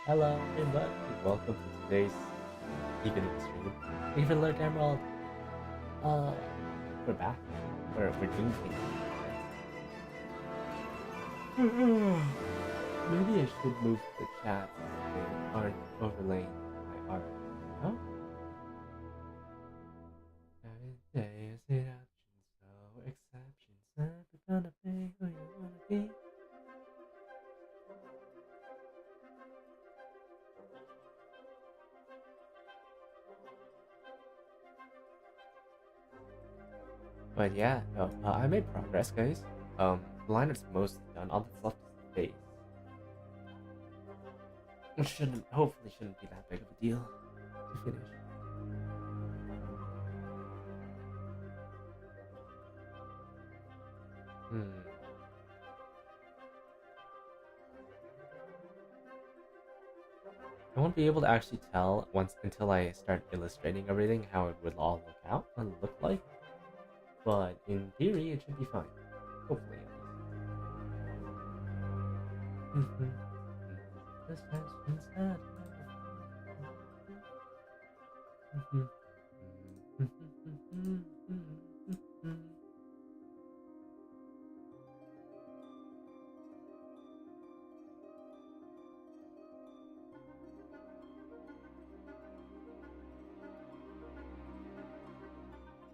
Hello everybody, welcome to today's evening stream. We've alert Emerald. Uh, we're back. We're doing things. Maybe I should move the chat so they aren't overlaying my art. Huh? Every day is an option, so exceptions. Never gonna be who you wanna be. But yeah, no, I made progress, guys. The liner's mostly done. All that's left is the base. Which hopefully shouldn't be that big of a deal to finish. I won't be able to actually tell until I start illustrating everything how it would all look like. But in theory, it should be fine. Hopefully, at least. This has been said.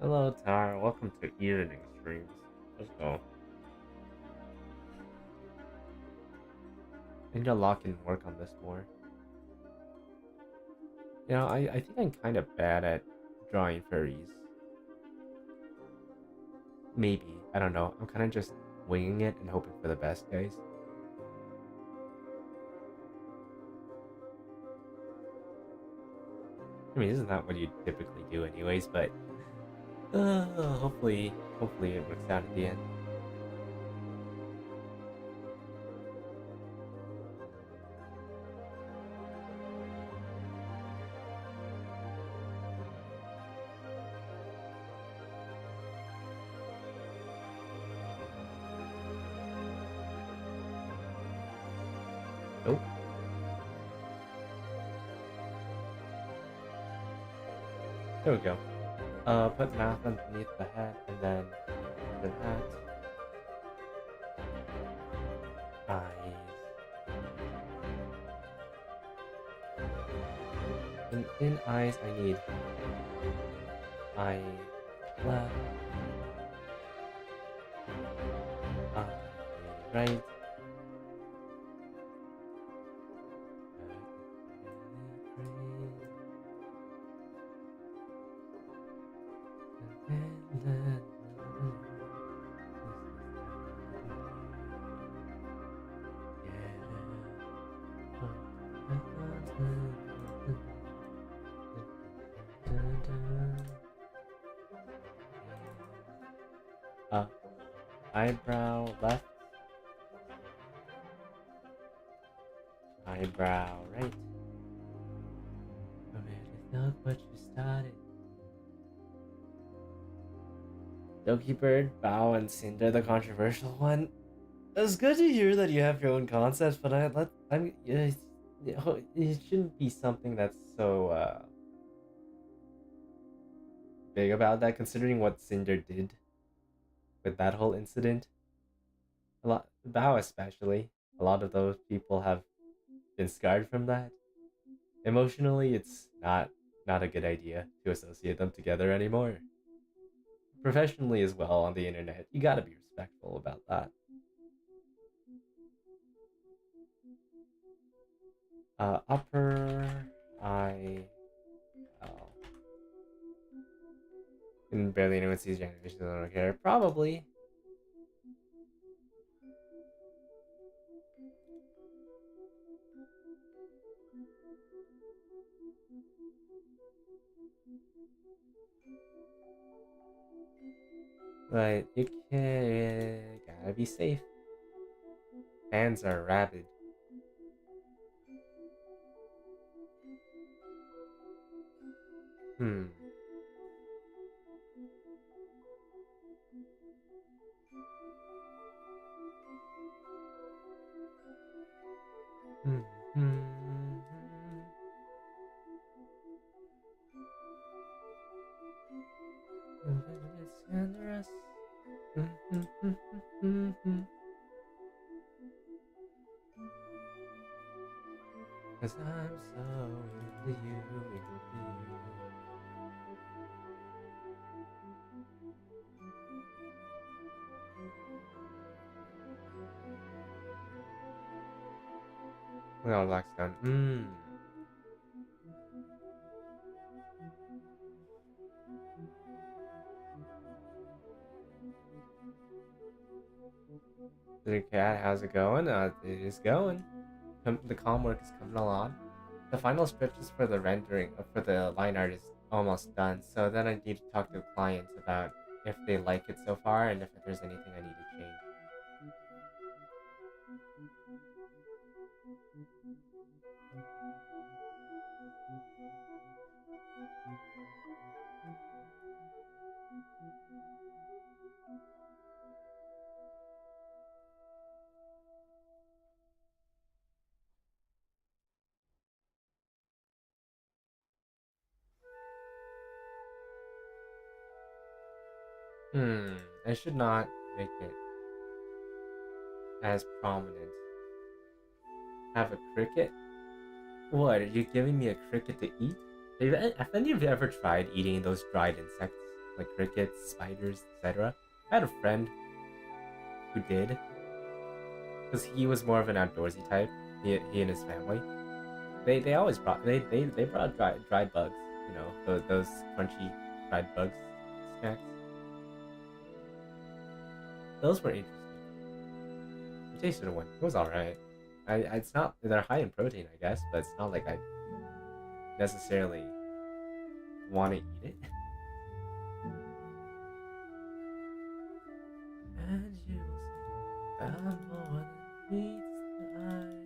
Hello, Tar. Welcome to evening streams. Let's go. I need to lock in and work on this more. You know, I think I'm kind of bad at drawing furries. Maybe. I don't know. I'm kind of just winging it and hoping for the best, guys. I mean, isn't that what you typically do anyways? But hopefully it works out at the end. Nope. There we go. Put math underneath the hat, and then the hat. Eyes. In eyes, I need eye left, eye right. Eyebrow left, eyebrow right. Look what you started. Doki Bird, Bao, and Cinder, the controversial one. It's good to hear that you have your own concepts, but it shouldn't be something that's so big about that, considering what Cinder did with that whole incident. A lot, Bao especially. A lot of those people have been scarred from that. Emotionally, it's not a good idea to associate them together anymore. Professionally as well on the internet, you gotta be respectful about that. Upper eye. Oh. And barely anyone sees generations, I don't care. Probably. But you gotta be safe. Fans are rabid. Hmm. us. Cause I'm so into you, into you. Look how Black's done. The cat, how's it going? It is going. The comm work is coming along. The final stretches for the rendering, for the line art is almost done, so then I need to talk to clients about if they like it so far and if there's anything I need to change. I should not make it as prominent. Have a cricket? What, are you giving me a cricket to eat? Have any of you ever tried eating those dried insects? Like crickets, spiders, etc.? I had a friend who did. Because he was more of an outdoorsy type, he and his family. They always brought, they brought dried bugs, you know, those crunchy dried bugs snacks. Those were interesting. I tasted one. It was alright. It's not, they're high in protein, I guess, but it's not like I necessarily want to eat it. And you will see I'm more than meets the eye.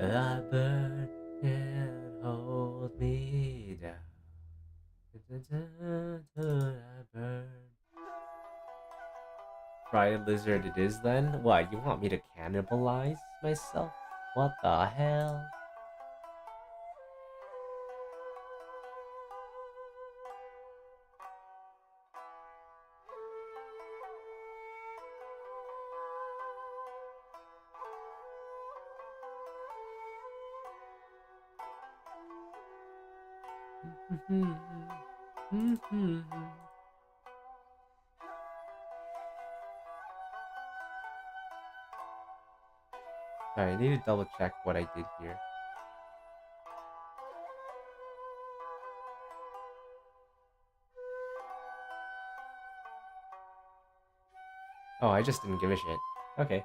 I burn and hold me down. I burn. Fried lizard it is then? What, you want me to cannibalize myself? What the hell? Sorry, I need to double check what I did here. Oh, I just didn't give a shit. Okay.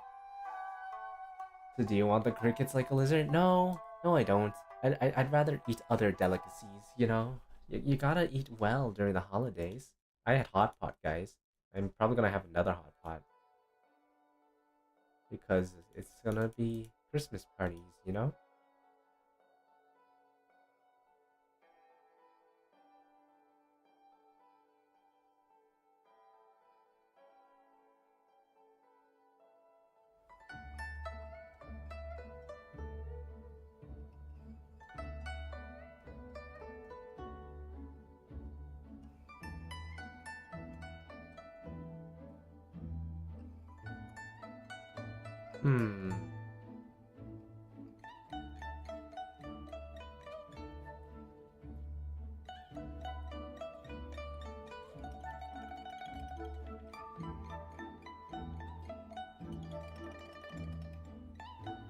So do you want the crickets like a lizard? No, no I don't. I'd rather eat other delicacies, you know? You gotta eat well during the holidays. I had hot pot, guys. I'm probably gonna have another hot pot. Because it's gonna be Christmas parties, you know? Hmm.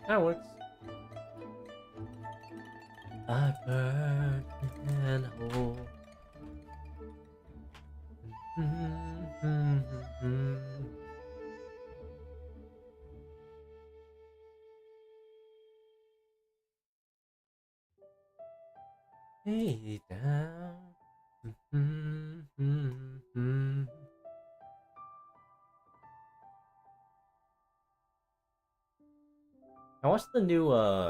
That works. I burn and hold. Hey down. I watched the new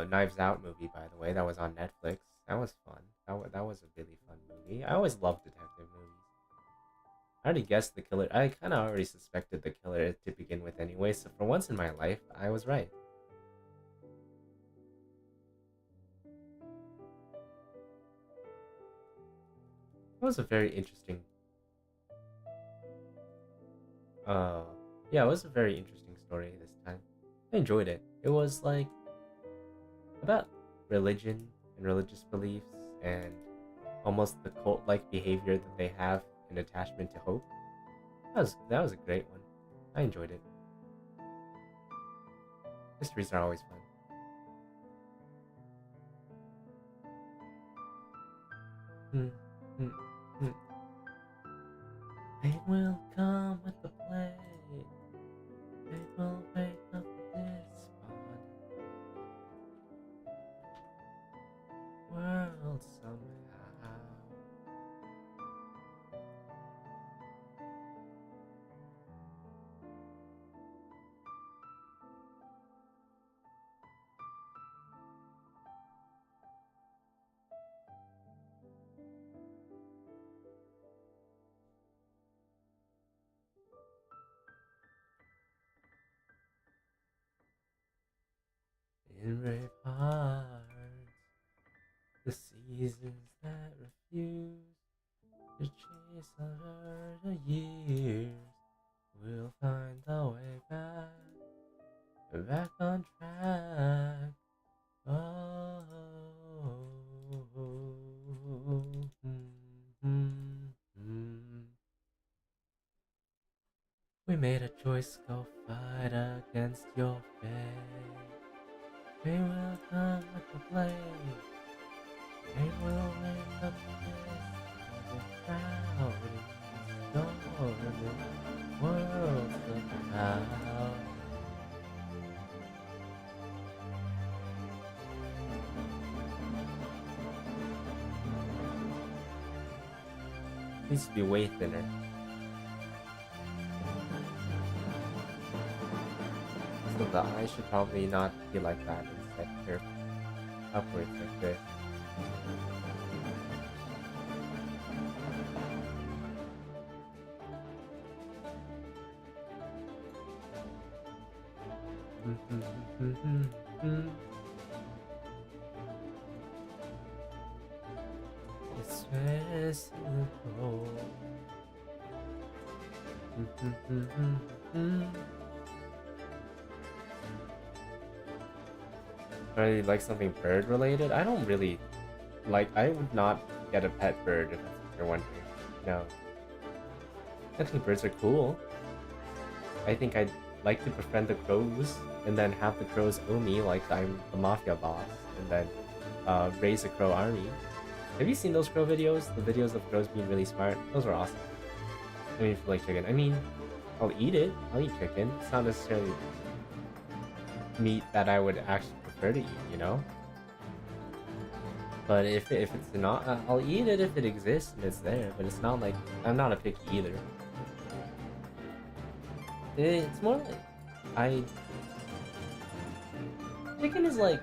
Knives Out movie, by the way, that was on Netflix. That was fun. That was a really fun movie. I always loved detective movies. I already guessed the killer. I kind of already suspected the killer to begin with anyway, so for once in my life, I was right. It was a very interesting. Uh, yeah, it was a very interesting story this time. I enjoyed it. It was like about religion and religious beliefs and almost the cult-like behavior that they have in attachment to hope. That was a great one. I enjoyed it. Mysteries are always fun. Hmm, hmm, hmm. Fate will come with the plague. Fate will break up this world somehow. In brave hearts, the seasons that refuse to chase under the years will find the way back on track. Oh, we made a choice, go fight against your fate. We will come with the blade. They will wake up this crowd storming world somehow. Needs to be way thinner. So the eye should probably not be like that instead curve upwards like this. It's physical. I like something bird related. I don't really like. I would not get a pet bird if you're wondering. No, I think birds are cool. I think I'd like to befriend the crows and then have the crows owe me like I'm the mafia boss, and then raise a crow army. Have you seen those crow videos? The videos of crows being really smart? Those are awesome. I mean, if you like chicken. I mean, I'll eat it. I'll eat chicken. It's not necessarily meat that I would actually prefer to eat, you know? But if it's not, I'll eat it if it exists and it's there. But it's not like, I'm not a picky either. It's more like, chicken is like,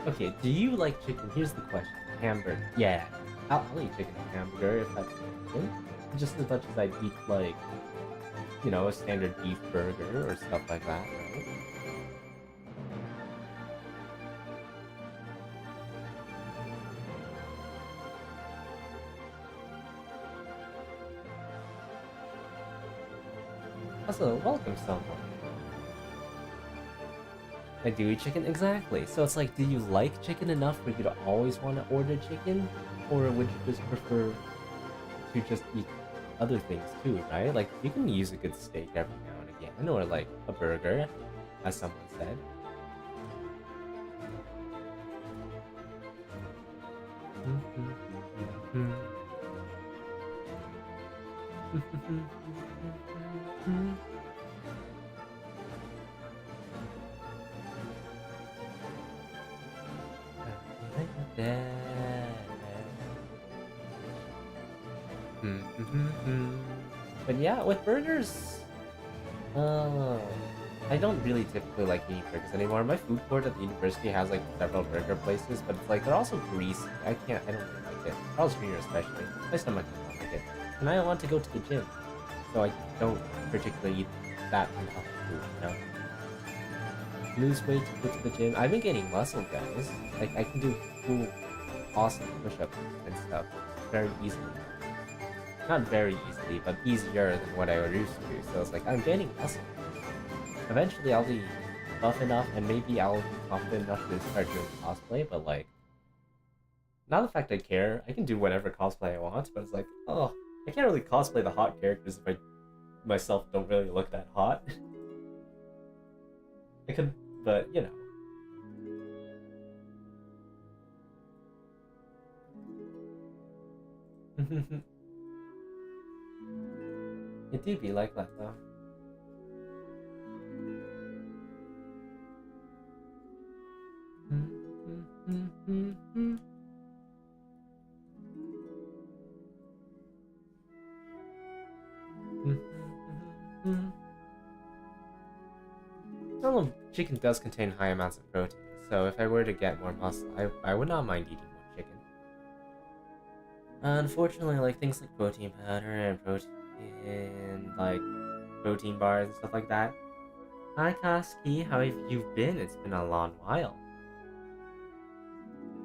okay, do you like chicken? Here's the question. Hamburger. Yeah. I'll eat chicken and hamburger if that's good. Just as much as I'd eat, like, you know, a standard beef burger or stuff like that, right? Also, welcome someone. I do eat chicken? Exactly. So it's like, do you like chicken enough for you to always want to order chicken? Or would you just prefer to just eat other things too, right? Like, you can use a good steak every now and again, or like a burger, as someone said. But yeah, with burgers, I don't really typically like eating burgers anymore. My food court at the university has like several burger places, but it's like they're also greasy. I don't really like it. Carl's Jr. especially. My stomach doesn't like it. And I want to go to the gym. So I don't particularly eat that unhealthy food, you know? Lose weight to go to the gym. I've been gaining muscle, guys. Like I can do cool, awesome push-ups and stuff very easily. Not very easily, but easier than what I used to. So it's like I'm gaining muscle. Eventually I'll be buff enough and maybe I'll be confident enough to start doing cosplay, but like, not the fact I care. I can do whatever cosplay I want, but it's like, oh, I can't really cosplay the hot characters if I myself don't really look that hot. I could, but you know. It do be like that though. Well, chicken does contain high amounts of protein, so if I were to get more muscle, I would not mind eating more chicken. Unfortunately, like things like protein powder and protein bars and stuff like that. Hi Koski, how have you been? It's been a long while.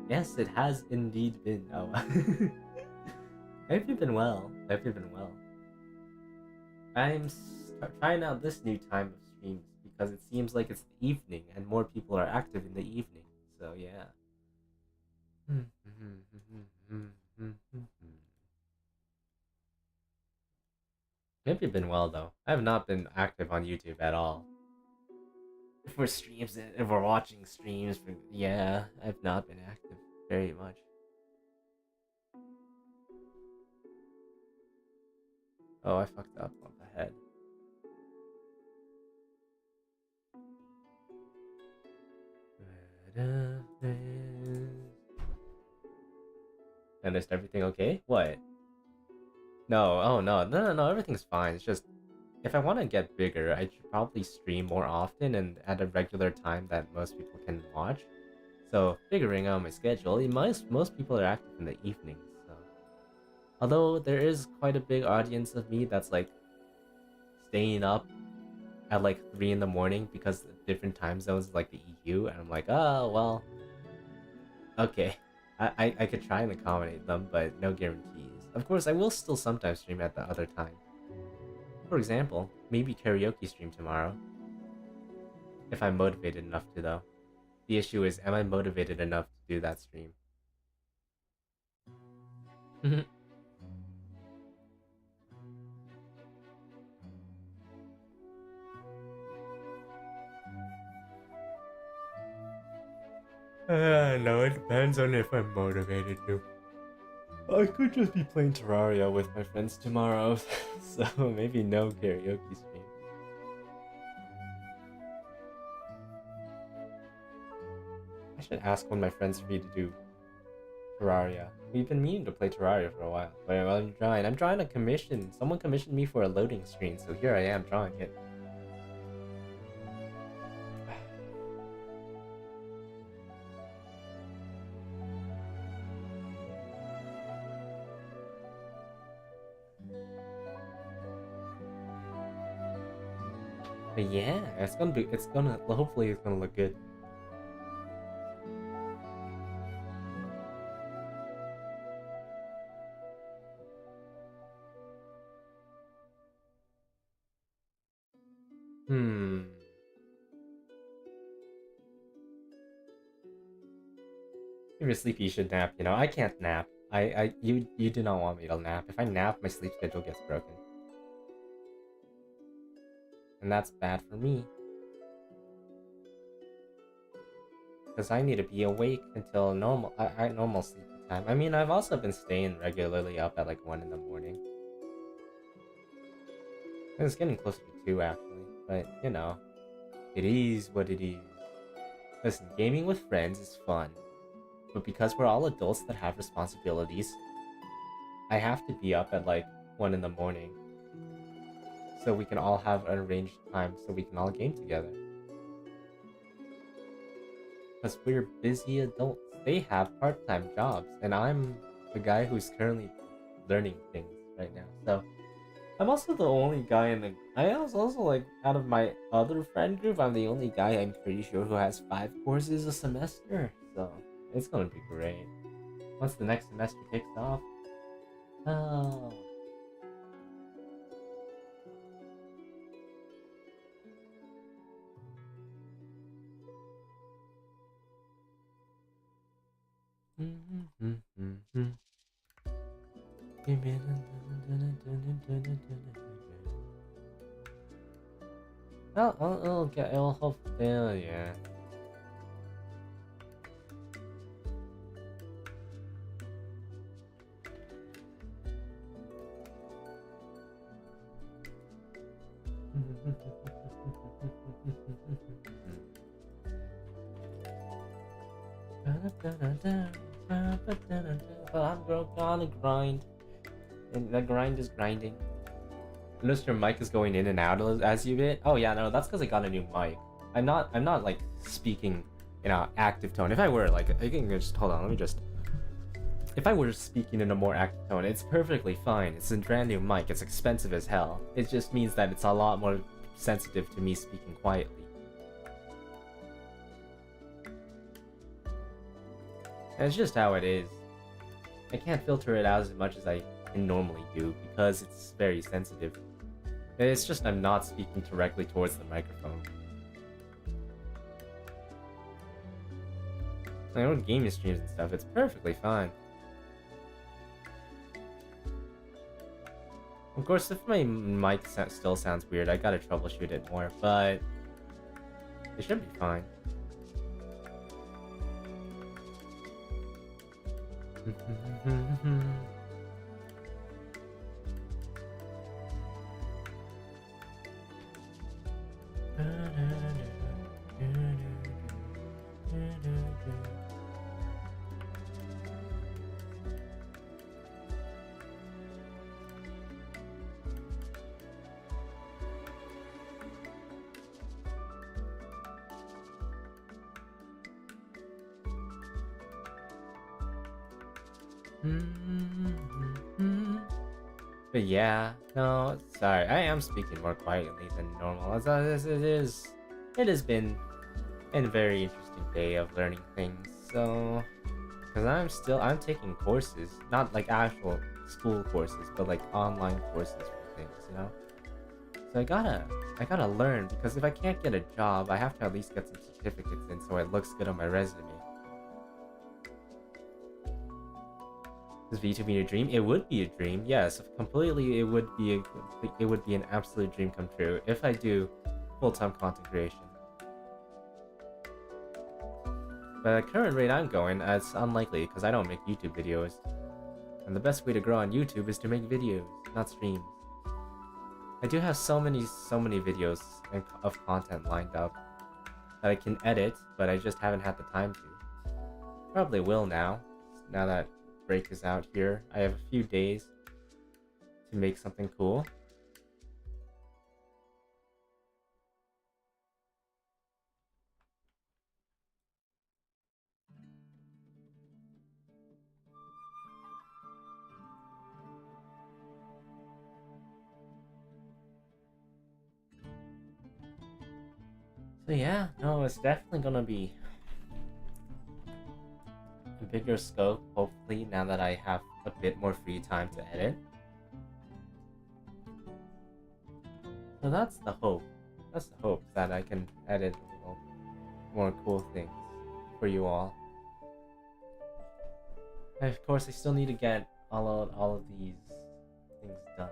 Yes, it has indeed been. Oh, I hope you've been well. I hope you've been well. I'm trying out this new time of streams because it seems like it's the evening and more people are active in the evening. So yeah. Maybe you've been well though. I have not been active on YouTube at all. For streams, if we're watching streams, yeah, I've not been active very much. Oh, I fucked up on the head. And is everything okay? What? No, oh no, everything's fine. It's just, if I want to get bigger, I should probably stream more often and at a regular time that most people can watch. So, figuring out my schedule, most people are active in the evenings, so... Although, there is quite a big audience of me that's like, staying up at like 3 in the morning because different time zones like the EU, and I'm like, oh, well... Okay, I could try and accommodate them, but no guarantees. Of course, I will still sometimes stream at the other time. For example, maybe karaoke stream tomorrow. If I'm motivated enough to, though. The issue is, am I motivated enough to do that stream? No, it depends on if I'm motivated to. I could just be playing Terraria with my friends tomorrow, so maybe no karaoke stream. I should ask one of my friends for me to do Terraria. We've been meaning to play Terraria for a while, but I'm trying to commission. Someone commissioned me for a loading screen, so here I am drawing it. But yeah, hopefully it's gonna look good. If you're sleepy, you should nap, you know? I can't nap. You do not want me to nap. If I nap, my sleep schedule gets broken. And that's bad for me. Because I need to be awake until normal sleep time. I mean, I've also been staying regularly up at like 1 in the morning. And it's getting closer to 2 actually. But, you know, it is what it is. Listen, gaming with friends is fun. But because we're all adults that have responsibilities, I have to be up at like 1 in the morning. so we can all have an arranged time so we can all game together. Because we're busy adults. They have part-time jobs, and I'm the guy who's currently learning things right now. So I'm also the only guy in the. I was also like out of my other friend group, I'm the only guy I'm pretty sure who has 5 courses a semester. So it's gonna be great once the next semester kicks off. Oh. It'll hopefully, yeah. But I'm gonna grind, and the grind is grinding. Notice your mic is going in and out as you bit. Oh yeah, no, that's because I got a new mic. I'm not like speaking in an active tone. If I were like, I can just hold on. Let me just. If I were speaking in a more active tone, it's perfectly fine. It's a brand new mic. It's expensive as hell. It just means that it's a lot more sensitive to me speaking quietly. And it's just how it is. I can't filter it out as much as I can normally do because it's very sensitive. It's just I'm not speaking directly towards the microphone. My own gaming streams and stuff, it's perfectly fine. Of course, if my mic still sounds weird, I gotta troubleshoot it more, but it should be fine. But yeah, no, sorry, I am speaking more quietly than normal. It has been a very interesting day of learning things. So, because I'm taking courses, not like actual school courses, but like online courses for things, you know. So I gotta learn, because if I can't get a job, I have to at least get some certificates in so it looks good on my resume. Is VTubing a dream? It would be a dream, yes. Completely, it would be an absolute dream come true if I do full-time content creation. But at the current rate I'm going, it's unlikely because I don't make YouTube videos. And the best way to grow on YouTube is to make videos, not streams. I do have so many videos of content lined up that I can edit, but I just haven't had the time to. Probably will now that break is out here. I have a few days to make something cool. So yeah, no, it's definitely gonna be a bigger scope, hopefully, now that I have a bit more free time to edit. So that's the hope. That's the hope, that I can edit a little more cool things for you all. And of course, I still need to get all of these things done.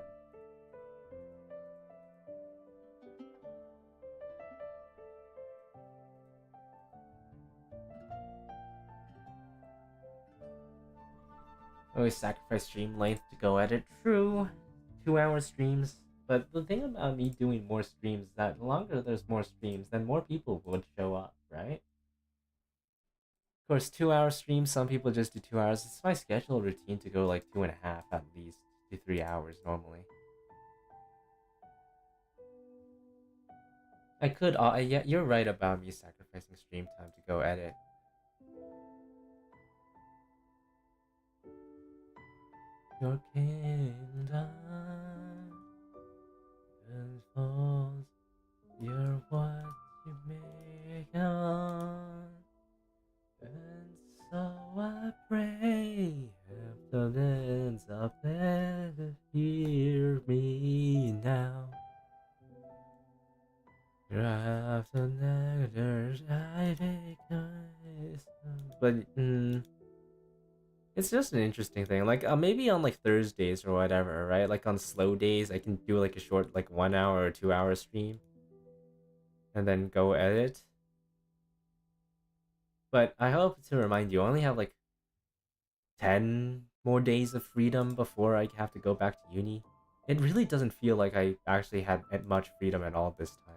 Always sacrifice stream length to go edit. True. 2-hour streams. But the thing about me doing more streams is that the longer there's more streams, then more people would show up, right? Of course, 2-hour streams, some people just do 2 hours. It's my schedule routine to go like 2.5 at least to 3 hours normally. I could. Yeah, you're right about me sacrificing stream time to go edit. Your kingdom unfolds. You're what you make on. And so I pray after ends up there to hear me now. After negatives, I take eyes. But it's just an interesting thing. Like maybe on like Thursdays or whatever, right? Like on slow days, I can do like a short like 1 hour or 2 hour stream, and then go edit. But I hope to remind you, I only have like 10 more days of freedom before I have to go back to uni. It really doesn't feel like I actually had much freedom at all this time.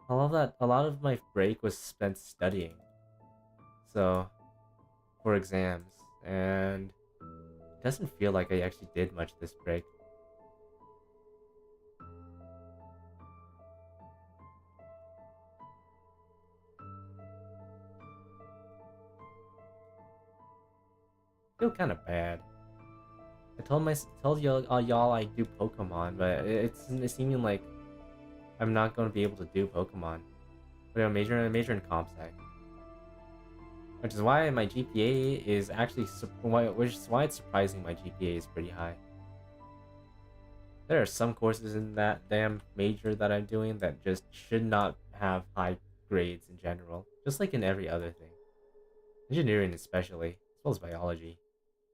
A lot of my break was spent studying. So, for exams, and it doesn't feel like I actually did much this break. Feel kind of bad. I told y'all I do Pokemon, but it's seeming like I'm not going to be able to do Pokemon. But I'm major in comp sci, which is why my GPA is actually which is why it's surprising my GPA is pretty high. There are some courses in that damn major that I'm doing that just should not have high grades in general, just like in every other thing. Engineering especially, as well as biology.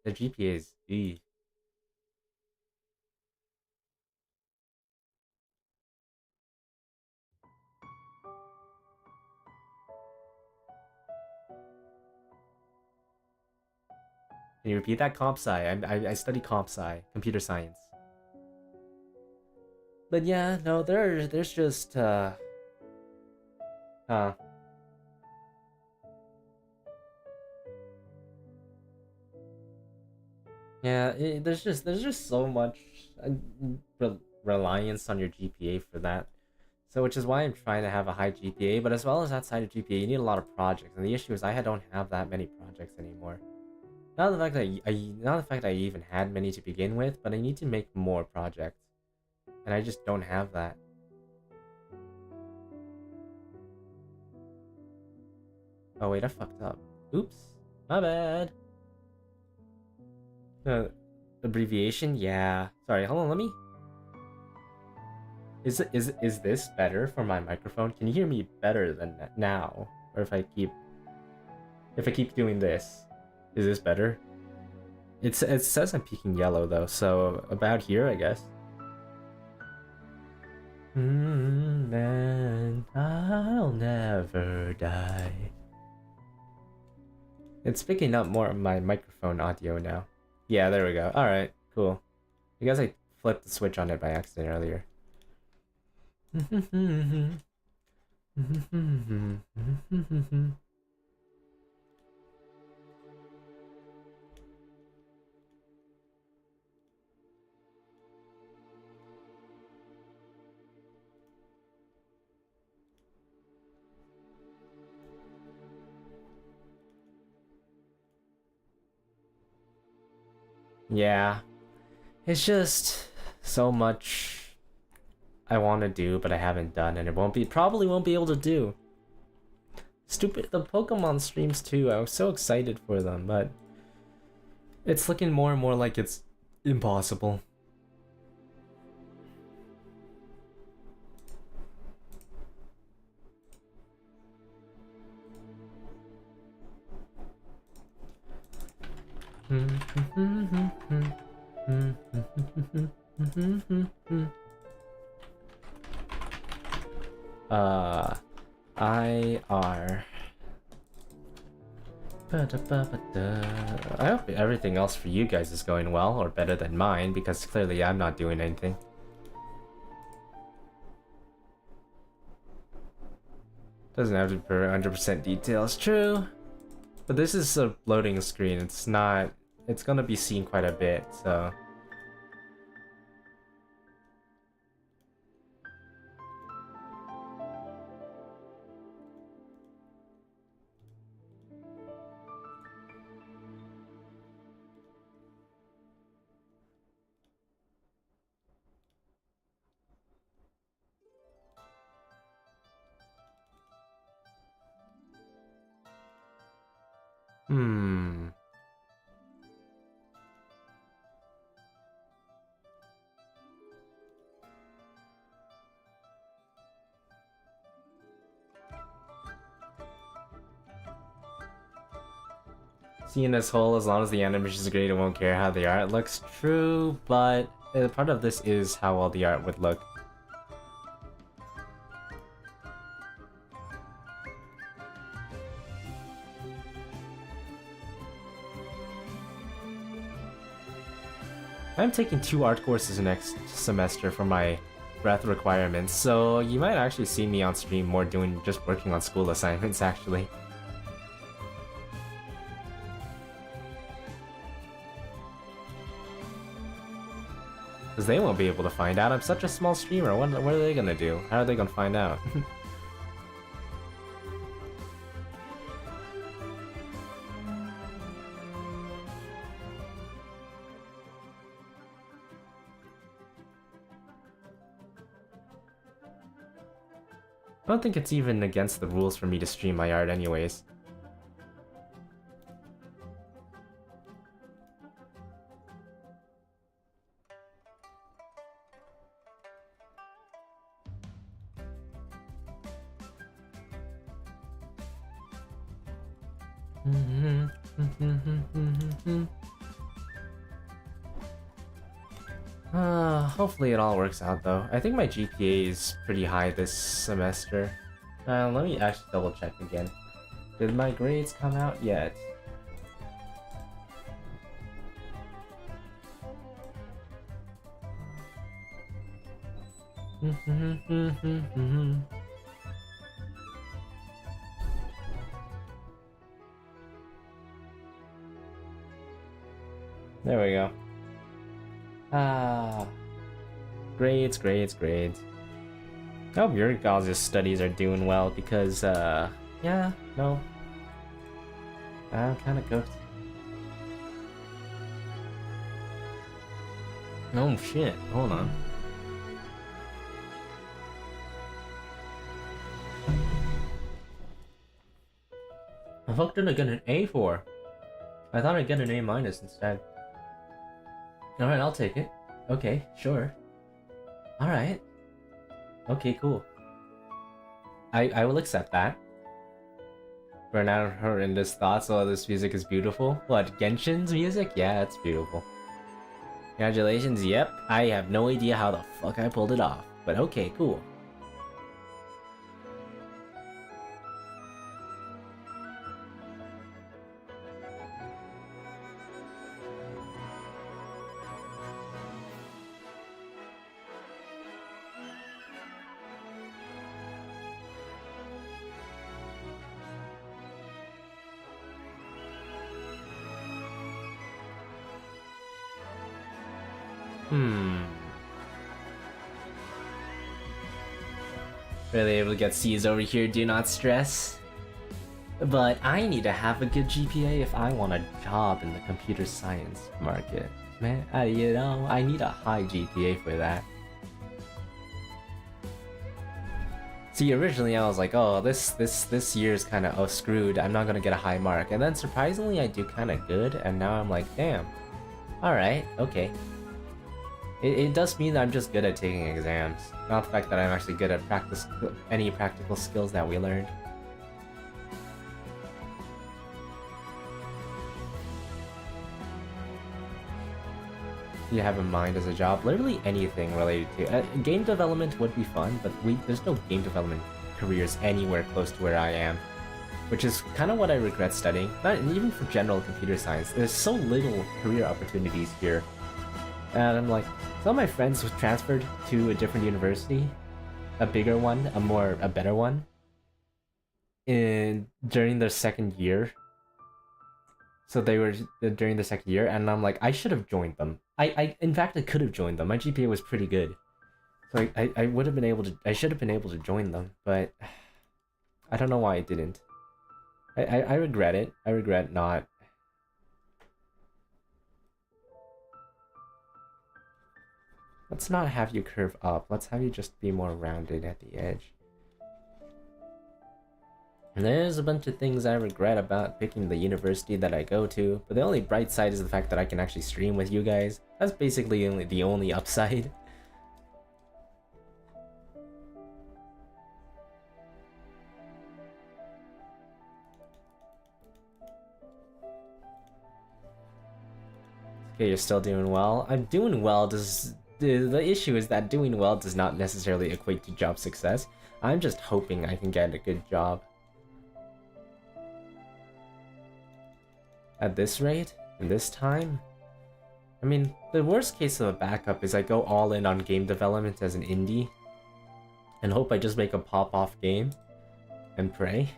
The GPA is E. Can you repeat that? Comp sci. I study comp sci, computer science. But yeah, no, there's just uh yeah, there's just so much reliance on your GPA for that. So which is why I'm trying to have a high GPA, but as well as outside of GPA, you need a lot of projects, and the issue is I don't have that many projects anymore. Not the fact that not the fact that I even had many to begin with, but I need to make more projects, and I just don't have that. Oh wait, I fucked up. Oops, my bad. Abbreviation? Yeah. Sorry, hold on, let me... Is this better for my microphone? Can you hear me better than now? Or if I keep doing this, is this better? It says I'm peaking yellow though, so about here, I guess. Man, I'll never die. It's picking up more of my microphone audio now. Yeah, there we go. Alright, cool. I guess I flipped the switch on it by accident earlier. Yeah, it's just so much I want to do, but I haven't done, and probably won't be able to do. Stupid, the Pokemon streams too. I was so excited for them, but it's looking more and more like it's impossible. IR. I hope everything else for you guys is going well, or better than mine, because clearly I'm not doing anything. Doesn't have to be 100% details, true. But this is a loading screen, it's not... It's gonna be seen quite a bit, so... Hmm. Seeing this whole, as long as the animation is great, it won't care how the art looks. True, but part of this is how well the art would look. I'm taking 2 art courses next semester for my breath requirements, so you might actually see me on stream more doing just working on school assignments, actually. Because they won't be able to find out. I'm such a small streamer. What are they gonna do? How are they gonna find out? I don't think it's even against the rules for me to stream my art anyways. Hopefully it all works out though. I think my GPA is pretty high this semester. Let me actually double check again. Did my grades come out yet? There we go. Grades. I hope your guys' studies are doing well because, yeah, no. I'm kinda cooked. Oh shit, hold on. The fuck did I get an A for? I thought I'd get an A minus instead. Alright, I'll take it. Okay, sure. Alright. Okay, cool. I will accept that. For now, horrendous thoughts. Oh, this music is beautiful. What, Genshin's music? Yeah, it's beautiful. Congratulations, yep. I have no idea how the fuck I pulled it off. But okay, cool. Really able to get C's over here, do not stress. But I need to have a good GPA if I want a job in the computer science market. Man, you know, I need a high GPA for that. See, originally I was like, oh, this year's kind of screwed. I'm not gonna get a high mark. And then surprisingly, I do kind of good. And now I'm like, damn. All right, okay. It does mean that I'm just good at taking exams, not the fact that I'm actually good at any practical skills that we learned. You have in mind as a job? Literally anything related to game development would be fun, but there's no game development careers anywhere close to where I am, which is kind of what I regret studying. Not even for general computer science. There's so little career opportunities here, and I'm like, some of my friends was transferred to a different university, a bigger one, a better one, during their second year. So they were during the second year, and I'm like, I should have joined them. In fact, I could have joined them. My GPA was pretty good, so I would have been able to. I should have been able to join them, but I don't know why I didn't. I regret it. I regret not. Let's not have you curve up. Let's have you just be more rounded at the edge. And there's a bunch of things I regret about picking the university that I go to, but the only bright side is the fact that I can actually stream with you guys. That's basically the only upside. Okay, you're still doing well. I'm doing well. The issue is that doing well does not necessarily equate to job success. I'm just hoping I can get a good job. At this rate, in this time? I mean, the worst case of a backup is I go all in on game development as an indie and hope I just make a pop-off game and pray.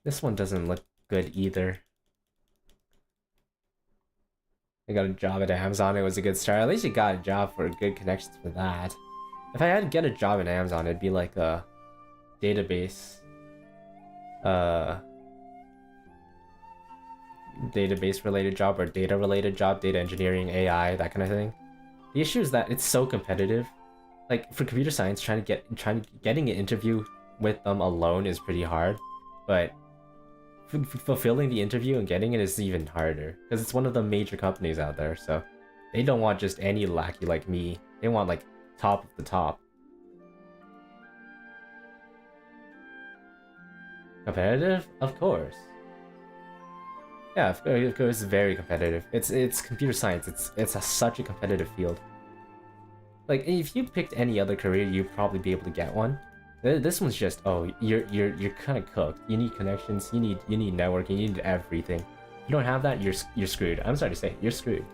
This one doesn't look good either. I got a job at Amazon, it was a good start. At least you got a job for good connections for that. If I had to get a job at Amazon, it'd be like a database related job or data related job, data engineering, AI, that kind of thing. The issue is that it's so competitive. Like for computer science, getting an interview with them alone is pretty hard, but fulfilling the interview and getting it is even harder because it's one of the major companies out there, so they don't want just any lackey like me. They want like top of the top. Competitive? Of course. Yeah, of course, it's very competitive. It's computer science. It's such a competitive field. Like if you picked any other career, you'd probably be able to get one. This one's just, oh, you're kind of cooked. You need connections. You need networking. You need everything. If you don't have that, you're screwed. I'm sorry to say, you're screwed.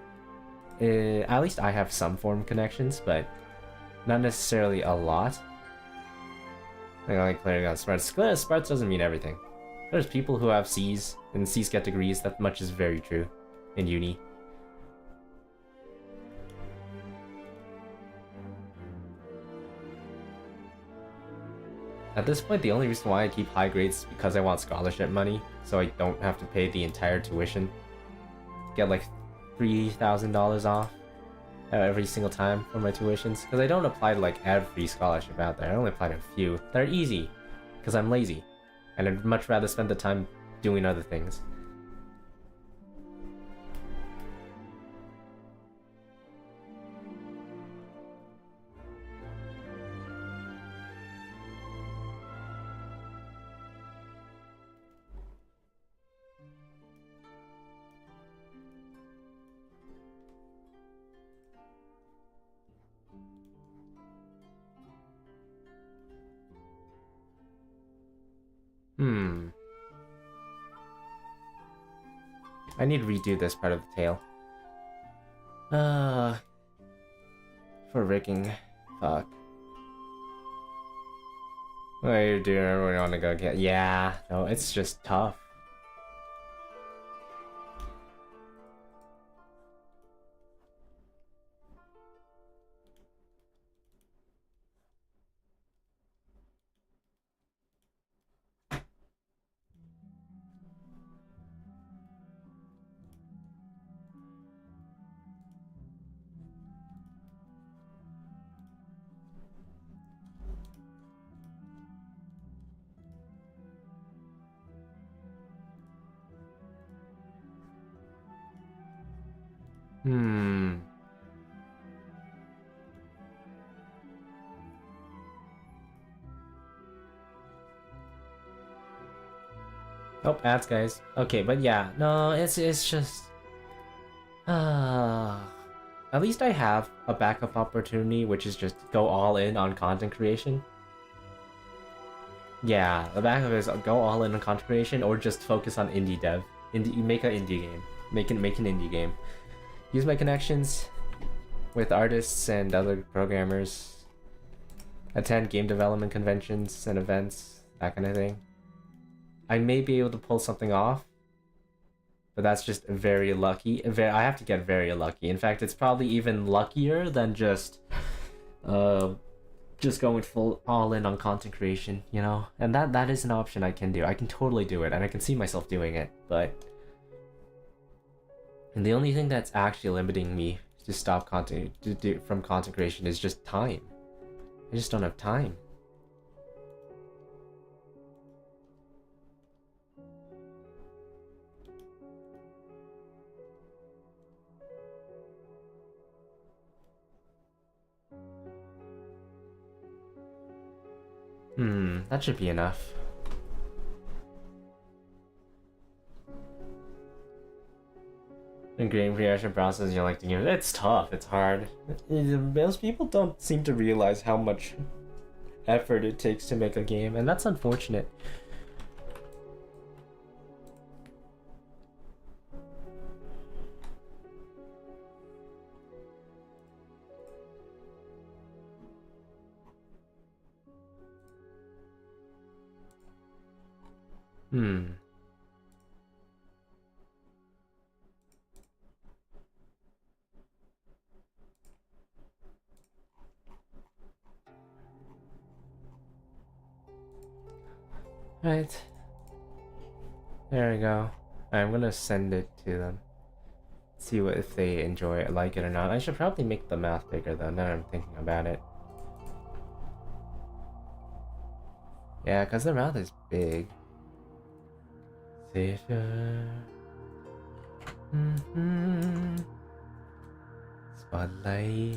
At least I have some form of connections, but not necessarily a lot. I like playing on Sparts. Sparts doesn't mean everything. There's people who have C's, and C's get degrees. That much is very true in uni. At this point, the only reason why I keep high grades is because I want scholarship money, so I don't have to pay the entire tuition. Get like $3,000 off every single time for my tuitions, because I don't apply to like every scholarship out there. I only apply to a few that are easy, because I'm lazy, and I'd much rather spend the time doing other things. I need to redo this part of the tale. For rigging. Fuck. Wait, do everyone want to go get? Yeah, no, it's just tough. Oh, ads, guys. Okay, but yeah, no, it's just. At least I have a backup opportunity, which is just go all in on content creation. Yeah, the backup is go all in on content creation, or just focus on indie dev. Make an indie game. Make an indie game. Use my connections with artists and other programmers. Attend game development conventions and events, that kind of thing. I may be able to pull something off, but that's just very lucky. I have to get very lucky. In fact, it's probably even luckier than just going full all in on content creation, you know? And that is an option I can do. I can totally do it, and I can see myself doing it, but... And the only thing that's actually limiting me to stop content from content creation is just time. I just don't have time. That should be enough. In creating creation process, you like to give it's tough, it's hard. Most people don't seem to realize how much effort it takes to make a game, and that's unfortunate. Right. There we go. I'm gonna send it to them. See what if they enjoy it, like it or not. I should probably make the mouth bigger though, now I'm thinking about it. Yeah, because their mouth is big. Savior. Spotlight.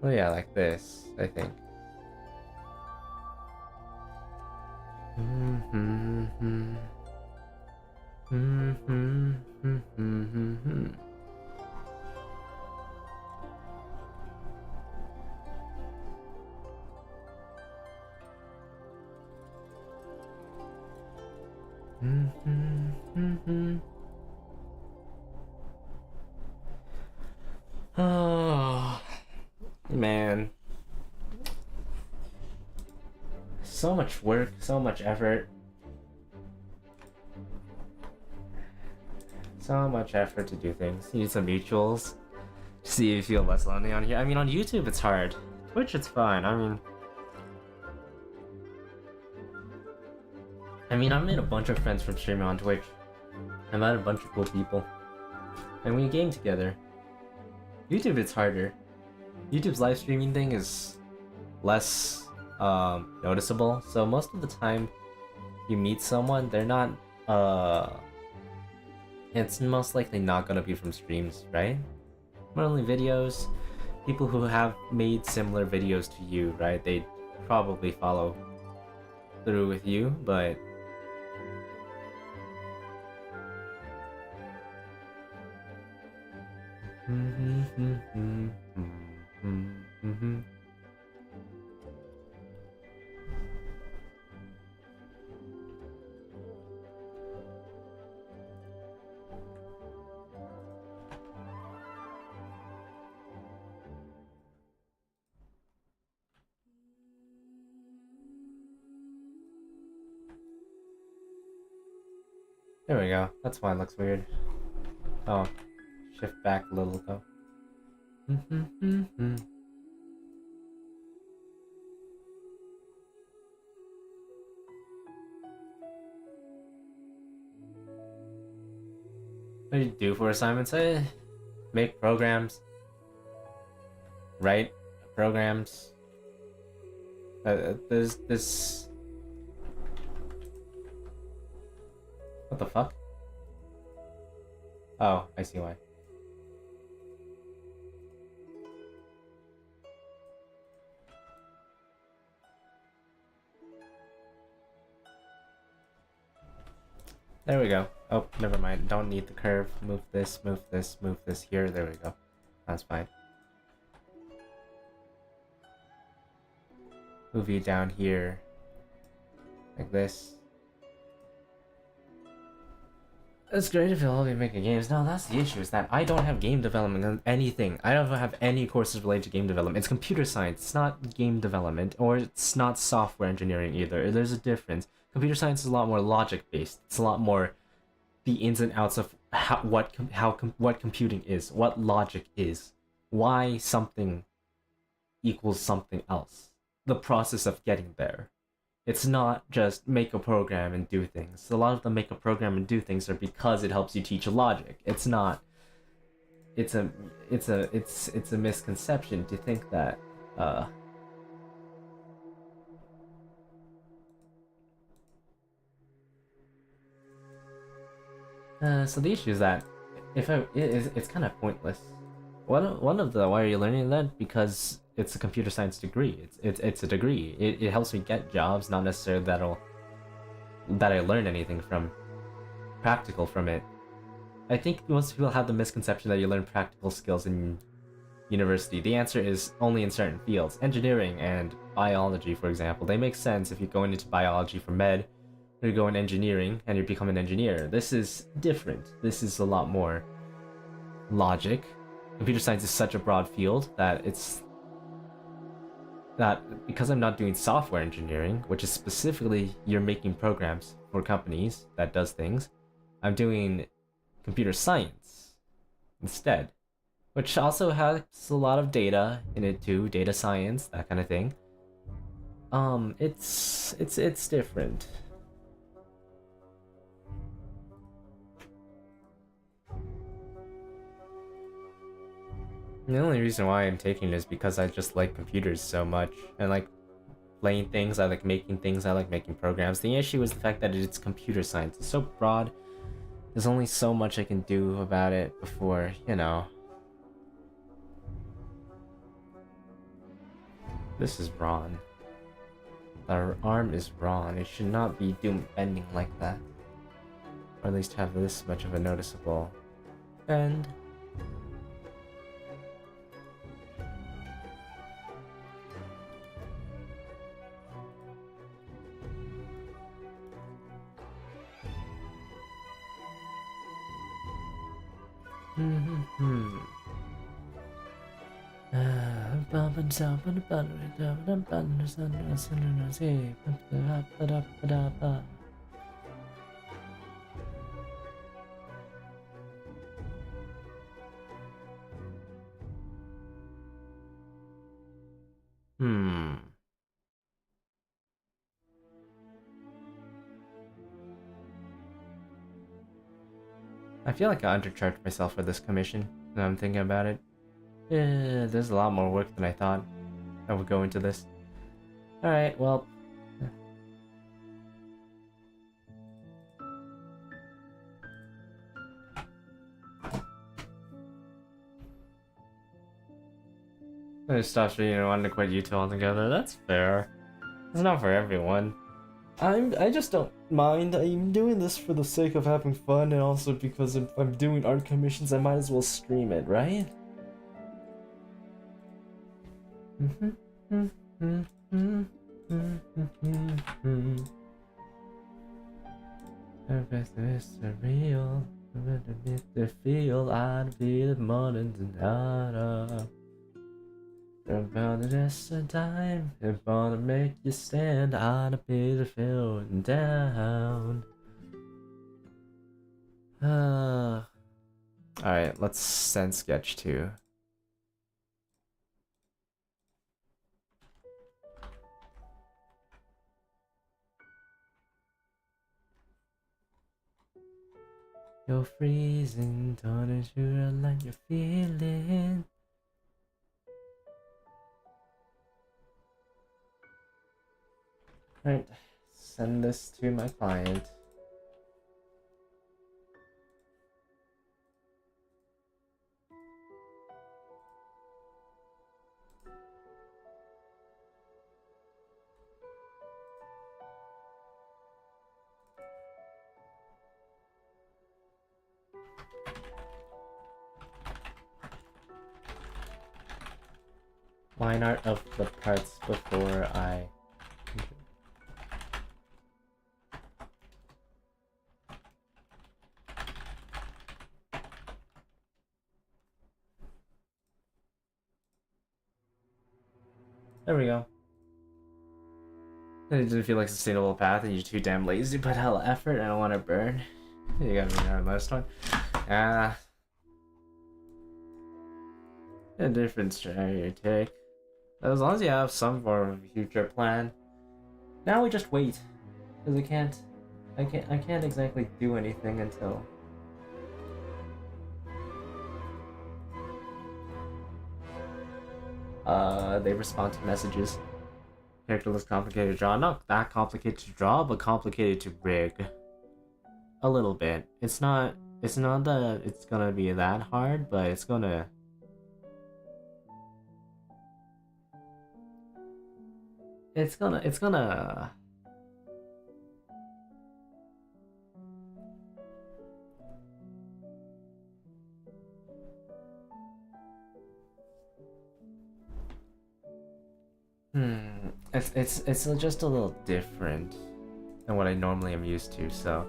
Oh yeah, like this, I think. Oh man, so much work, so much effort, so much effort to do things. You need some mutuals. See if you feel less lonely on here. I mean, on YouTube it's hard. Twitch it's fine. I mean, I've made a bunch of friends from streaming on Twitch. I met a bunch of cool people, and we game together. YouTube it's harder. YouTube's live streaming thing is less noticeable, so most of the time you meet someone, they're not it's most likely not gonna be from streams, right? Not only videos, people who have made similar videos to you, right? They probably follow through with you, but there we go. That's why it looks weird. Oh, shift back a little though. What do you do for assignments? Make programs, write programs. There's this. What the fuck? Oh, I see why. There we go. Oh, never mind. Don't need the curve. Move this, move this, move this here. There we go. That's fine. Move you down here. Like this. It's great if you'll all be making games. No, that's the issue, is that I don't have game development in anything. I don't have any courses related to game development. It's computer science. It's not game development, or it's not software engineering either. There's a difference. Computer science is a lot more logic based. It's a lot more the ins and outs of what computing is, what logic is, why something equals something else, the process of getting there. It's not just make a program and do things. A lot of the make a program and do things are because it helps you teach logic. It's not. It's a misconception to think that so the issue is that it's kind of pointless. One of the why are you learning that? Because it's a computer science degree. It's a degree. It helps me get jobs, not necessarily that I learn anything from practical from it. I think most people have the misconception that you learn practical skills in university. The answer is only in certain fields. Engineering and biology, for example, they make sense if you're going into biology for med, or you go in engineering and you become an engineer. This is different. This is a lot more logic. Computer science is such a broad field that because I'm not doing software engineering, which is specifically you're making programs for companies that does things, I'm doing computer science instead, which also has a lot of data in it too, data science, that kind of thing. It's different. The only reason why I'm taking it is because I just like computers so much. I like playing things, I like making things, I like making programs. The issue is the fact that it's computer science. It's so broad. There's only so much I can do about it before, you know. This is wrong. Our arm is wrong. It should not be bending like that. Or at least have this much of a noticeable bend. I feel like I undercharged myself for this commission, now I'm thinking about it. There's a lot more work than I thought I would go into this. Alright, well... I just stopped reading and wanted to quit YouTube altogether. That's fair. It's not for everyone. I just don't mind. I'm doing this for the sake of having fun, and also because if I'm doing art commissions, I might as well stream it, right? It's surreal. The feel I'd be the mornings and harder. About just a time, if I wanna make you stand, I'd be the feeling down. Alright, let's send sketch 2. You're freezing, don't you like you're feeling? Alright, send this to my client. Line art of the parts before I... There we go. It doesn't feel like a sustainable path, and you're too damn lazy to put hella effort. I don't want to burn. You gotta be our last one. A different strategy you take. As long as you have some form of future plan. Now we just wait, because I can't exactly do anything until. They respond to messages. Character looks complicated to draw. Not that complicated to draw, but complicated to rig. A little bit. It's not that it's gonna be that hard, but it's gonna. It's gonna. It's just a little different than what I normally am used to, so.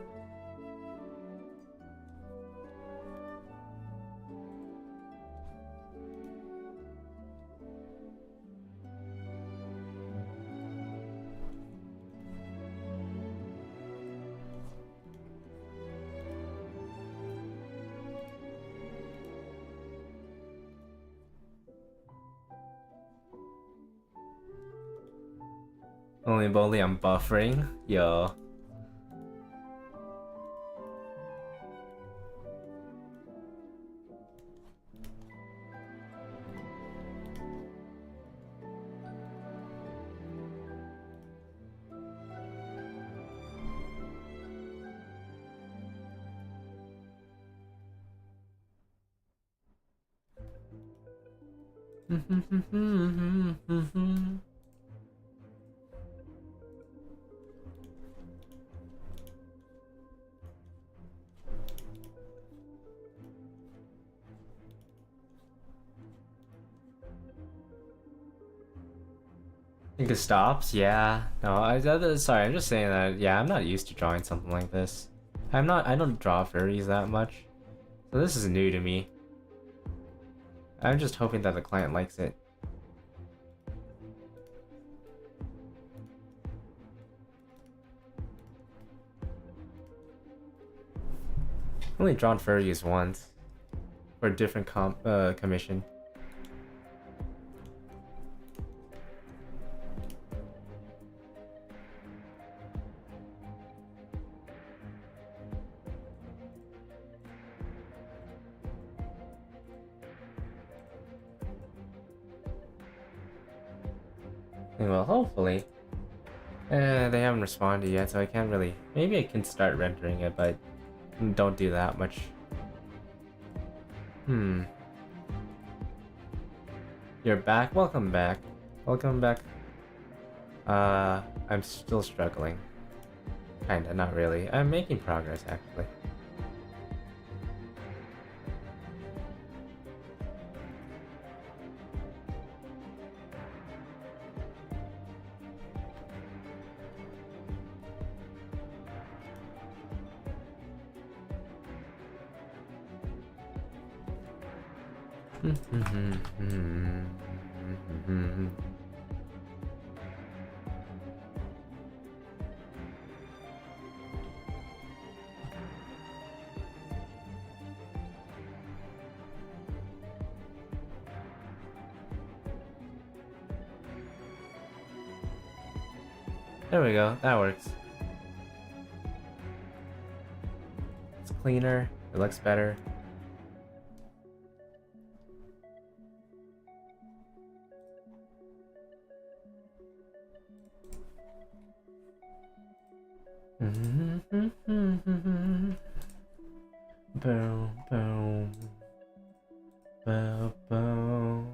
Only I'm buffering, yo. Think it stops? Yeah. No, sorry, I'm just saying that, yeah, I'm not used to drawing something like this. I don't draw furries that much. So this is new to me. I'm just hoping that the client likes it. I've only drawn furries once. For a different commission. Well, hopefully. They haven't responded yet, so I can't really. Maybe I can start rendering it, but don't do that much. You're back? Welcome back. Welcome back. I'm still struggling. Kinda, not really. I'm making progress, actually. There we go, that works. It's cleaner, it looks better. Boom, boom. Boom, boom.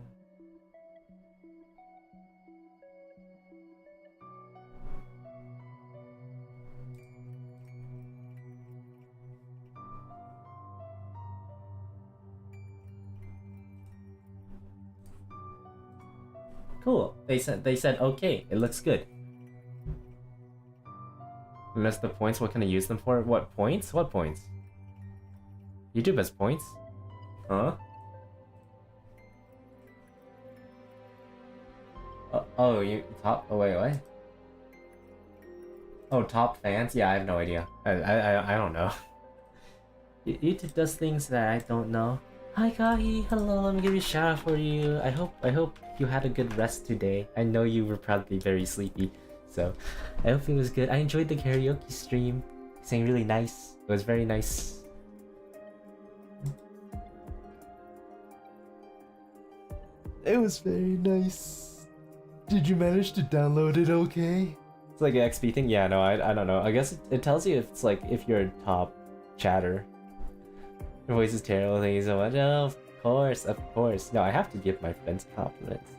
Cool. They said okay. It looks good. I missed the points. What can I use them for? What points? What points? YouTube has points? Huh? Oh, you top. Oh wait, what? Oh, top fans? Yeah, I have no idea. I don't know. YouTube does things that I don't know. Hi Kahi, hello, let me give you a shout out for you. I hope you had a good rest today. I know you were probably very sleepy, so I hope it was good. I enjoyed the karaoke stream. You sang really nice. It was very nice. It was very nice. Did you manage to download it okay? It's like an XP thing? Yeah, no, I don't know. I guess it tells you if it's like if you're a top chatter. Your voice is terrible, thank you so much. Oh, of course, of course. No, I have to give my friends compliments.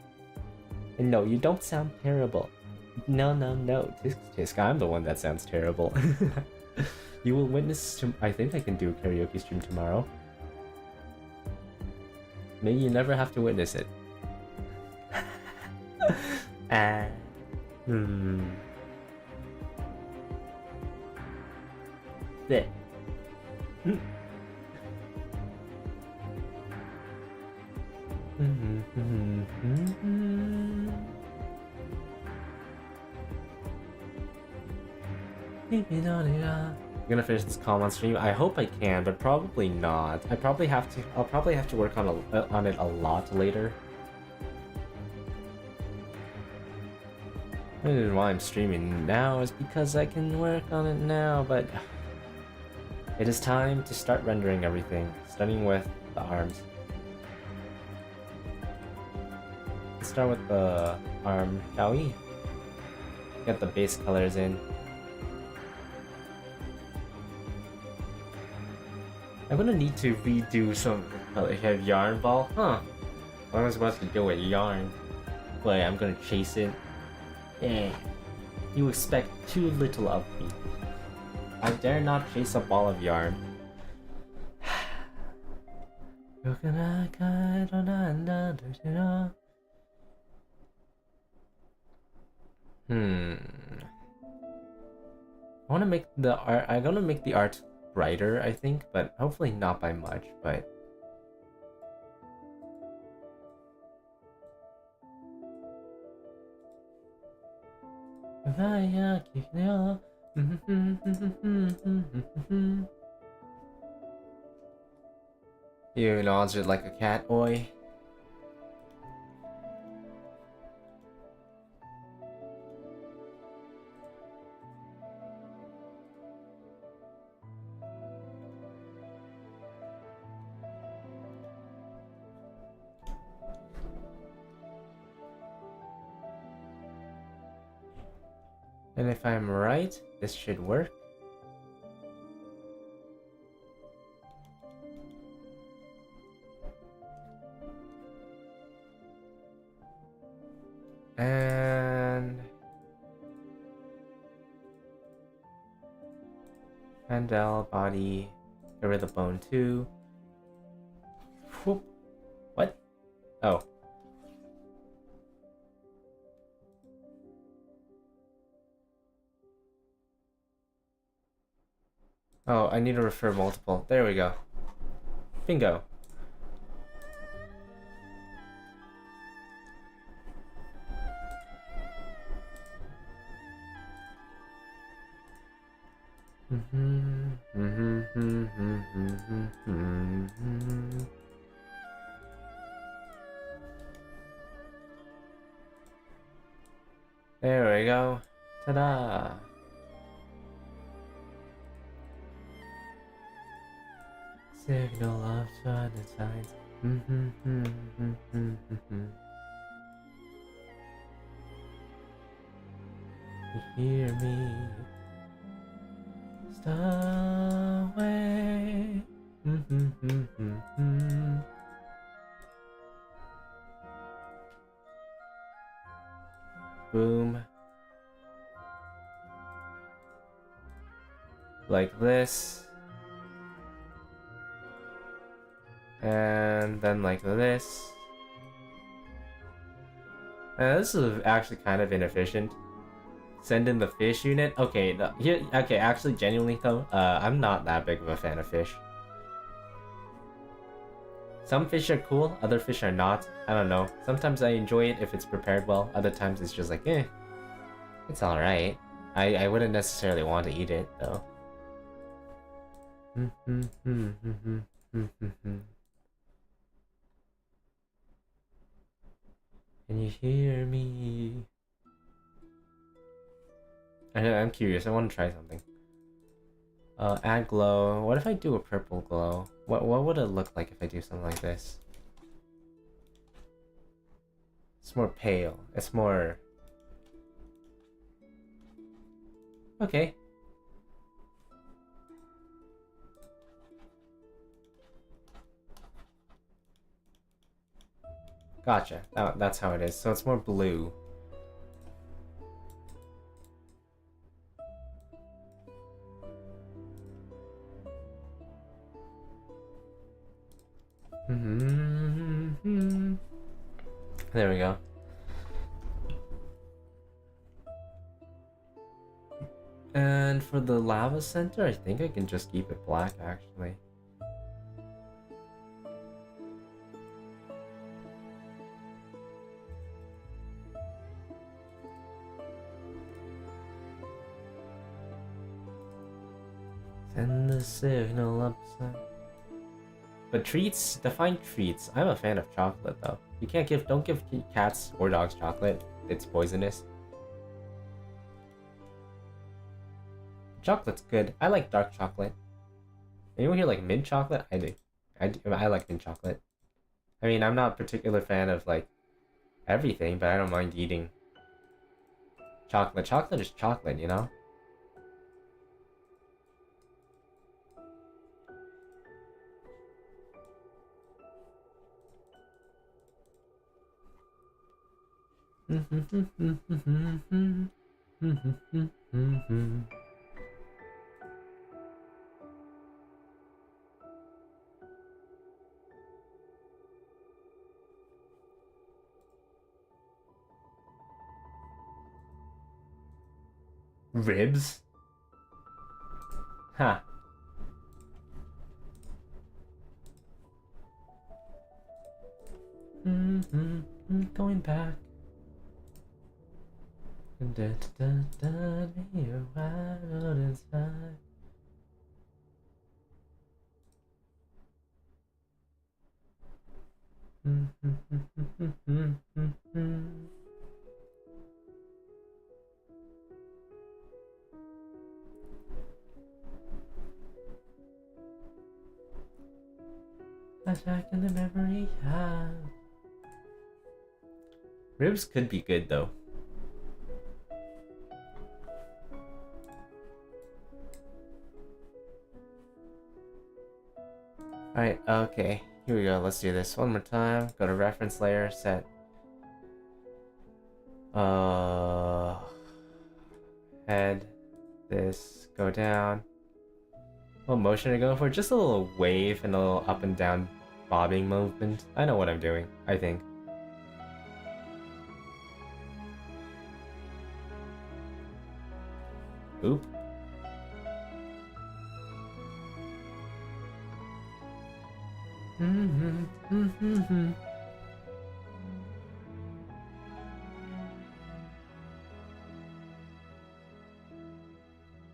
And no, you don't sound terrible. No, no, no. Tisk, I'm the one that sounds terrible. You will witness I think I can do a karaoke stream tomorrow. Maybe you never have to witness it. There. I'm gonna finish this calm on stream. I hope I can, but probably not. I'll probably have to work on it a lot later. The reason why I'm streaming now is because I can work on it now, but it is time to start rendering everything, starting with the arms. Let's start with the arm, shall we? Get the base colors in. I'm gonna need to redo some have yarn ball, huh? What am I supposed to do with yarn? Wait, I'm gonna chase it. Eh, you expect too little of me. I dare not chase a ball of yarn. I wanna make the art. I'm gonna make the art brighter, I think, but hopefully not by much. But you nod it like a cat, boy. And if I'm right, this should work. And handle, body, get rid of the bone too. Whoop. What? Oh. Oh, I need to refer multiple. There we go. Bingo. There we go. Ta-da! Signal of sun and signs. You hear me? Stowaway. Boom. Like this. And then like this. This is actually kind of inefficient. Send in the fish unit. Okay, okay. Actually, genuinely though, I'm not that big of a fan of fish. Some fish are cool, other fish are not. I don't know. Sometimes I enjoy it if it's prepared well. Other times it's just like, eh, it's all right. I wouldn't necessarily want to eat it though. Can you hear me? I'm curious. I want to try something. Add glow. What if I do a purple glow? What would it look like if I do something like this? It's more pale. It's more... Okay. Gotcha. That's how it is. So it's more blue. There we go. And for the lava center, I think I can just keep it black, actually. Send the signal upside. But treats, define treats. I'm a fan of chocolate though. You can't don't give cats or dogs chocolate. It's poisonous. Chocolate's good. I like dark chocolate. Anyone here like mint chocolate? I do. I like mint chocolate. I mean, I'm not a particular fan of like everything, but I don't mind eating chocolate. Chocolate is chocolate, you know? Ribs? Huh. Going back. You're wild inside. Back in the memory. Ribs could be good though. Alright, okay. Here we go. Let's do this one more time. Go to reference layer, set. Head. This. Go down. What motion to go for? Just a little wave and a little up and down bobbing movement. I know what I'm doing, I think. Oop.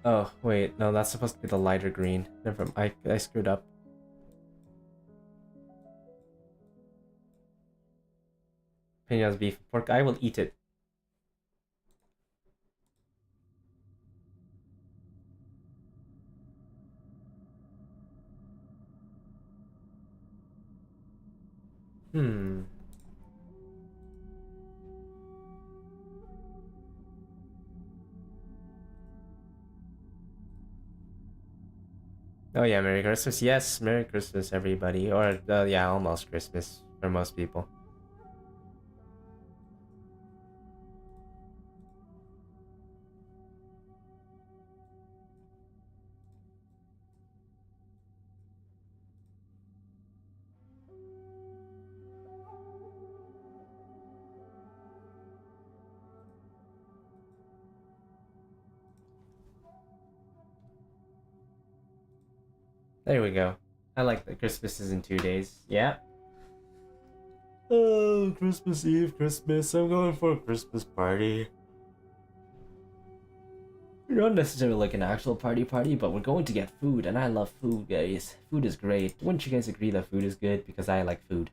Oh, wait, no, that's supposed to be the lighter green. Never mind, I screwed up. Opinions beef pork, I will eat it. Oh yeah, Merry Christmas. Yes, Merry Christmas, everybody. Or, yeah, almost Christmas for most people. There we go. I like that Christmas is in 2 days. Yeah. Oh, Christmas Eve, Christmas. I'm going for a Christmas party. not necessarily like an actual party, but we're going to get food, and I love food, guys. Food is great. Wouldn't you guys agree that food is good? Because I like food.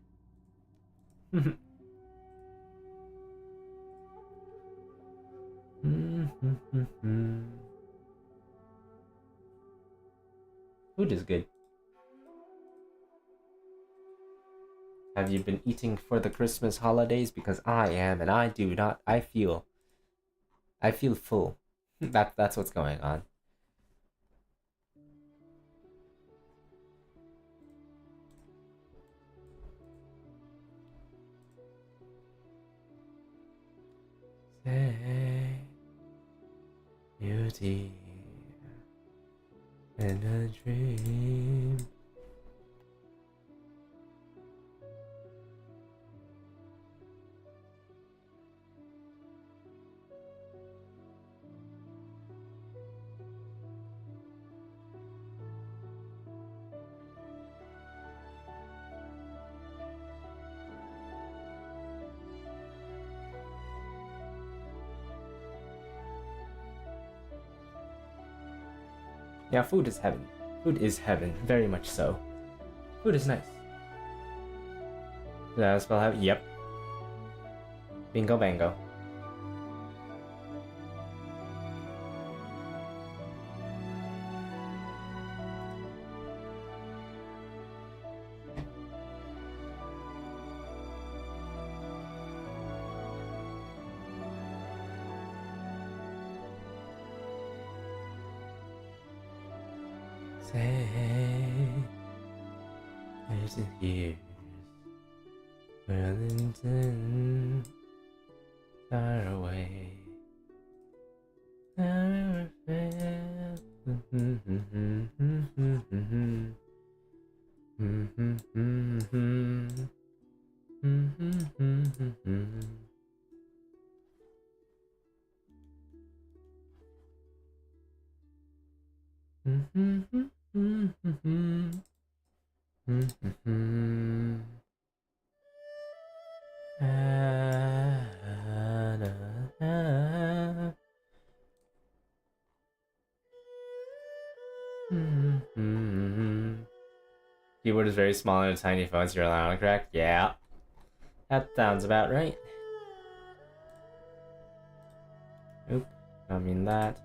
Food is good. Have you been eating for the Christmas holidays? Because I am, and I do not. I feel full. That's what's going on. Say beauty and a dream. Yeah, food is heaven. Food is heaven, very much so. Food is nice. Did I spell heaven? Yep. Bingo bango. There's years Wellington far away. Never fail. Keyboard is very small and a tiny phone, so you're allowed to crack? Yeah. That sounds about right. Oop, I mean that.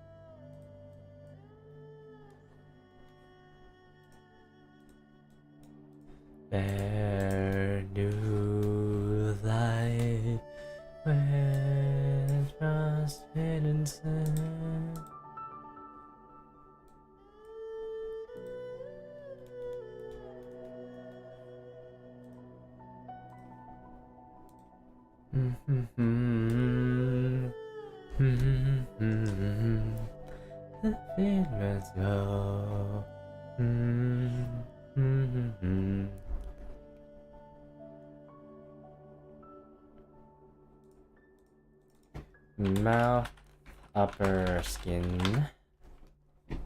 There new life where trust hidden sin. Let's go. Mouth, upper skin.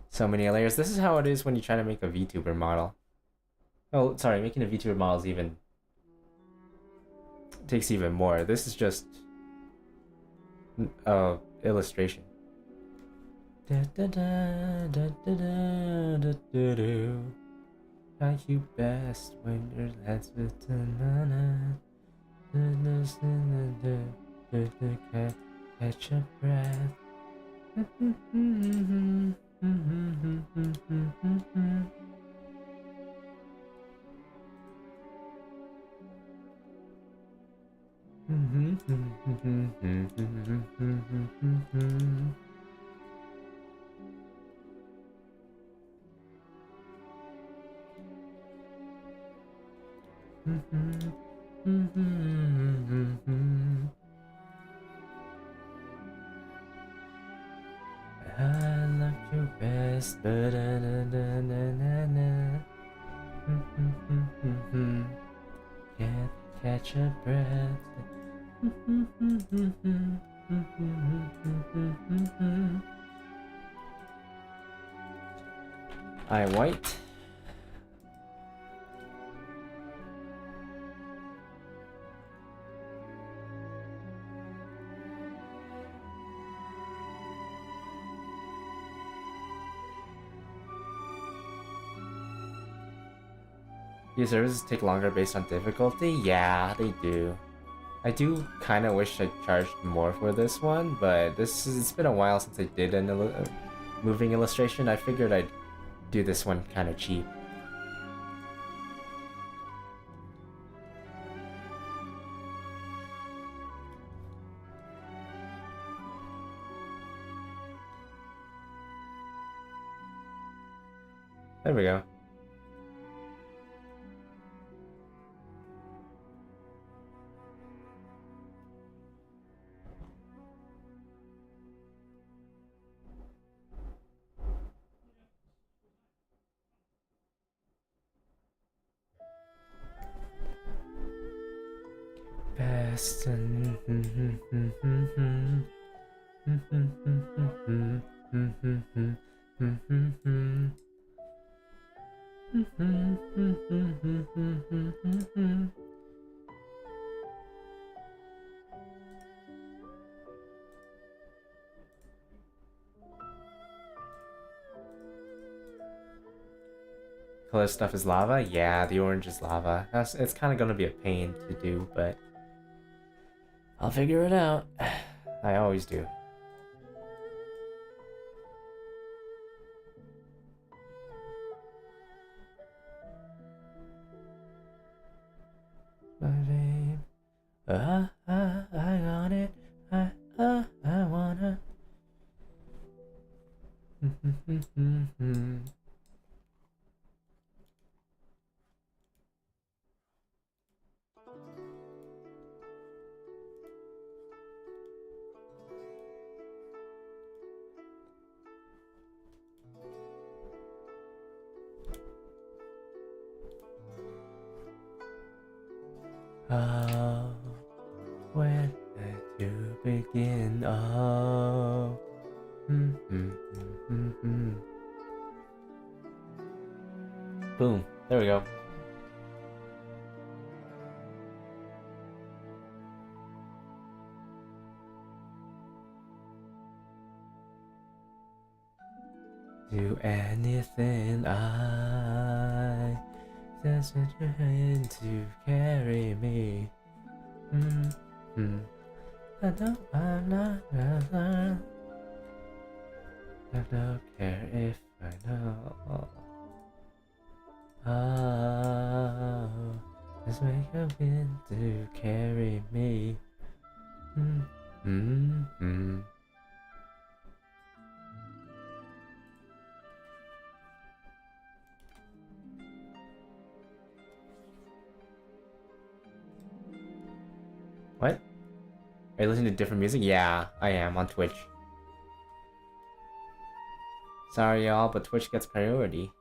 So many layers. This is how it is when you try to make a VTuber model. Oh, sorry, making a VTuber model is even takes even more. This is just illustration. Like you best when your legs with catch a breath. I like you best, but can't catch a breath. I white. Do services take longer based on difficulty? Yeah, they do. I do kind of wish I charged more for this one, but it's been a while since I did a moving illustration. I figured I'd do this one kind of cheap. There we go. Best and color stuff is lava? Yeah, the orange is lava. It's kind of gonna be a pain to do, but I'll figure it out. I always do. My name. I got it. I wanna. Oh, when to begin? Oh, boom! There we go. Do anything I just trying to carry me. I know I'm not alone. I don't care if I know. Oh, just make a wind to carry me. What? Are you listening to different music? Yeah, I am on Twitch. Sorry y'all, but Twitch gets priority.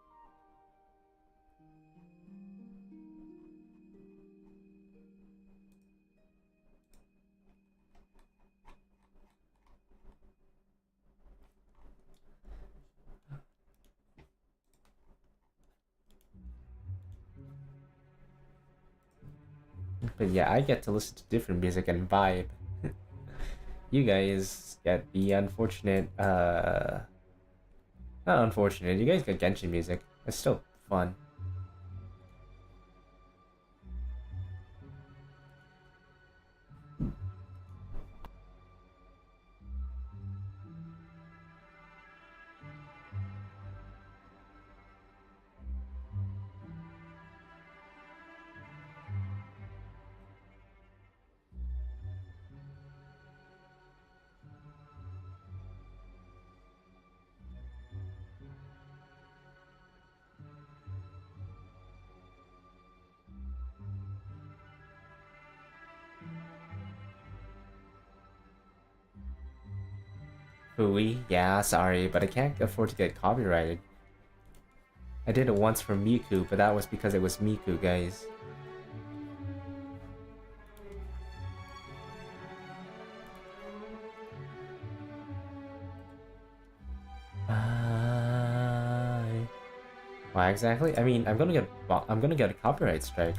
But yeah, I get to listen to different music and vibe. You guys get the unfortunate, not unfortunate, you guys get Genshin music. It's still fun. Fooey? Yeah, sorry, but I can't afford to get copyrighted. I did it once for Miku, but that was because it was Miku, guys. Why exactly? I mean, I'm gonna get a copyright strike.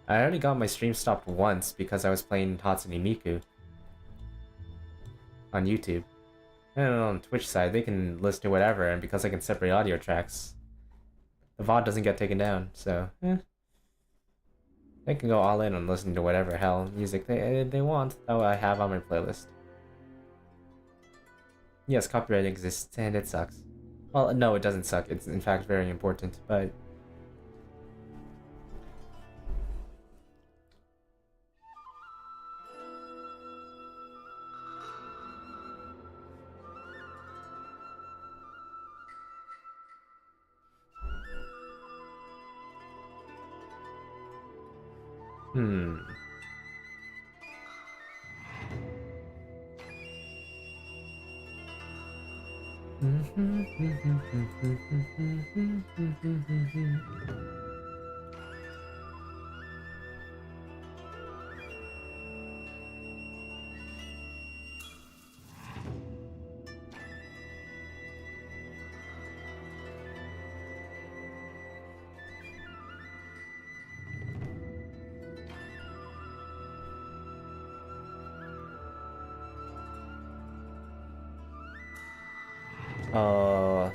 I already got my stream stopped once because I was playing Hatsune Miku on YouTube. And on Twitch side, they can listen to whatever, and because I can separate audio tracks, the VOD doesn't get taken down, so they can go all in on listening to whatever hell music they want that I have on my playlist. Yes, copyright exists, and it sucks. Well, no, it doesn't suck. It's in fact very important, but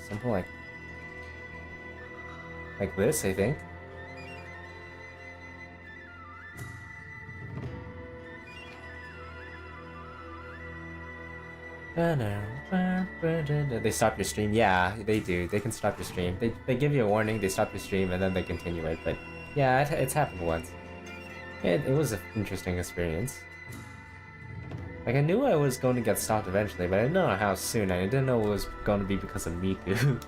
something like this, I think. They stop your stream. Yeah, they do. They can stop your stream. They give you a warning, they stop your stream, and then they continue it. But yeah, it's happened once. It was an interesting experience. Like, I knew I was going to get stopped eventually, but I didn't know how soon, and I didn't know it was going to be because of Miku.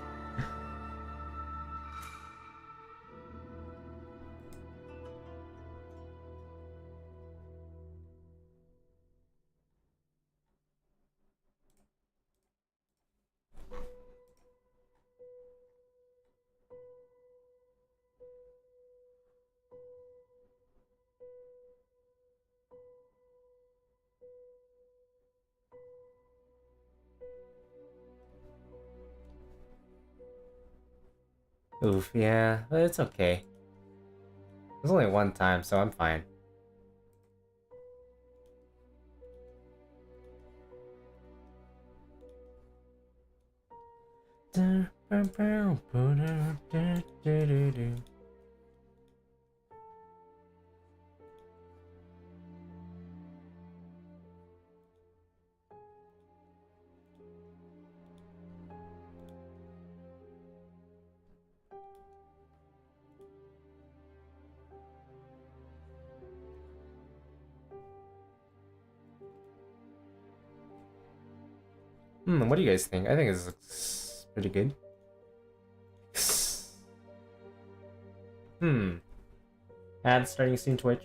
Oof, yeah, but it's okay. It was only one time, so I'm fine. What do you guys think? I think this looks pretty good. Ads starting soon, Twitch.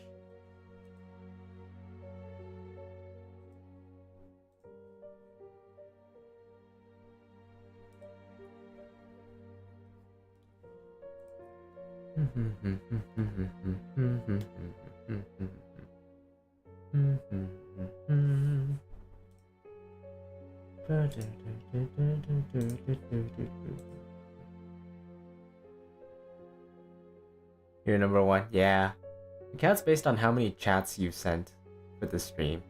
You're number one. Yeah. The count's based on how many chats you've sent for the stream.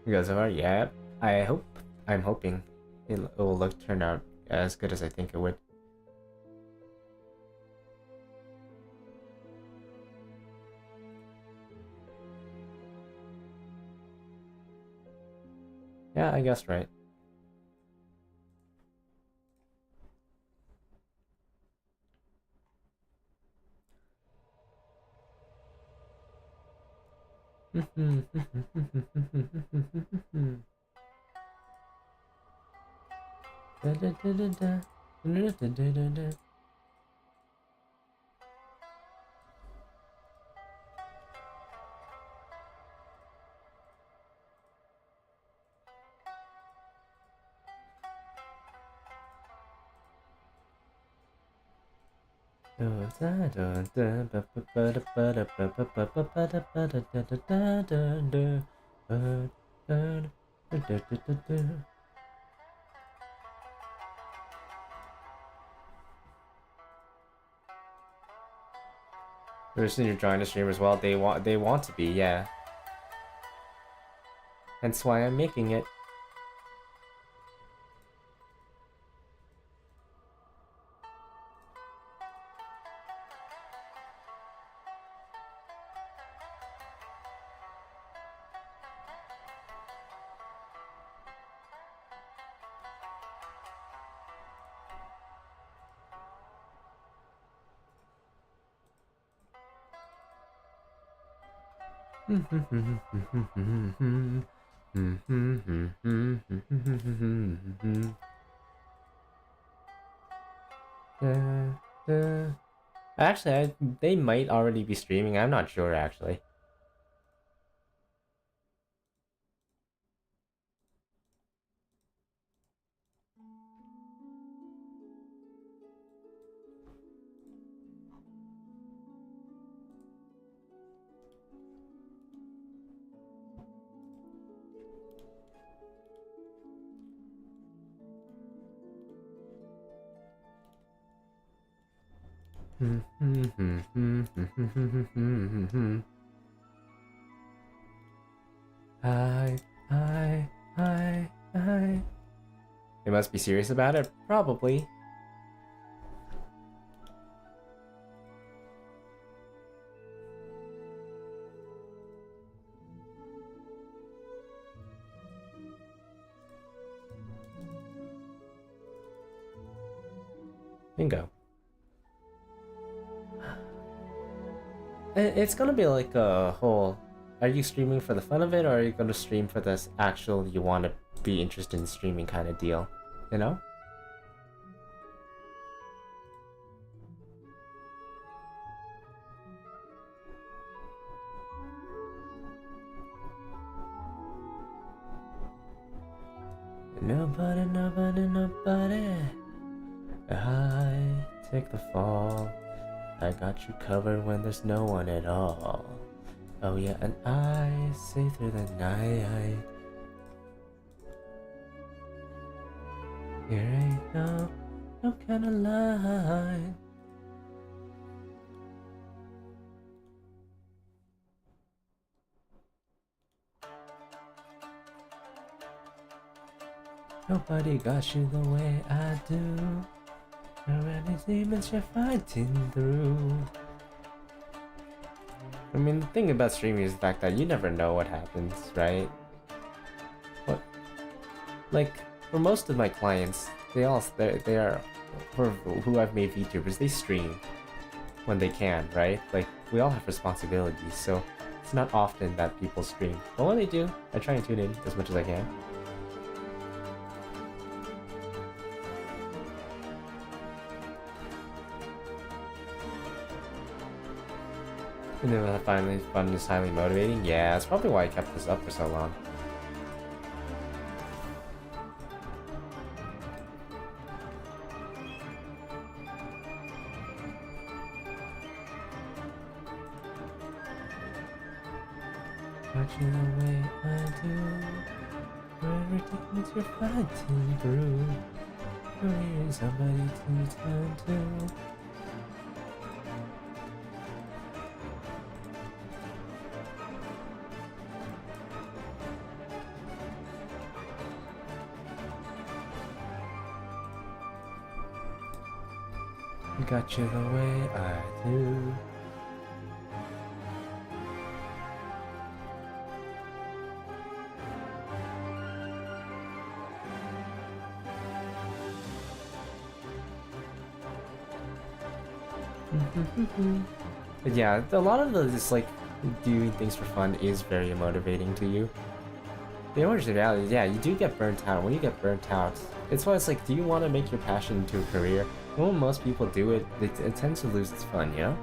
You guys are? Yeah. I'm hoping it will turn out as good as I think it would. Yeah, I guess right. The person you're trying to stream as well, they want to be, yeah. Hence why I'm making it. Actually, they might already be streaming. I'm not sure, actually. Hi. They must be serious about it? Probably. Bingo. It's gonna be like a whole... Are you streaming for the fun of it, or are you gonna stream for this actual you want to be interested in streaming kind of deal? You know? Nobody. I take the fall. I got you covered when there's no one at all. Oh yeah, and I see through the night. Here ain't no kind of line. Nobody got you the way I do. There are many demons you're fighting through. I mean, the thing about streaming is the fact that you never know what happens, right? But, like, for most of my clients, they are, for who I've made VTubers, they stream when they can, right? Like, we all have responsibilities, so it's not often that people stream. But when they do, I try and tune in as much as I can. And then I finally found this highly motivating. Yeah, that's probably why I kept this up for so long. Got you the way I do. Wherever demons you're fighting through. There is somebody to turn to. Got you the way I do. But yeah, a lot of this, like, doing things for fun is very motivating to you. The origin reality, yeah, you do get burnt out. When you get burnt out, it's why it's like, do you want to make your passion into a career? And when most people do it, it tends to lose its fun, you know?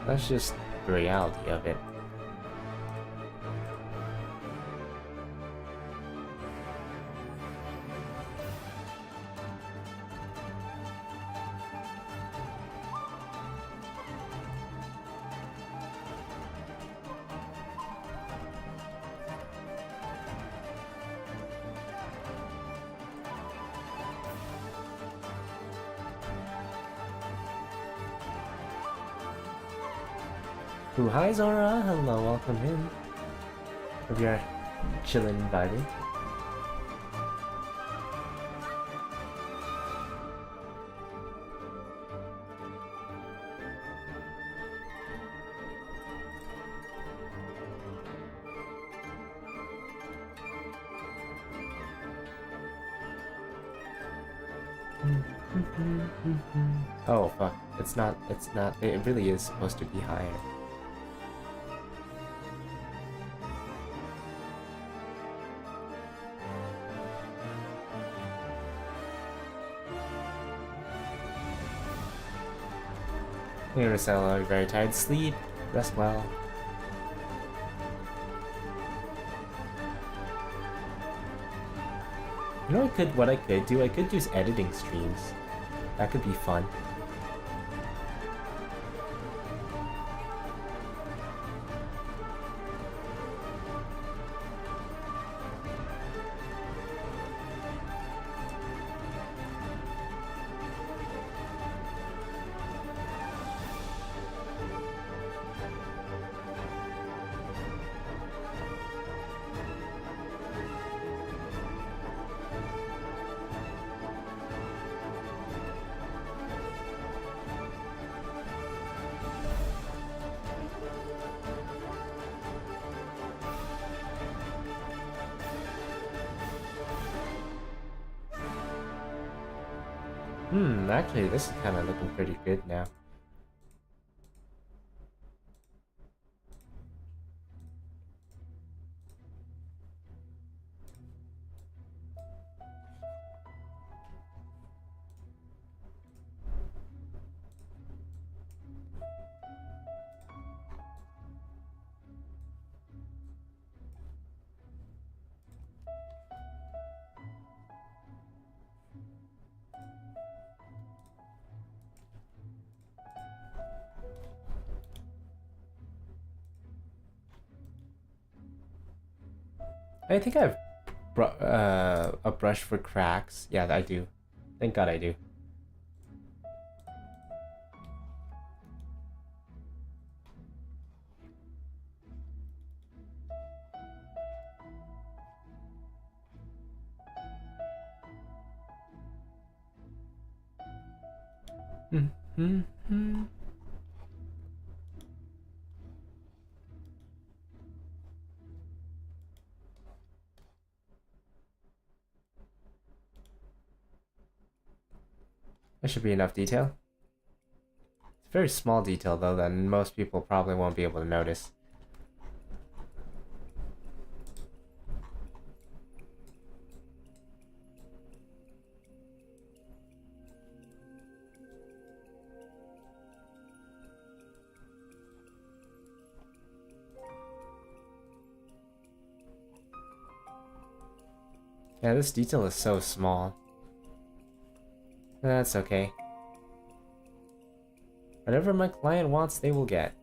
That's just the reality of it. Ooh, hi Zora, hello, welcome in. Hope you're chilling and vibing. Oh fuck, it's not, it really is supposed to be higher. Hey Rosella, you're very tired. Sleep, rest well. You know what I could do? I could do editing streams. That could be fun. Actually, this is kind of looking pretty good now. I think I have a brush for cracks. Yeah, I do. Thank God I do. That should be enough detail. It's a very small detail though that most people probably won't be able to notice. Yeah, this detail is so small. That's okay. Whatever my client wants, they will get.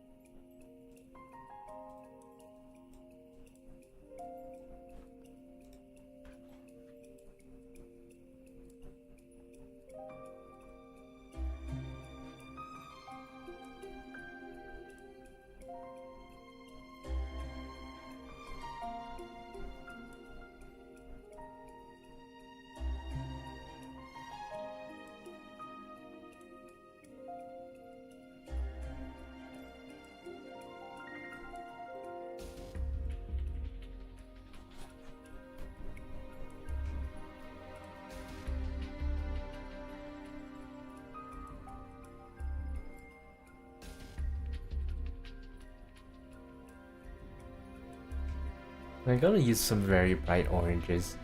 I'm gonna use some very bright oranges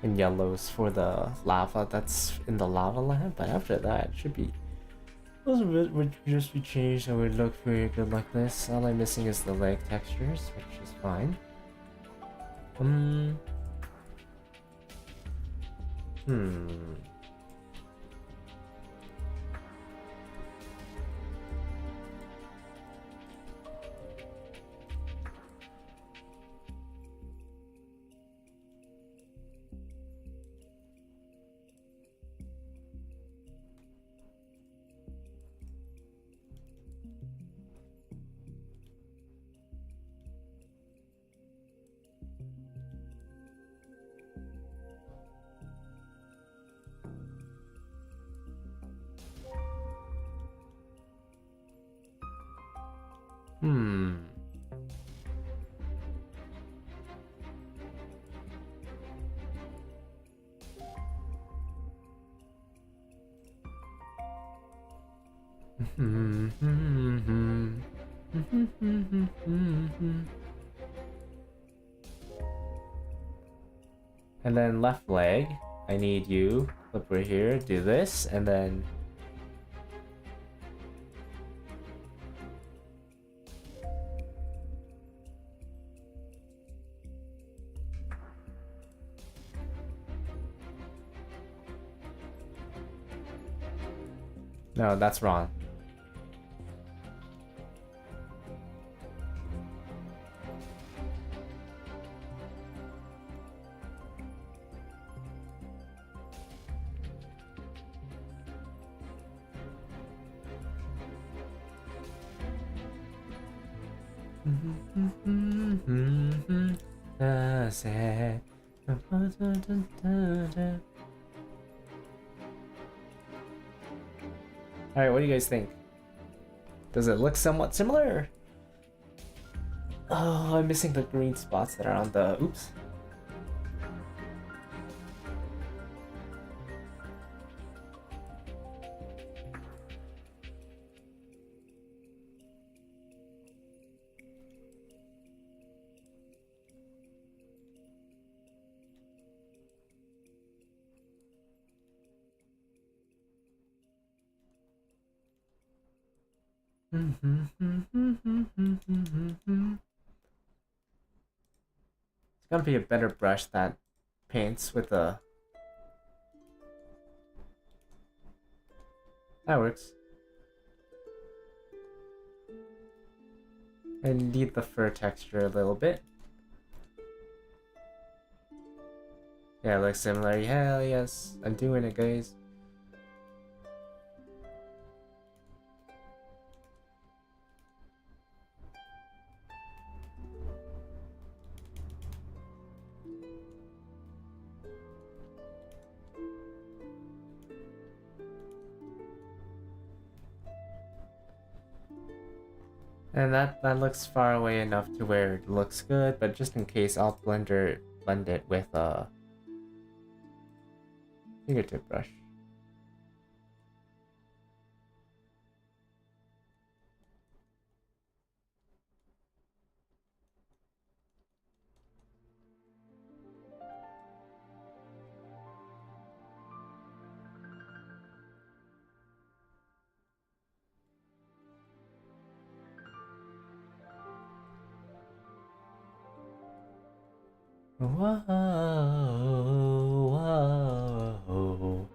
and yellows for the lava that's in the lava lamp, but after that, it should be... Those would just be changed and would look very good like this. All I'm missing is the leg textures, which is fine. Hmm. And then left leg, I need you. Flip right here, do this, and then... No, that's wrong. Alright, what do you guys think? Does it look somewhat similar? Oh, I'm missing the green spots that are on the... Oops. It's gotta be a better brush that paints with a... That works. I need the fur texture a little bit. Yeah, it looks similar. Hell yes, I'm doing it, guys. And that looks far away enough to where it looks good, but just in case, I'll blend it with a fingertip brush. Whoa, whoa, whoa,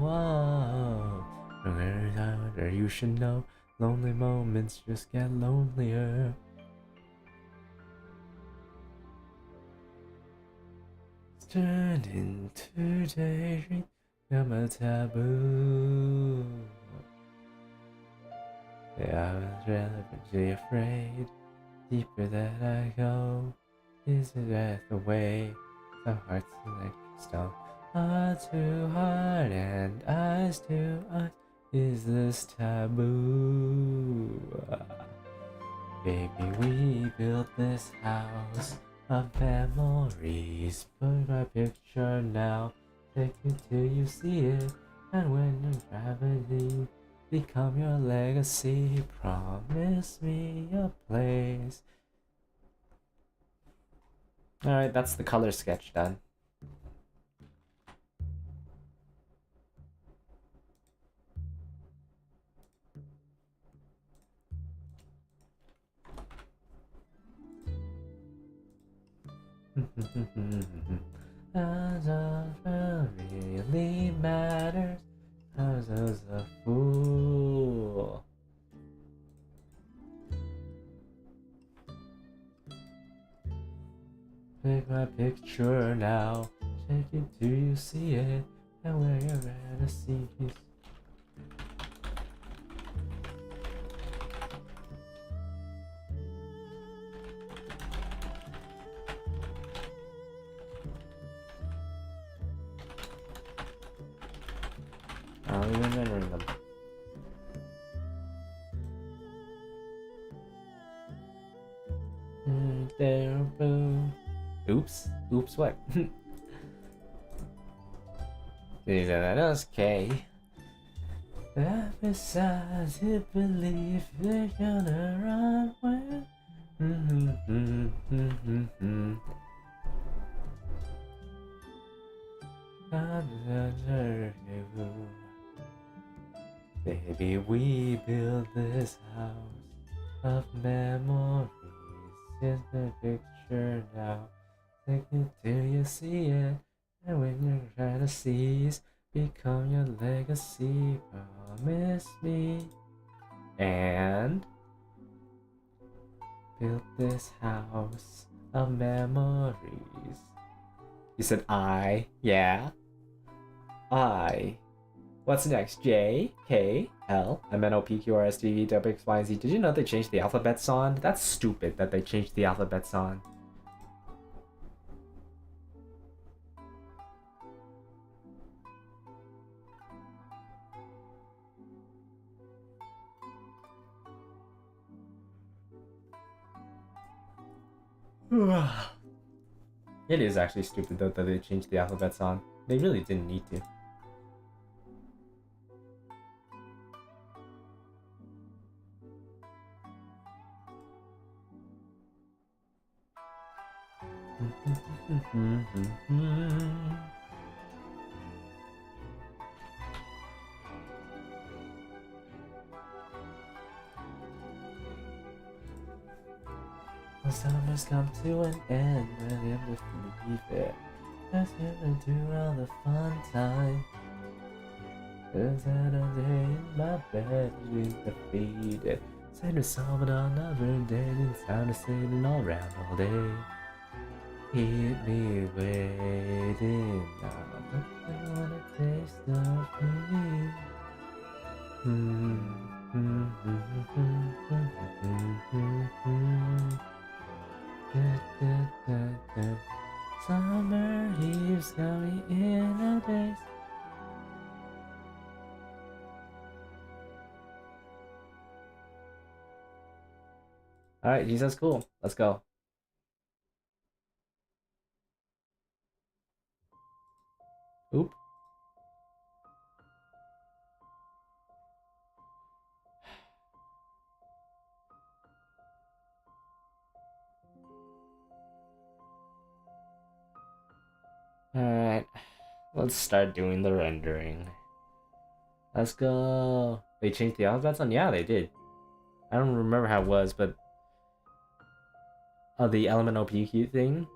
whoa. You should know, lonely moments just get lonelier. It's turned into daydream, become a taboo. Yeah, I was really afraid. Deeper that I go, is that the way? The heart's electric stone. Heart to heart and eyes to eyes. Is this taboo? Baby, we built this house of memories. Put my picture now, take it till you see it. And when the gravity become your legacy, promise me a place. Alright, that's the color sketch done. Doesn't really matters. I was a fool. Take my picture now. Take it till you see it. And where you're at to see it. I don't even remember them. Oops, what? That was K. Besides, you believe they're gonna run with. Baby, we build this house of memories. Here's the picture now. Take it till you see it. And when you're trying to seize, become your legacy. Promise me. And build this house of memories. You said I? Yeah. I. What's next? J, K, L, M, N, O, P, Q, R, S, T, V, W, X, Y, and Z. Did you know they changed the alphabet son? That's stupid that they changed the alphabet son. It is actually stupid though that they changed the alphabet son. They really didn't need to. The summers come to an end when I'm with leave it. Just gonna do all the fun time. There's another day in my bed, dream defeated. Say to someone another day, it's time to sailing all around all day. Keep me waiting, I wanna taste of me. Summer leaves coming in a daze. Alright, Jesus, cool. Let's go. Oop. Alright, let's start doing the rendering. Let's go. They changed the alphabets on? Yeah, they did. I don't remember how it was, but the element OPQ thing.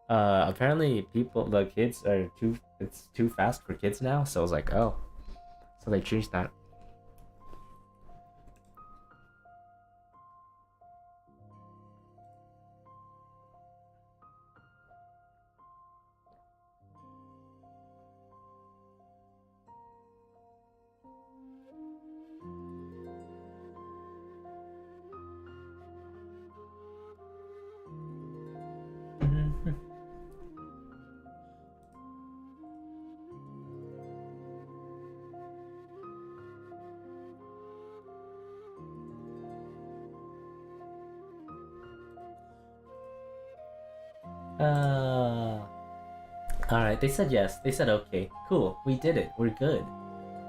Apparently the kids are it's too fast for kids now, so I was like, oh. So they changed that. Alright, they said yes. They said okay. Cool, we did it. We're good.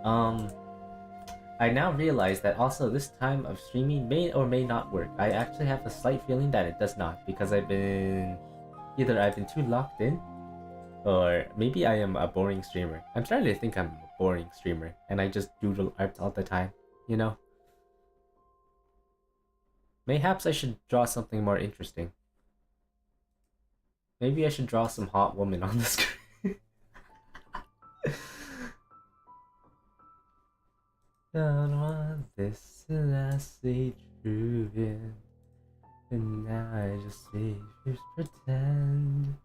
I now realize that also this time of streaming may or may not work. I actually have a slight feeling that it does not, because I've been too locked in, or maybe I am a boring streamer. I'm starting to think I'm a boring streamer, and I just doodle art all the time, you know? Mayhaps I should draw something more interesting. Maybe I should draw some hot woman on the screen. Don't want this to last stay true, and now I just see you pretend.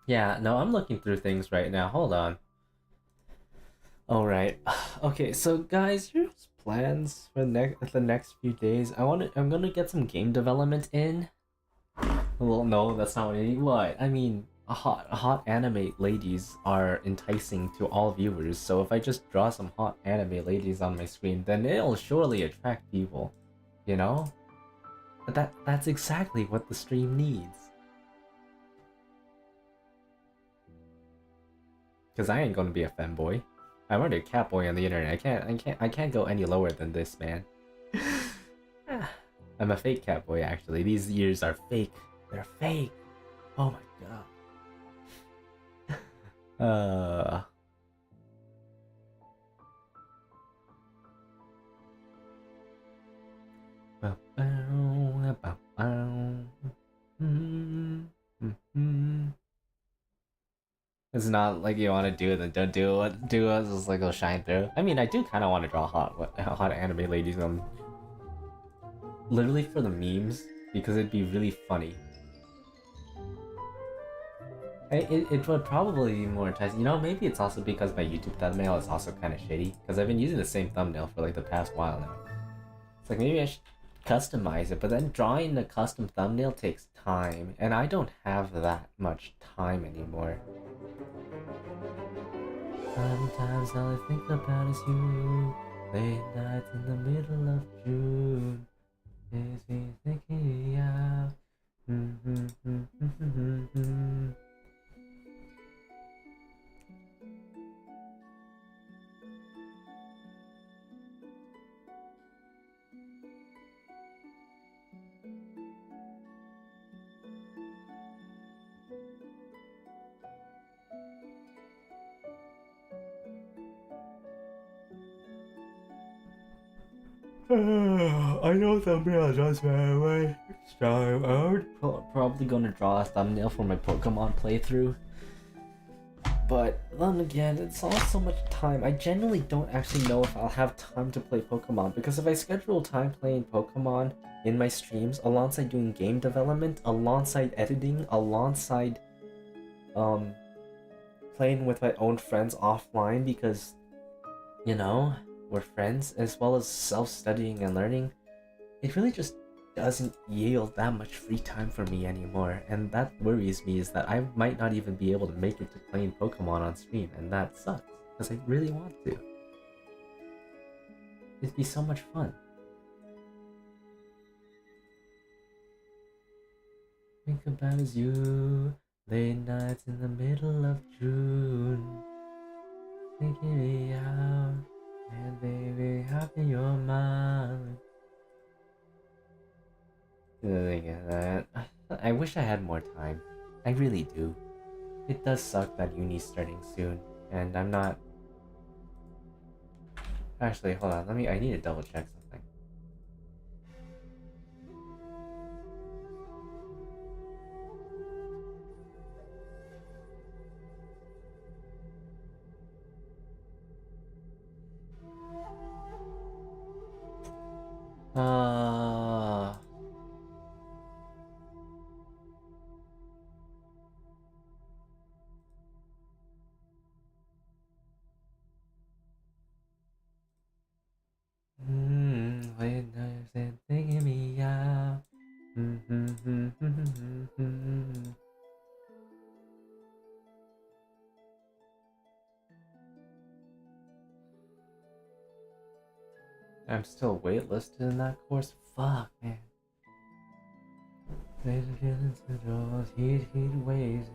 Yeah, no, I'm looking through things right now. Hold on. Alright. Okay, so guys, here's plans for the next few days. I'm gonna get some game development in. Well, no, that's not what I mean. What? I mean, hot anime ladies are enticing to all viewers, so if I just draw some hot anime ladies on my screen, then it'll surely attract people, you know? But that's exactly what the stream needs. Cause I ain't gonna be a femboy. I'm already a catboy on the internet. I can't go any lower than this, man. I'm a fake catboy actually. These ears are fake. They're fake. Oh my god. It's not like you want to do it and don't do it. Do it, it's like it'll shine through. I mean, I do kind of want to draw hot anime ladies literally for the memes, because it'd be really funny. It would probably be more enticing. You know, maybe it's also because my YouTube thumbnail is also kind of shitty, because I've been using the same thumbnail for like the past while now. It's like maybe I should customize it, but then drawing the custom thumbnail takes time, and I don't have that much time anymore. Sometimes all I think about is you. Late nights in the middle of June. Is me thinking out. I know thumbnail does very way. So I'm probably gonna draw a thumbnail for my Pokemon playthrough. But then again, it's all so much time. I genuinely don't actually know if I'll have time to play Pokemon, because if I schedule time playing Pokemon in my streams, alongside doing game development, alongside editing, alongside playing with my own friends offline, because, you know, we're friends, as well as self-studying and learning, it really just doesn't yield that much free time for me anymore, and that worries me, is that I might not even be able to make it to playing Pokemon on stream, and that sucks, because I really want to. It'd be so much fun. Think about is you, late nights in the middle of June, thinking me out. And baby, how can your mind? I wish I had more time. I really do. It does suck that uni's starting soon, and I'm not. Actually, hold on. I need to double check something. Late nights and thinking me out. I'm still waitlisted in that course? Fuck, man. Heat waves.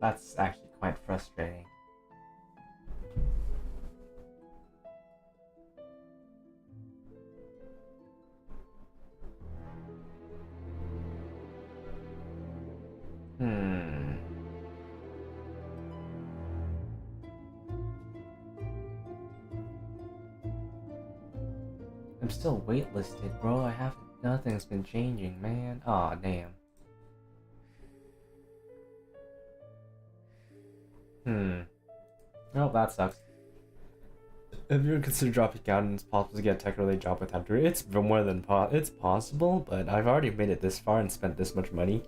That's actually quite frustrating. I'm still waitlisted, bro. Nothing's been changing, man. Aw, damn. Oh, that sucks. Have you ever considered dropping out and it's possible to get a tech-related job with after? It's more than it's possible, but I've already made it this far and spent this much money.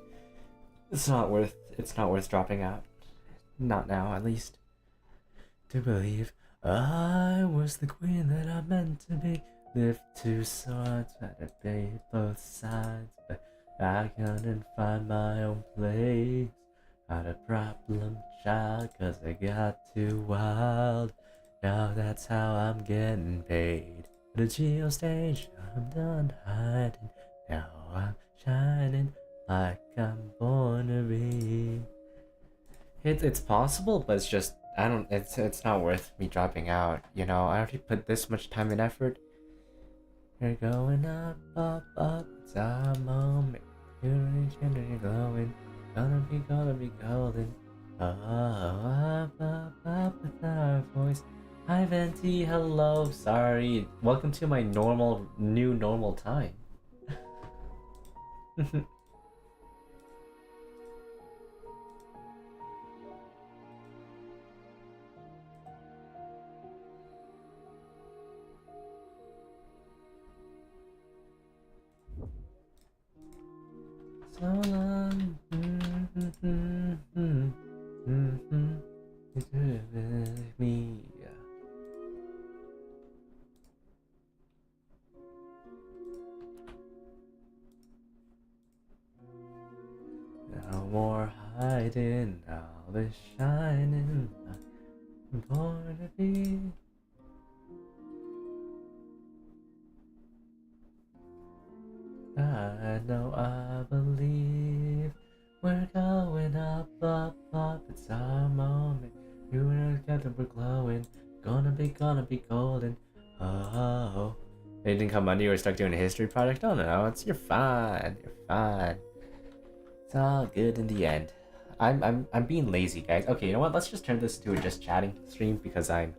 It's not worth it's not worth dropping out. Not now, at least. To believe I was the queen that I meant to be. Lived two swords, had to pay both sides, but I couldn't find my own place. Had a problem child, cause I got too wild. Now that's how I'm getting paid. The geo stage, I'm done hiding. Now I'm shining like I'm born to be. It's possible, but it's just it's not worth me dropping out. You know, I already put this much time and effort. You're going up, up, up. It's our moment. You're reaching and you're glowing. Gonna be golden. Oh, up, up, up with our voice. Hi Venti, hello. Sorry. Welcome to my new normal time. So long. With me. No more hiding, now the shining. I'm born to be. I know, I believe we're going up, up, up. It's our moment. You and I together, we're glowing. Gonna be golden. Oh, it didn't come under. You were stuck doing a history project. Oh no, you're fine. You're fine. It's all good in the end. I'm being lazy, guys. Okay, you know what? Let's just turn this to a just chatting stream because I'm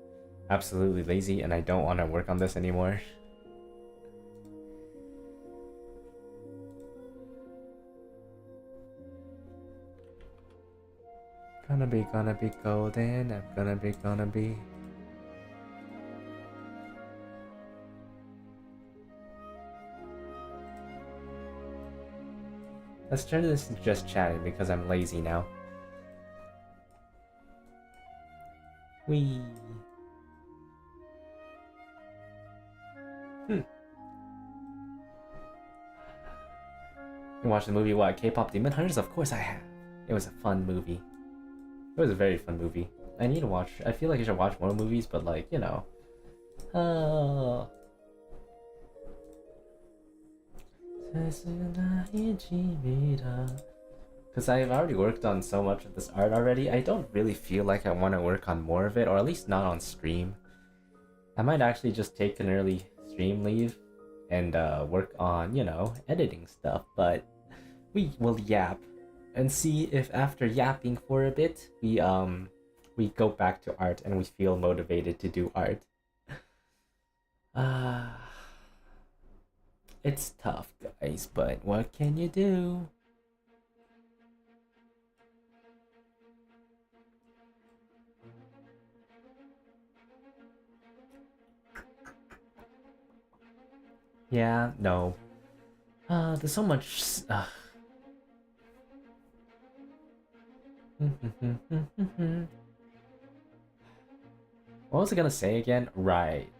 absolutely lazy and I don't want to work on this anymore. Gonna be golden. I'm gonna be. Let's turn this to just chatting because I'm lazy now. Wee. You watched the movie, what? K-pop Demon Hunters? Of course I have. It was a fun movie. It was a very fun movie. I need to watch. I feel like I should watch more movies, but like, you know. Oh. Because I've already worked on so much of this art already, I don't really feel like I want to work on more of it, or at least not on stream. I might actually just take an early stream leave and work on, you know, editing stuff, but we will yap and see if after yapping for a bit, we go back to art and we feel motivated to do art. It's tough, guys, but what can you do? Yeah, no. There's so much. What was I gonna say again? Right.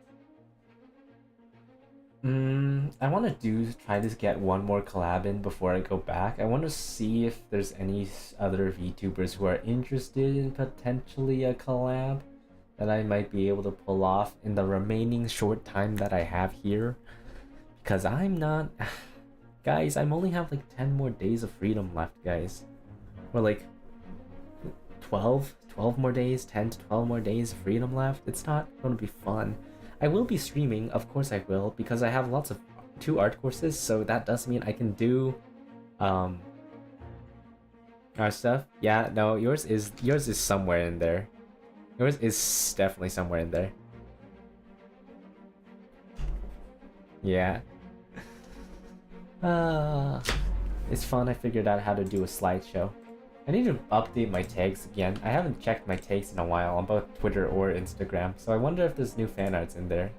I want to try to get one more collab in before I go back. I want to see if there's any other VTubers who are interested in potentially a collab that I might be able to pull off in the remaining short time that I have here. Because I'm not... Guys, I only have like 10 more days of freedom left, guys. Or like 12 more days, 10 to 12 more days of freedom left. It's not going to be fun. I will be streaming, of course I will, because I have lots of 2 art courses, so that does mean I can do art stuff. Yeah, no, yours is somewhere in there. Yours is definitely somewhere in there. Yeah. It's fun. I figured out how to do a slideshow. I need to update my tags again. I haven't checked my tags in a while on both Twitter or Instagram, so I wonder if there's new fan arts in there.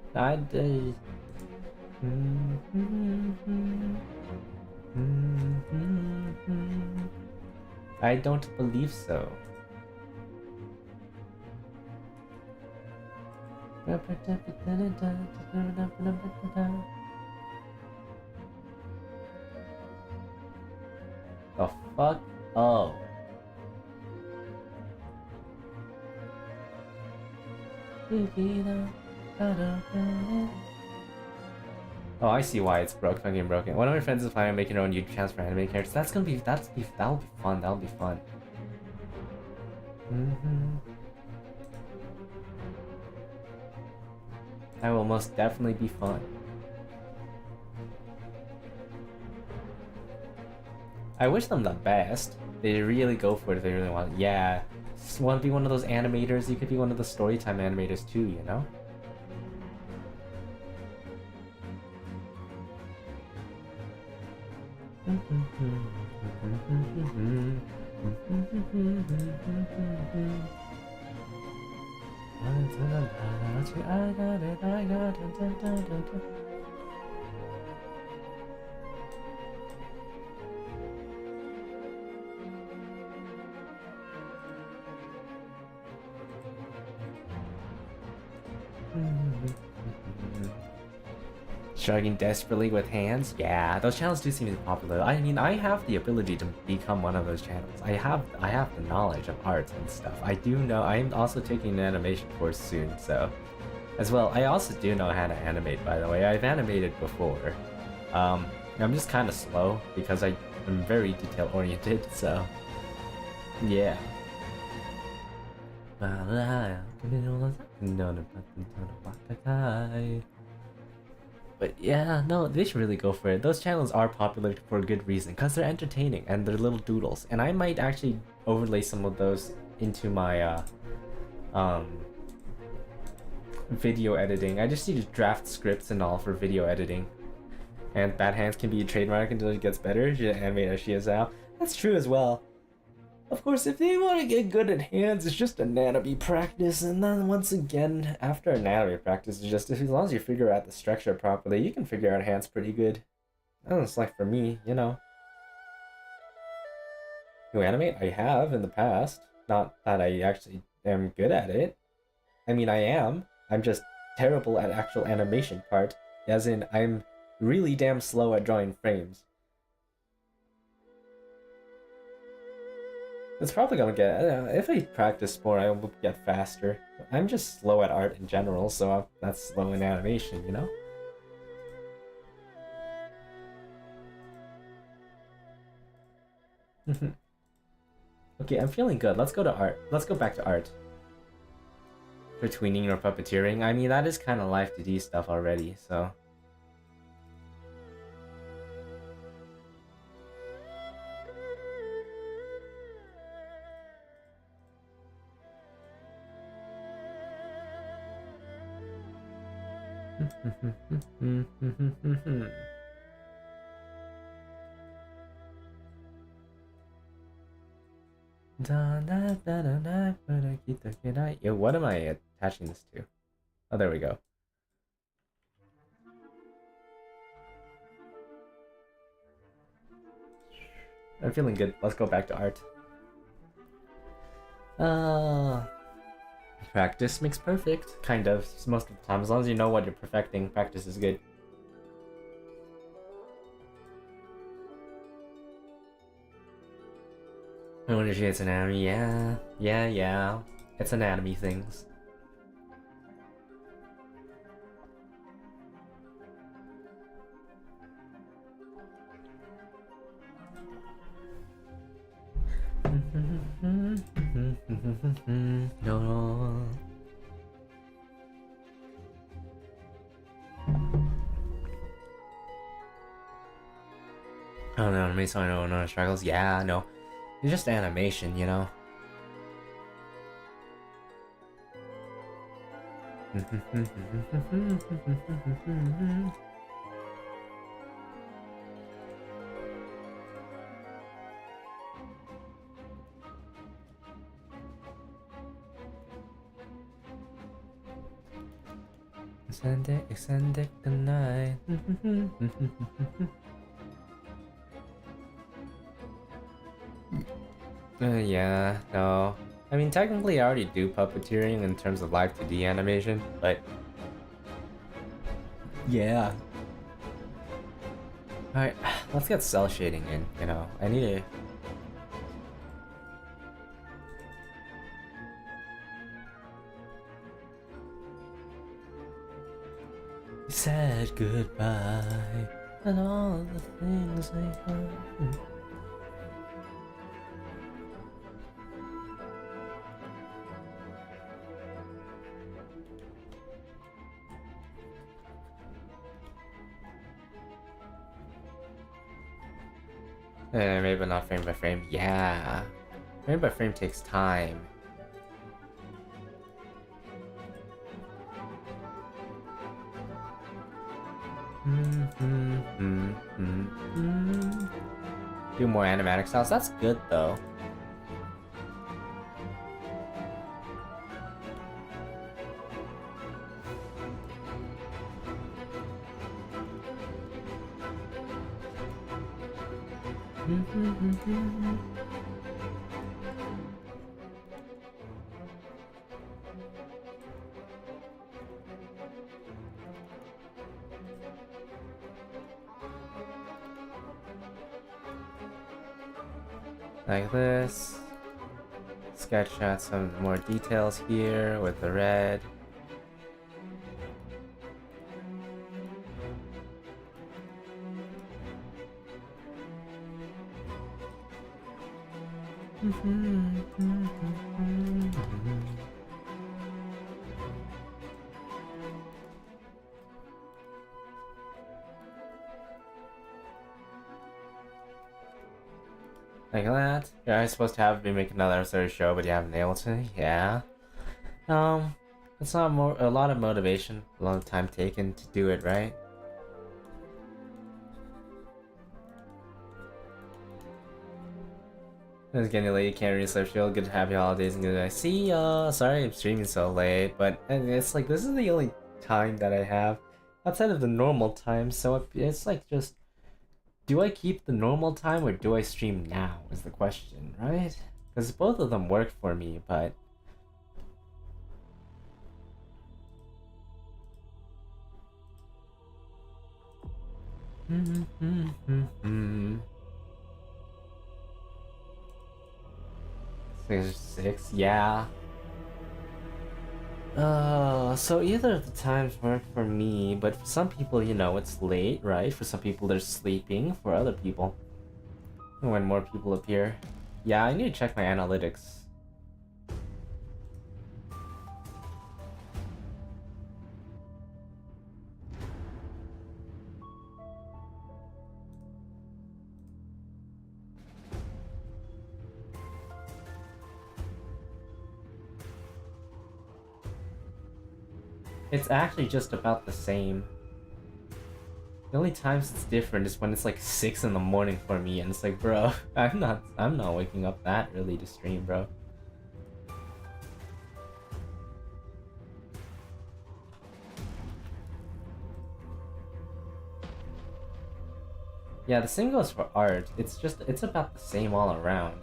I don't believe so. The fuck? Oh. Oh, I see why it's fucking broken. One of my friends is planning on making her own YouTube channel for anime characters. That'll be fun. That'll be fun. That will most definitely be fun. I wish them the best. They really go for it if they really want it. Yeah. Just want to be one of those animators. You could be one of the storytime animators too, you know? I got it. Struggling desperately with hands? Yeah, those channels do seem to be popular. I mean, I have the ability to become one of those channels. I have the knowledge of art and stuff. I do know. I'm also taking an animation course soon, so as well. I also do know how to animate, by the way. I've animated before. I'm just kind of slow because I am very detail oriented. So yeah. But yeah, no, they should really go for it. Those channels are popular for a good reason, because they're entertaining and they're little doodles. And I might actually overlay some of those into my video editing. I just need to draft scripts and all for video editing. And bad hands can be a trademark until it gets better. She animate as she is now. That's true as well. Of course, if they want to get good at hands, it's just anatomy practice, and then once again, after anatomy practice, it's just as long as you figure out the structure properly, you can figure out hands pretty good. That's like for me, you know. To animate, I have in the past. Not that I actually am good at it. I mean, I am. I'm just terrible at actual animation part, as in I'm really damn slow at drawing frames. It's probably gonna get, if I practice more, I will get faster. I'm just slow at art in general, so I'm not slow in animation, you know? Okay, I'm feeling good. Let's go to art. Let's go back to art. For tweening or puppeteering, I mean, that is kind of life to do stuff already, so... Yo, what am I attaching this to? Oh, there we go. I'm feeling good. Let's go back to art. Practice makes perfect, kind of, most of the time. As long as you know what you're perfecting, practice is good. I wonder if it's anatomy. Yeah. It's anatomy things. No. I don't know, maybe someone don't know struggles. Yeah, no. It's just animation, you know? Extend it the night. Yeah, no. I mean, technically, I already do puppeteering in terms of live 2D animation, but yeah. Alright, let's get cell shading in, you know. I need to. Said goodbye and all the things I heard. Maybe not frame by frame. Yeah. Frame by frame takes time. Do more animatic styles. That's good though. Like this. Sketch out some more details here with the red. Like that. Yeah, I'm supposed to have me make another sort of show, but you haven't been able to. Yeah. It's not a lot of motivation, a lot of time taken to do it, right? It's getting late, you can't really sleep. Chill. Good happy holidays and good night. See ya. Sorry I'm streaming so late, but it's like this is the only time that I have outside of the normal time. So it's like just, do I keep the normal time or do I stream now? Is the question, right? Because both of them work for me, but. Six, yeah. So either of the times work for me, but for some people, you know, it's late, right? For some people, they're sleeping. For other people, when more people appear. Yeah, I need to check my analytics. It's actually just about the same. The only times it's different is when it's like 6 in the morning for me, and it's like, bro, I'm not waking up that early to stream, bro. Yeah, the same goes for art. It's about the same all around.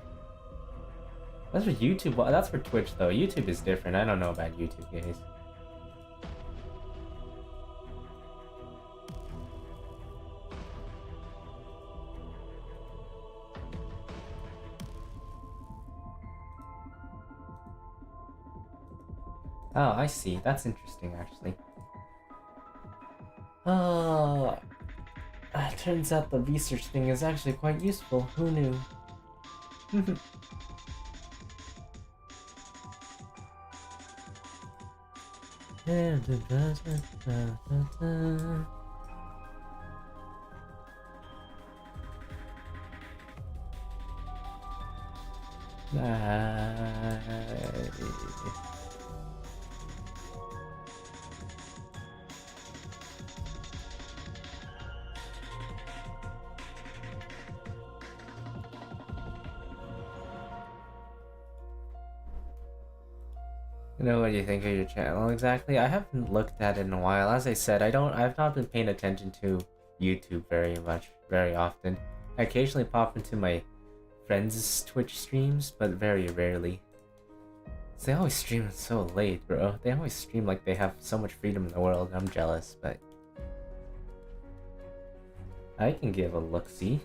That's for YouTube. That's for Twitch though. YouTube is different. I don't know about YouTube, guys. Oh, I see. That's interesting, actually. Oh, turns out the research thing is actually quite useful. Who knew? You know, what do you think of your channel exactly? I haven't looked at it in a while. As I said, I've not been paying attention to YouTube very often. I occasionally pop into my friends' Twitch streams, but very rarely. They always stream so late, bro. They always stream like they have so much freedom in the world. I'm jealous, but I can give a look-see.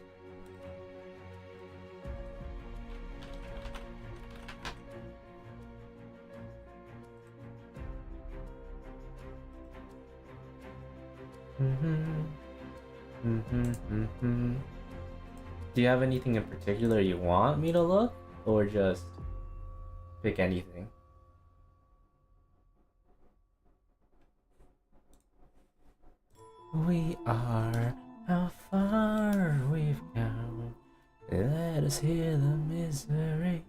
Do you have anything in particular you want me to look, or just pick anything? We are how far we've come. Let us hear the misery.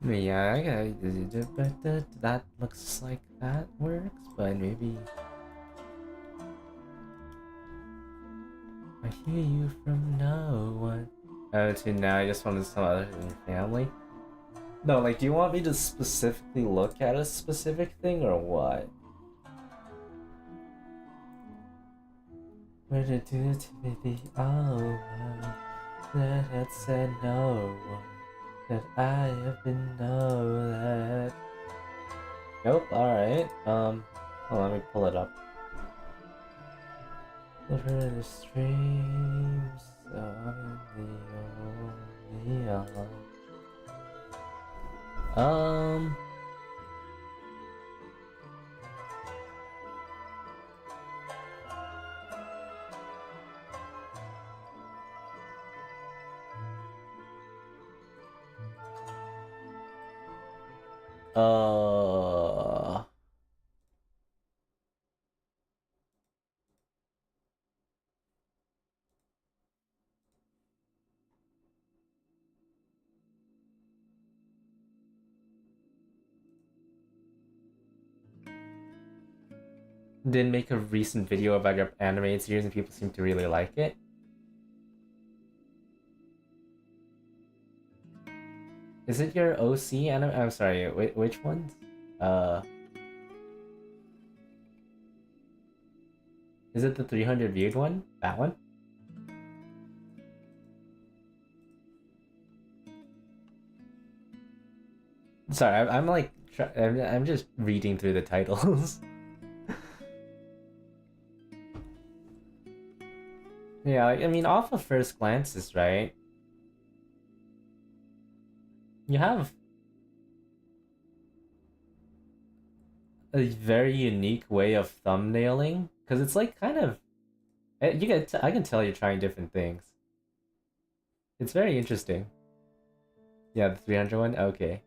Yeah, that looks like that works, but maybe I hear you from no one. Oh, to now I just wanted some other than your family. No, like, do you want me to specifically look at a specific thing or what? What did do to me the hour that had said no one? That I have been know that. Nope, alright. Hold on, let me pull it up. Over the streams of the only did make a recent video about your animated series and people seem to really like it. Is it your OC anime? I'm sorry, which ones? Is it the 300 viewed one? That one? Sorry, I'm like, I'm just reading through the titles. Yeah, I mean, off of first glances, right? You have a very unique way of thumbnailing, because it's like kind of, I can tell you're trying different things. It's very interesting. Yeah, the 300 one? Okay.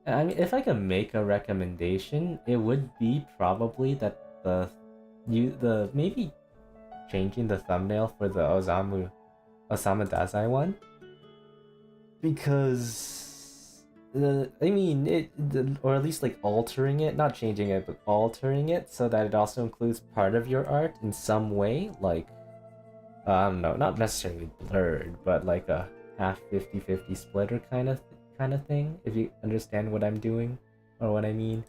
I mean, if I could make a recommendation, it would be probably that maybe changing the thumbnail for the Osama Dazai one, because I mean or at least like altering it, not changing it, but altering it so that it also includes part of your art in some way, like I don't know, not necessarily blurred, but like a half 50-50 splitter kind of thing, if you understand what I'm doing or what I mean.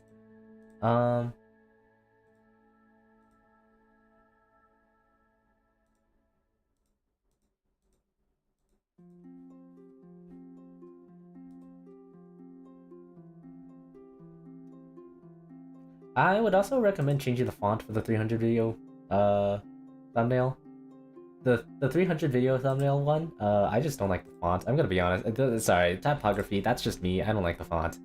I would also recommend changing the font for the 300 video thumbnail. The 300 video thumbnail one, I just don't like the font. I'm gonna be honest. Sorry, typography, that's just me. I don't like the font.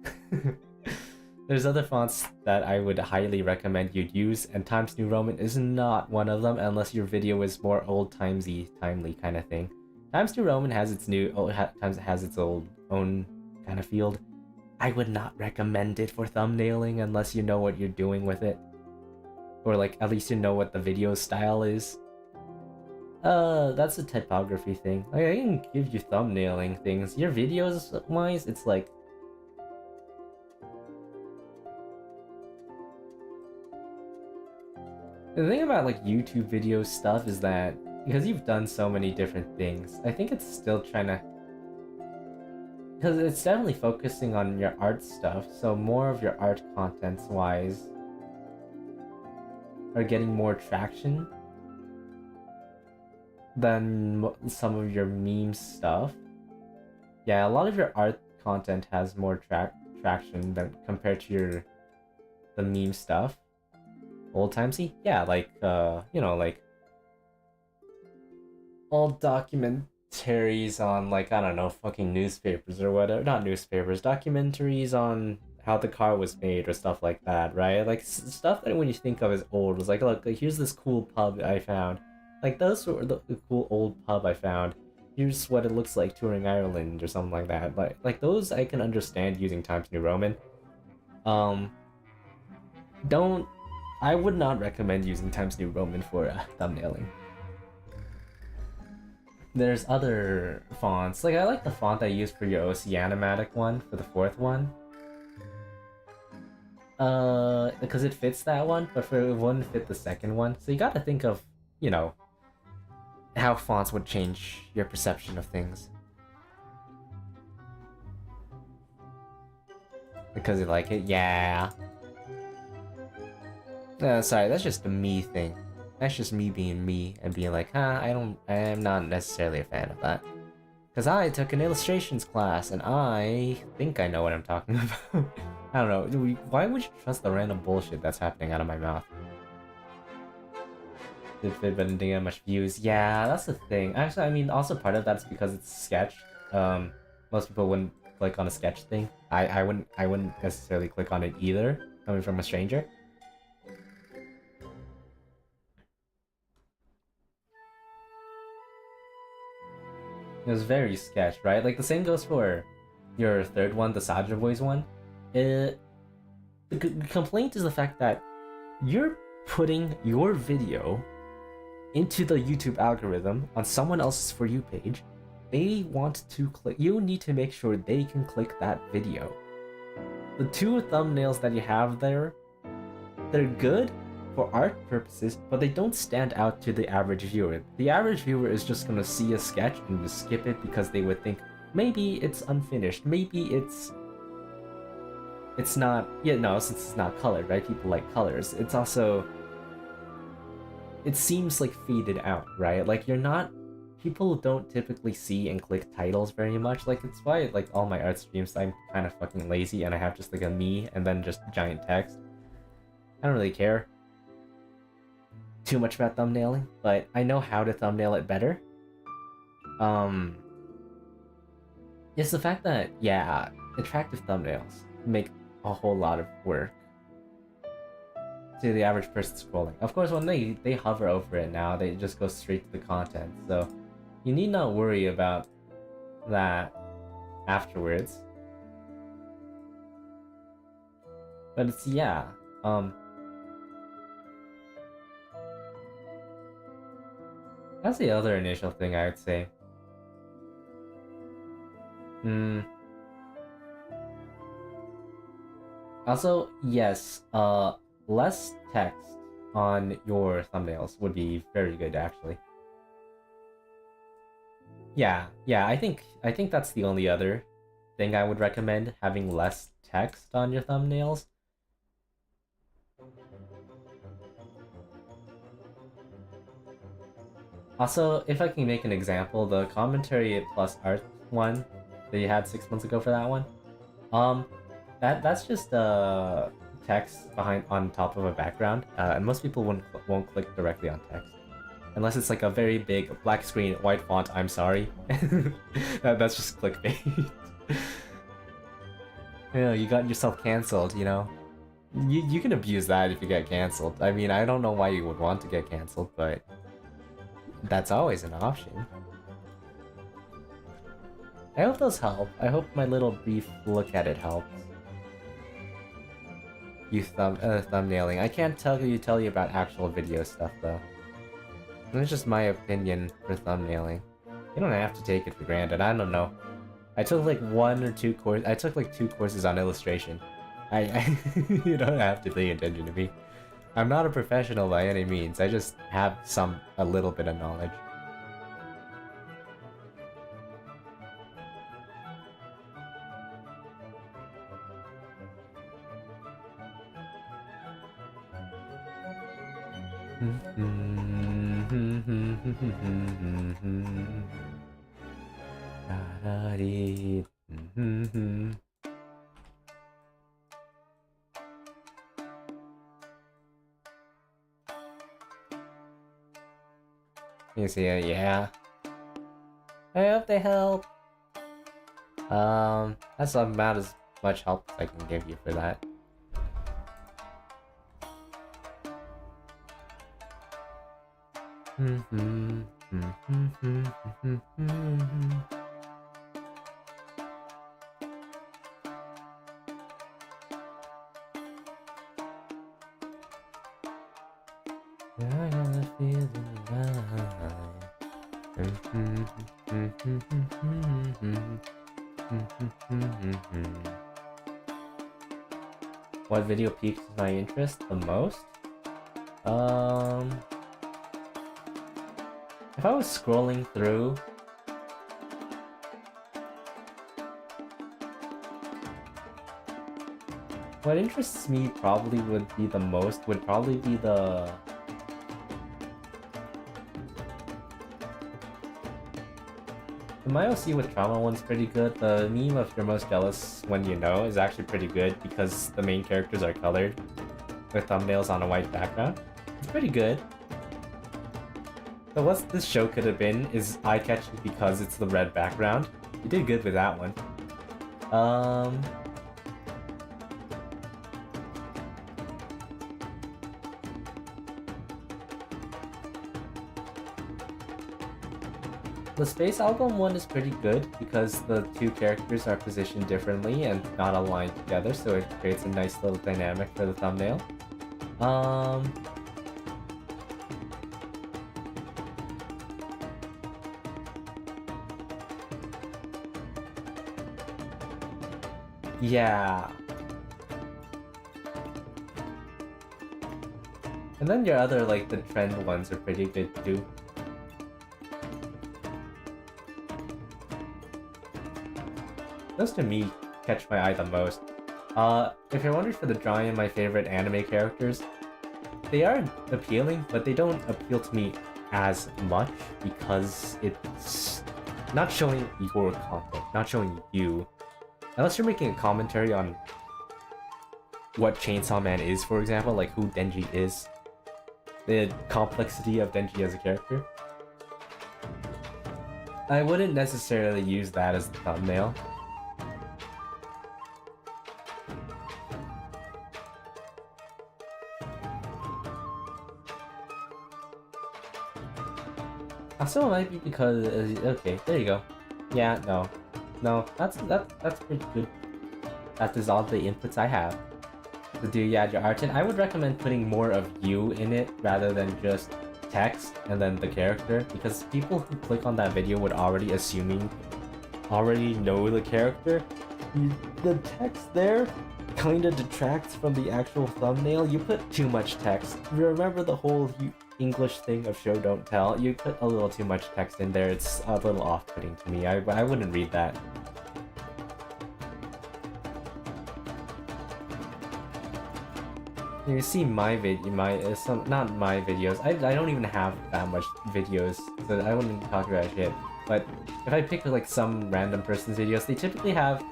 There's other fonts that I would highly recommend you'd use, and Times New Roman is not one of them unless your video is more old-timesy, timely kind of thing. Times New Roman has its own kind of field. I would not recommend it for thumbnailing unless you know what you're doing with it. Or like, at least you know what the video style is. That's a typography thing. Like, I can give you thumbnailing things. Your videos wise, it's like, The thing about like YouTube video stuff is that because you've done so many different things, I think it's still trying to, because it's definitely focusing on your art stuff, so more of your art contents wise are getting more traction than some of your meme stuff. Yeah, a lot of your art content has more traction than compared to the meme stuff. Old timesy? Yeah, like you know, like old documentaries on like, I don't know, fucking newspapers or whatever. Not newspapers, documentaries on how the car was made or stuff like that, right? Like stuff that when you think of as old was like, look, here's this cool pub I found. Like those were the cool old pub I found. Here's what it looks like touring Ireland or something like that. Like those I can understand using Times New Roman. Don't I would not recommend using Times New Roman for thumbnailing. There's other fonts. Like I like the font I used for your Oceanomatic one for the 4th one. Because it fits that one, but it wouldn't fit the 2nd one. So you gotta think of, you know, how fonts would change your perception of things. Because you like it? Yeah. Sorry, that's just a me thing. That's just me being me and being like, I am not necessarily a fan of that. Because I took an illustrations class and I think I know what I'm talking about. I don't know. Why would you trust the random bullshit that's happening out of my mouth? Did fit, but didn't get much views. Yeah, that's the thing. Actually, I mean, also part of that's because it's sketch. Most people wouldn't click on a sketch thing. I wouldn't necessarily click on it either, coming from a stranger. It was very sketch, right? Like the same goes for your 3rd one, the Sadra Boys one. The complaint is the fact that you're putting your video into the YouTube algorithm on someone else's For You page. They want to click. You need to make sure they can click that video. The 2 thumbnails that you have there, they're good for art purposes, but they don't stand out to the average viewer. The average viewer is just gonna see a sketch and just skip it because they would think maybe it's unfinished, maybe it's not. Yeah, no, since it's not colored, right? People like colors. It's also, it seems like faded out, right? Like you're not. People don't typically see and click titles very much. Like it's why like all my art streams I'm kind of fucking lazy and I have just like a me and then just giant text. I don't really care too much about thumbnailing, but I know how to thumbnail it better. It's the fact that, yeah, attractive thumbnails make a whole lot of work to the average person scrolling. Of course, when they hover over it now, they just go straight to the content, so you need not worry about that afterwards. But it's, yeah, that's the other initial thing I would say. Also, yes, less text on your thumbnails would be very good, actually. Yeah, I think that's the only other thing I would recommend, having less text on your thumbnails. Also, if I can make an example, the commentary plus art one that you had 6 months ago for that one, that's just text behind on top of a background, and most people won't click directly on text unless it's like a very big black screen, white font. I'm sorry, that's just clickbait. You know, you got yourself canceled. You know, you can abuse that if you get canceled. I mean, I don't know why you would want to get canceled, but that's always an option. I hope those help. I hope my little brief look at it helps. You thumbnailing. I can't tell you about actual video stuff though. It's just my opinion for thumbnailing. You don't have to take it for granted. I don't know. I took like 1 or 2 courses. I took like 2 courses on illustration. I you don't have to pay attention to me. I'm not a professional by any means. I just have a little bit of knowledge. You see it, yeah. I hope they help. That's about as much help as I can give you for that. What video piques my interest the most? If I was scrolling through, what interests me probably would be the most would probably be the My OC with Trauma one's pretty good. The meme of You're Most Jealous When You Know is actually pretty good because the main characters are colored with thumbnails on a white background. It's pretty good. But what this show could have been is eye-catching because it's the red background. You did good with that one. The Space Album one is pretty good because the two characters are positioned differently and not aligned together, so it creates a nice little dynamic for the thumbnail. Yeah. And then your other, like, the trend ones are pretty good too. Those to me catch my eye the most. If you're wondering for the drawing of my favorite anime characters, they are appealing, but they don't appeal to me as much because it's not showing your content, not showing you. Unless you're making a commentary on what Chainsaw Man is, for example, like who Denji is, the complexity of Denji as a character. I wouldn't necessarily use that as the thumbnail. Also, it might be because okay, there you go. Yeah, no, that's pretty good. That is all the inputs I have to do. Yeah, your art, and I would recommend putting more of you in it rather than just text and then the character, because people who click on that video would already know the character. The text there kind of detracts from the actual thumbnail. You put too much text. Remember the whole English thing of show don't tell? You put a little too much text in there. It's a little off-putting to me. I wouldn't read that. You see my not my videos. I don't even have that much videos, so I wouldn't talk about shit. But if I pick like some random person's videos, they typically have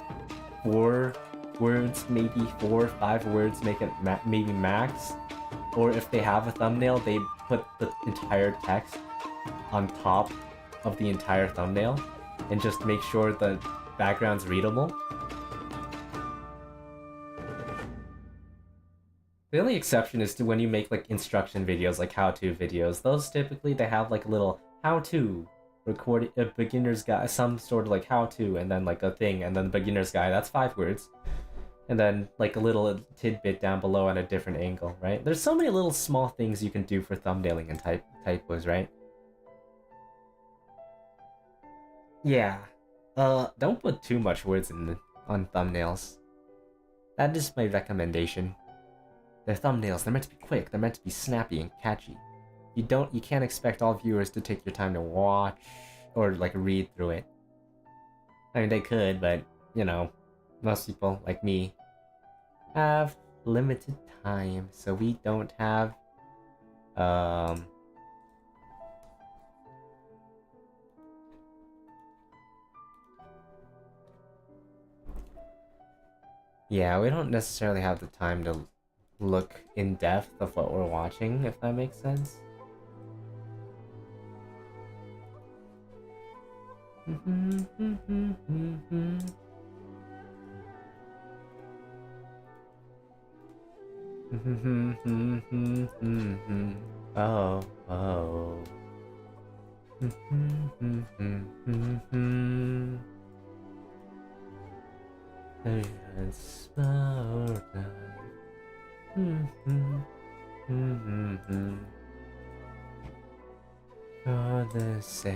4 words, maybe 4 or 5 words, make it maybe max. Or if they have a thumbnail, they put the entire text on top of the entire thumbnail and just make sure the background's readable. The only exception is to when you make like instruction videos, like how-to videos. Those typically they have like a little how-to, record a beginner's guide, some sort of like how-to, and then like a thing, and then beginner's guide. That's 5 words. And then like a little tidbit down below at a different angle, right? There's so many little small things you can do for thumbnailing and typos, right? Yeah. Don't put too much words on thumbnails. That is my recommendation. They're thumbnails. They're meant to be quick. They're meant to be snappy and catchy. You can't expect all viewers to take your time to watch or like read through it. I mean, they could, but you know, most people like me have limited time, so we don't have yeah, we don't necessarily have the time to look in depth of what we're watching, if that makes sense. Oh, oh. For the sake,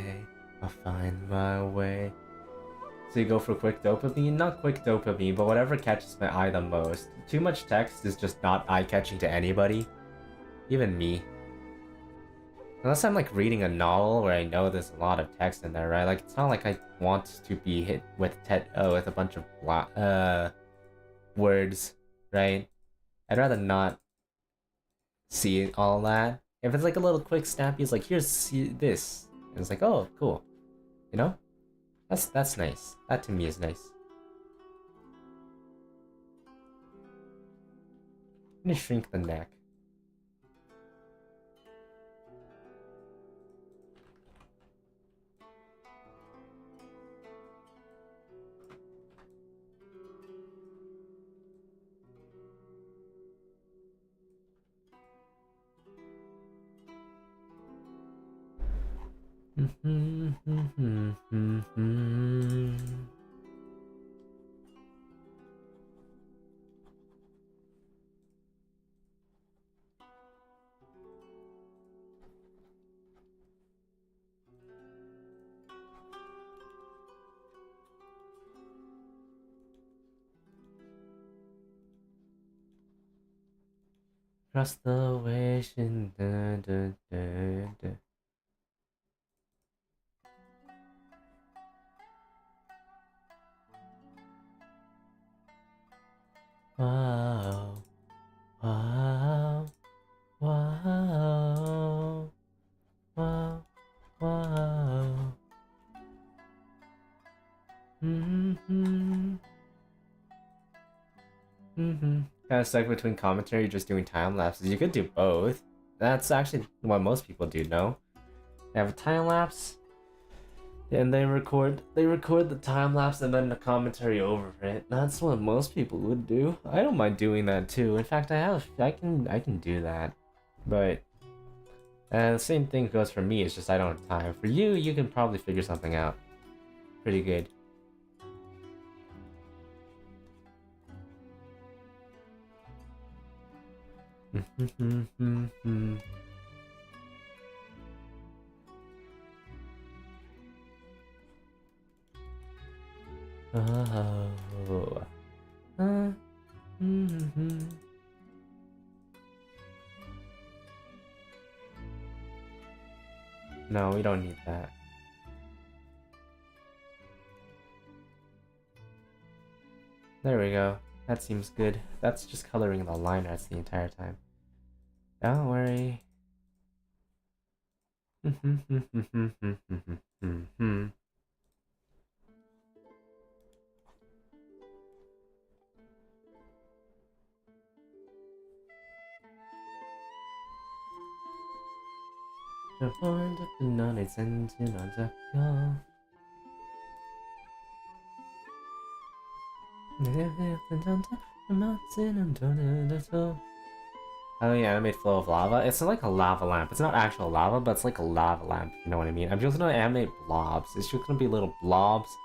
I'll find my way. So you go for quick dopamine? Not quick dopamine, but whatever catches my eye the most. Too much text is just not eye-catching to anybody. Even me. Unless I'm like reading a novel where I know there's a lot of text in there, right? Like it's not like I want to be hit with with a bunch of words, right? I'd rather not see all that. If it's like a little quick snappy, it's like here's this, and it's like oh cool, you know? That's nice. That to me is nice. I'm gonna shrink the neck. Cross the ocean. Wow. Wow. Wow. Wow. Wow. Kind of stuck between commentary, just doing time lapses. You could do both. That's actually what most people do. No, they have a time lapse, and they record the time lapse and then the commentary over it. That's what most people would do. I don't mind doing that too. In fact, I can do that, but the same thing goes for me. It's just I don't have time. For you, you can probably figure something out pretty good. Oh. No, we don't need that. There we go. That seems good. That's just coloring the line arts the entire time. Don't worry. Oh yeah, animate flow of lava. It's like a lava lamp. It's not actual lava, but it's like a lava lamp. You know what I mean? I'm just gonna animate blobs. It's just gonna be little blobs,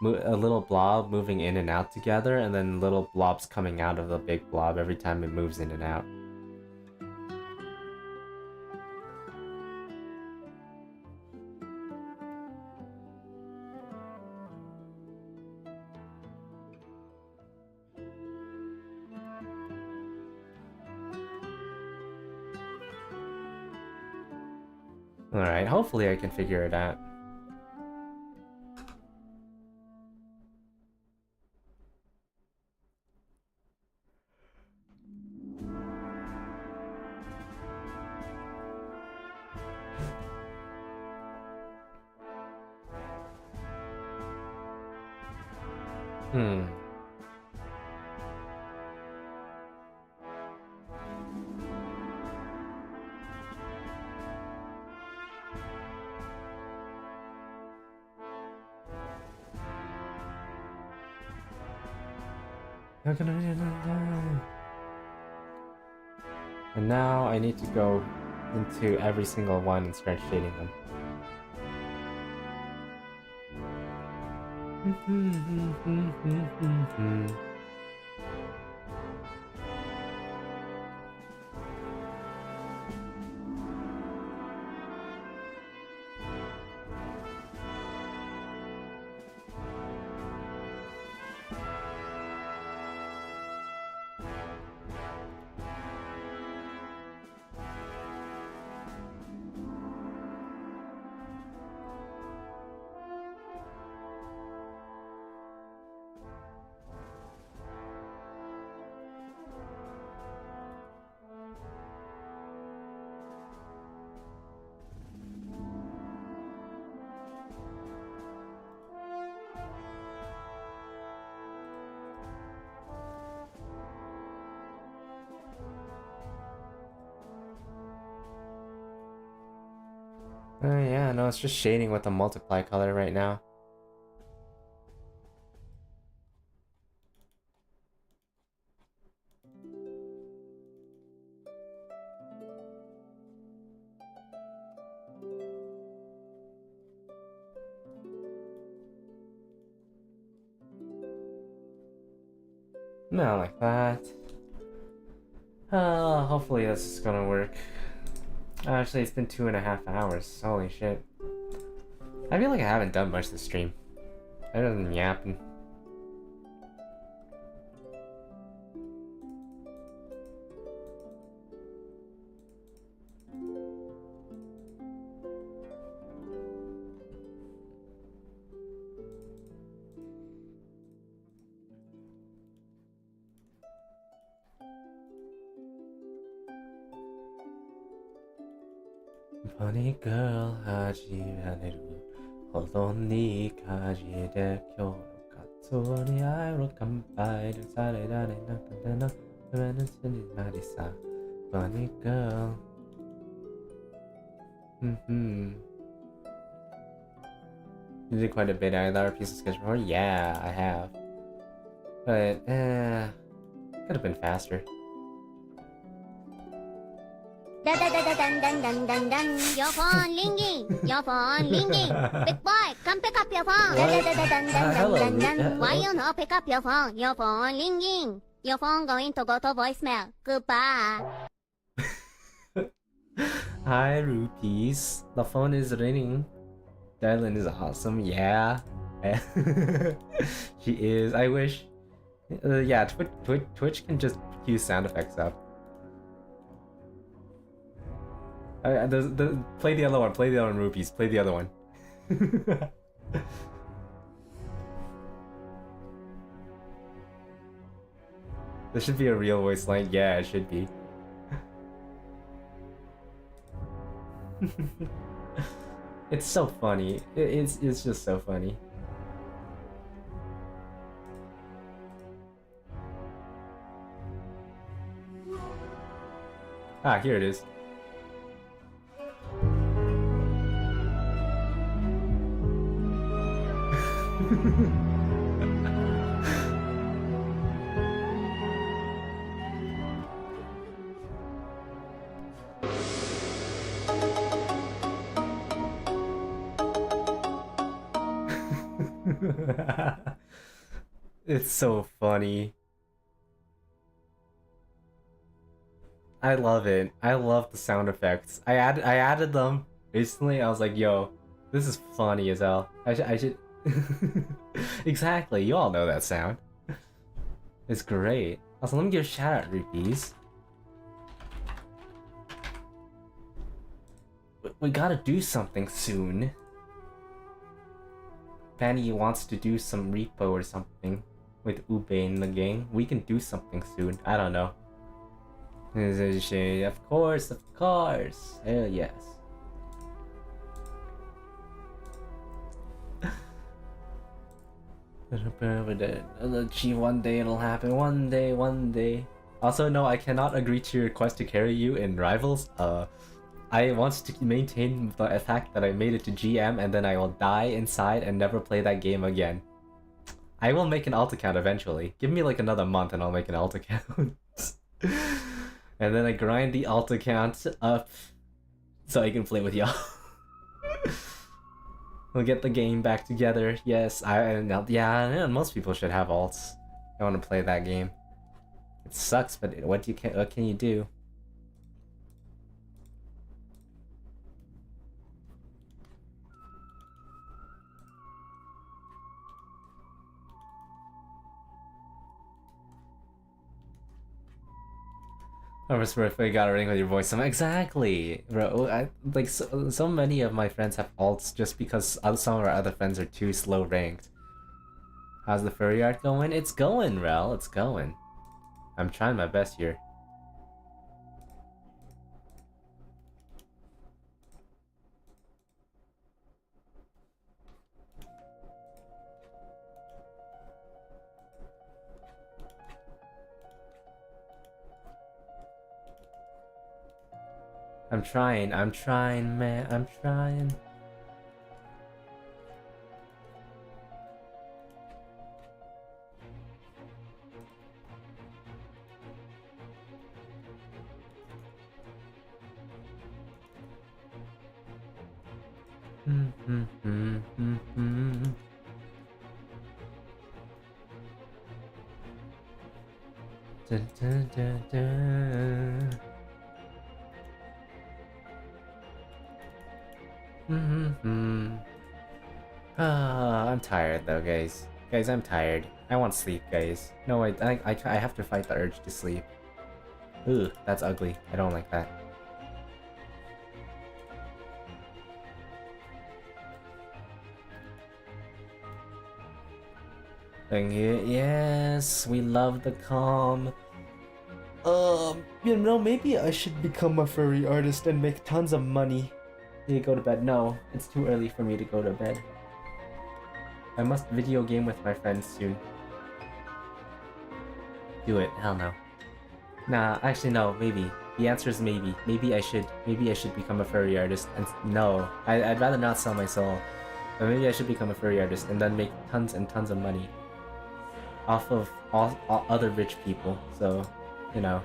a little blob moving in and out together, and then little blobs coming out of the big blob every time it moves in and out. Alright, hopefully I can figure it out. And now I need to go into every single one and start shading them. Yeah, no, it's just shading with the multiply color right now. Not like that. Hopefully this is gonna work. Actually, it's been 2.5 hours. Holy shit. I feel like I haven't done much this stream. Other than yapping. Funny girl, 하지않을 호돈니까지 대표로 가토니 아이로 간바이를 사례라는 나간다나 그러는 쓰는 말이사. Funny girl. You did quite a bit. I thought a piece of sketch before. Yeah, I have. But could have been faster. Your phone ringing. Your phone ringing. Big boy, come pick up your phone. Why you not pick up your phone? Your phone ringing. Your phone going to go to voicemail. Goodbye. Hi, Rupees. The phone is ringing. Dylan is awesome. Yeah. She is. I wish. Yeah, Twitch can just cue sound effects up. Play the other one. Play the other one, Rupees. Play the other one. This should be a real voice line. Yeah, it should be. It's so funny. It's just so funny. Ah, here it is. It's so funny. I love it. I love the sound effects. I added them recently. I was like, yo, this is funny as hell. I should Exactly, you all know that sound. It's great. Also, let me give a shout out, Rupees. we gotta do something soon. Fanny wants to do some repo or something with Ube in the game. We can do something soon. I don't know. Of course, of course. Hell yes. Achieve one day, it'll happen. One day, one day. Also, no, I cannot agree to your request to carry you in Rivals. I want to maintain the fact that I made it to GM and then I will die inside and never play that game again. I will make an alt account eventually. Give me like another month and I'll make an alt account. And then I grind the alt account up so I can play with y'all. We'll get the game back together. Yes, yeah, most people should have alts. I want to play that game. It sucks, but what can you do? I was if I got a ring with your voice. Exactly, bro. Like so many of my friends have alts just because some of our other friends are too slow ranked. How's the furry art going? It's going, Rel. It's going. I'm trying my best here. I'm trying, man, I'm trying. Dun, dun, dun, dun. I'm tired though, guys. Guys, I'm tired. I want sleep, guys. No, I have to fight the urge to sleep. Ugh, that's ugly. I don't like that. Thank you. Yes, we love the calm. You know, maybe I should become a furry artist and make tons of money. Need to go to bed. No, it's too early for me to go to bed. I must video game with my friends soon. Do it. Hell no. Nah, actually no, maybe. The answer is maybe. Maybe I should become a furry artist. And no, I'd rather not sell my soul. But maybe I should become a furry artist and then make tons and tons of money. Off of all other rich people. So, you know.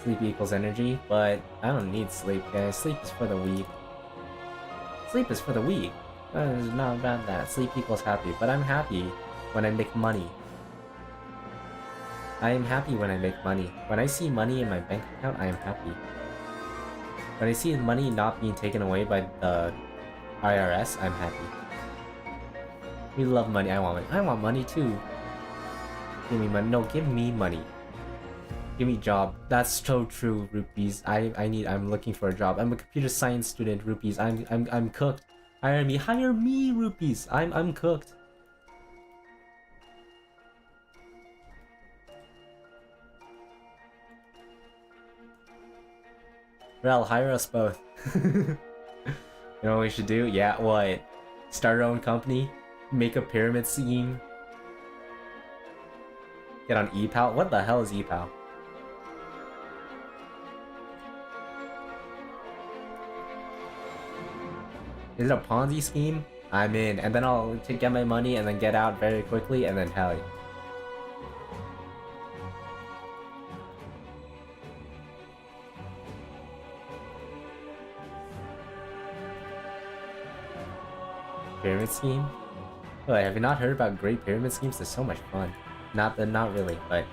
Sleep equals energy, but I don't need sleep, guys. Sleep is for the weak. Sleep is for the weak. It's not about that. Sleep equals happy, but I'm happy when I make money. I am happy when I make money. When I see money in my bank account, I am happy. When I see money not being taken away by the IRS, I'm happy. We love money. I want money. I want money too. Give me money. No, give me money. Give me job. That's so true, Rupees. I'm looking for a job. I'm a computer science student, Rupees. I'm cooked. Hire me, Rupees. I'm cooked. Rel, hire us both. You know what we should do? Yeah, what? Start our own company? Make a pyramid scheme? Get on ePal? What the hell is ePal? Is it a Ponzi scheme? I'm in, and then I'll get my money and then get out very quickly, and then hell yeah. Pyramid scheme? Oh, have you not heard about great pyramid schemes? They're so much fun. Not really, but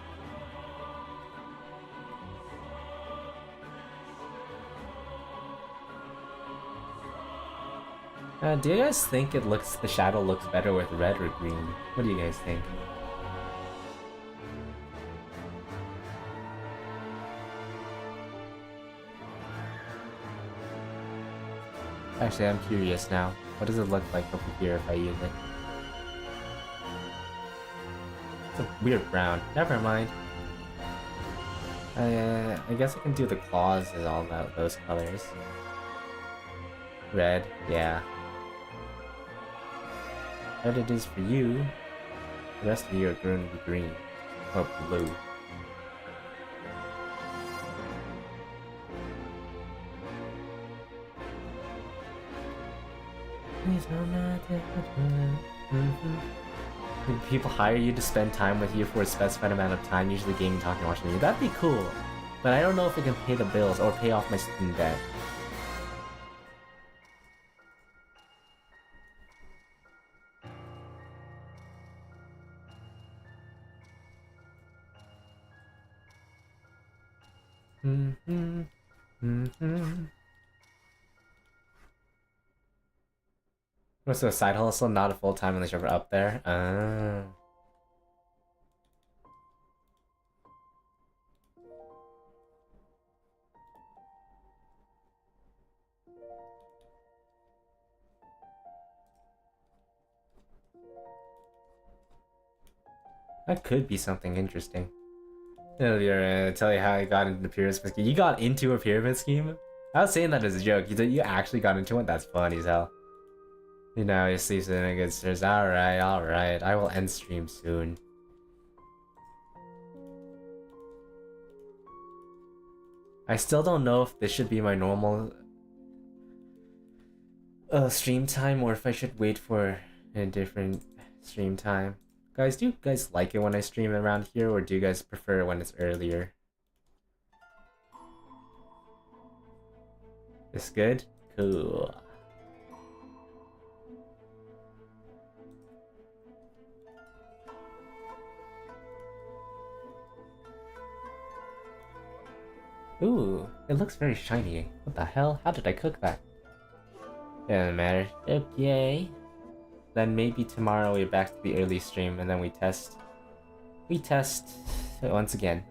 Do you guys think the shadow looks better with red or green? What do you guys think? Actually, I'm curious now. What does it look like over here if I use it? It's a weird brown. Never mind. I guess I can do the claws as all those colors. Red, yeah. Red it is for you. The rest of you are going to be green. Or blue. People hire you to spend time with you for a specified amount of time, usually gaming, talking, watching you. That'd be cool. But I don't know if it can pay the bills or pay off my student debt. What's a side hustle? Not a full-time unless you're up there? That could be something interesting. Earlier, tell you how I got into the pyramid scheme. You got into a pyramid scheme? I was saying that as a joke. You actually got into it? That's funny as hell. You know, he sleeps in a good stairs. Alright, alright. I will end stream soon. I still don't know if this should be my normal stream time or if I should wait for a different stream time. Guys, do you guys like it when I stream around here or do you guys prefer when it's earlier? This good? Cool. Ooh, it looks very shiny. What the hell? How did I cook that? Doesn't matter. Okay. Then maybe tomorrow we're back to the early stream and then we test. We test once again.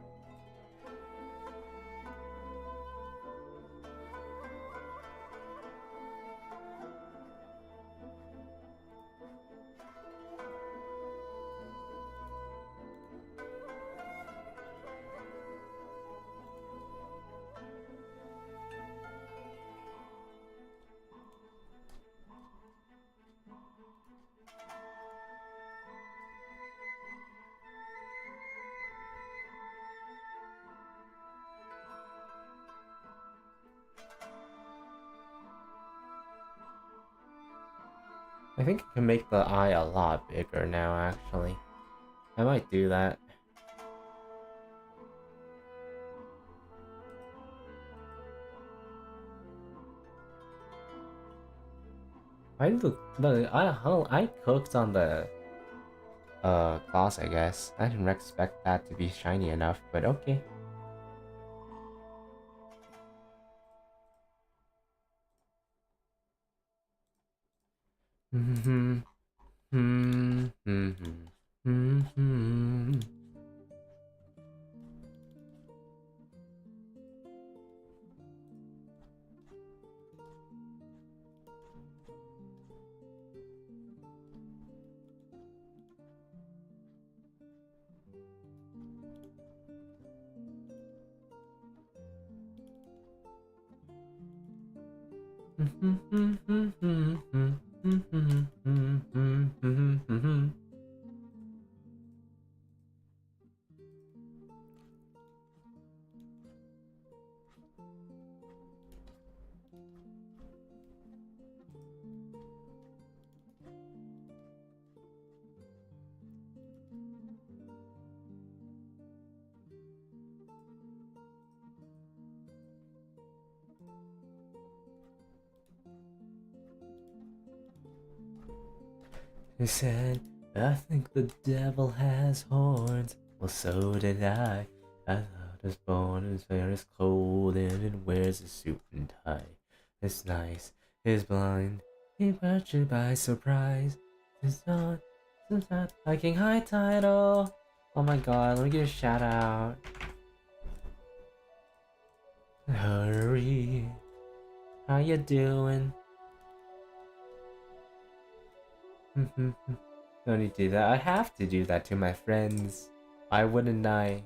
I think I can make the eye a lot bigger now, actually. I might do that. I cooked on the gloss, I guess. I didn't expect that to be shiny enough, but okay. He said, I think the devil has horns. Well, so did I. I thought he was born in his clothing and wears a suit and tie. It's nice, he's blind. He caught you by surprise. It's not hiking high title. Oh my god, let me give a shout out. Hurry. How you doing? No need to do that. I have to do that to my friends. Why wouldn't I?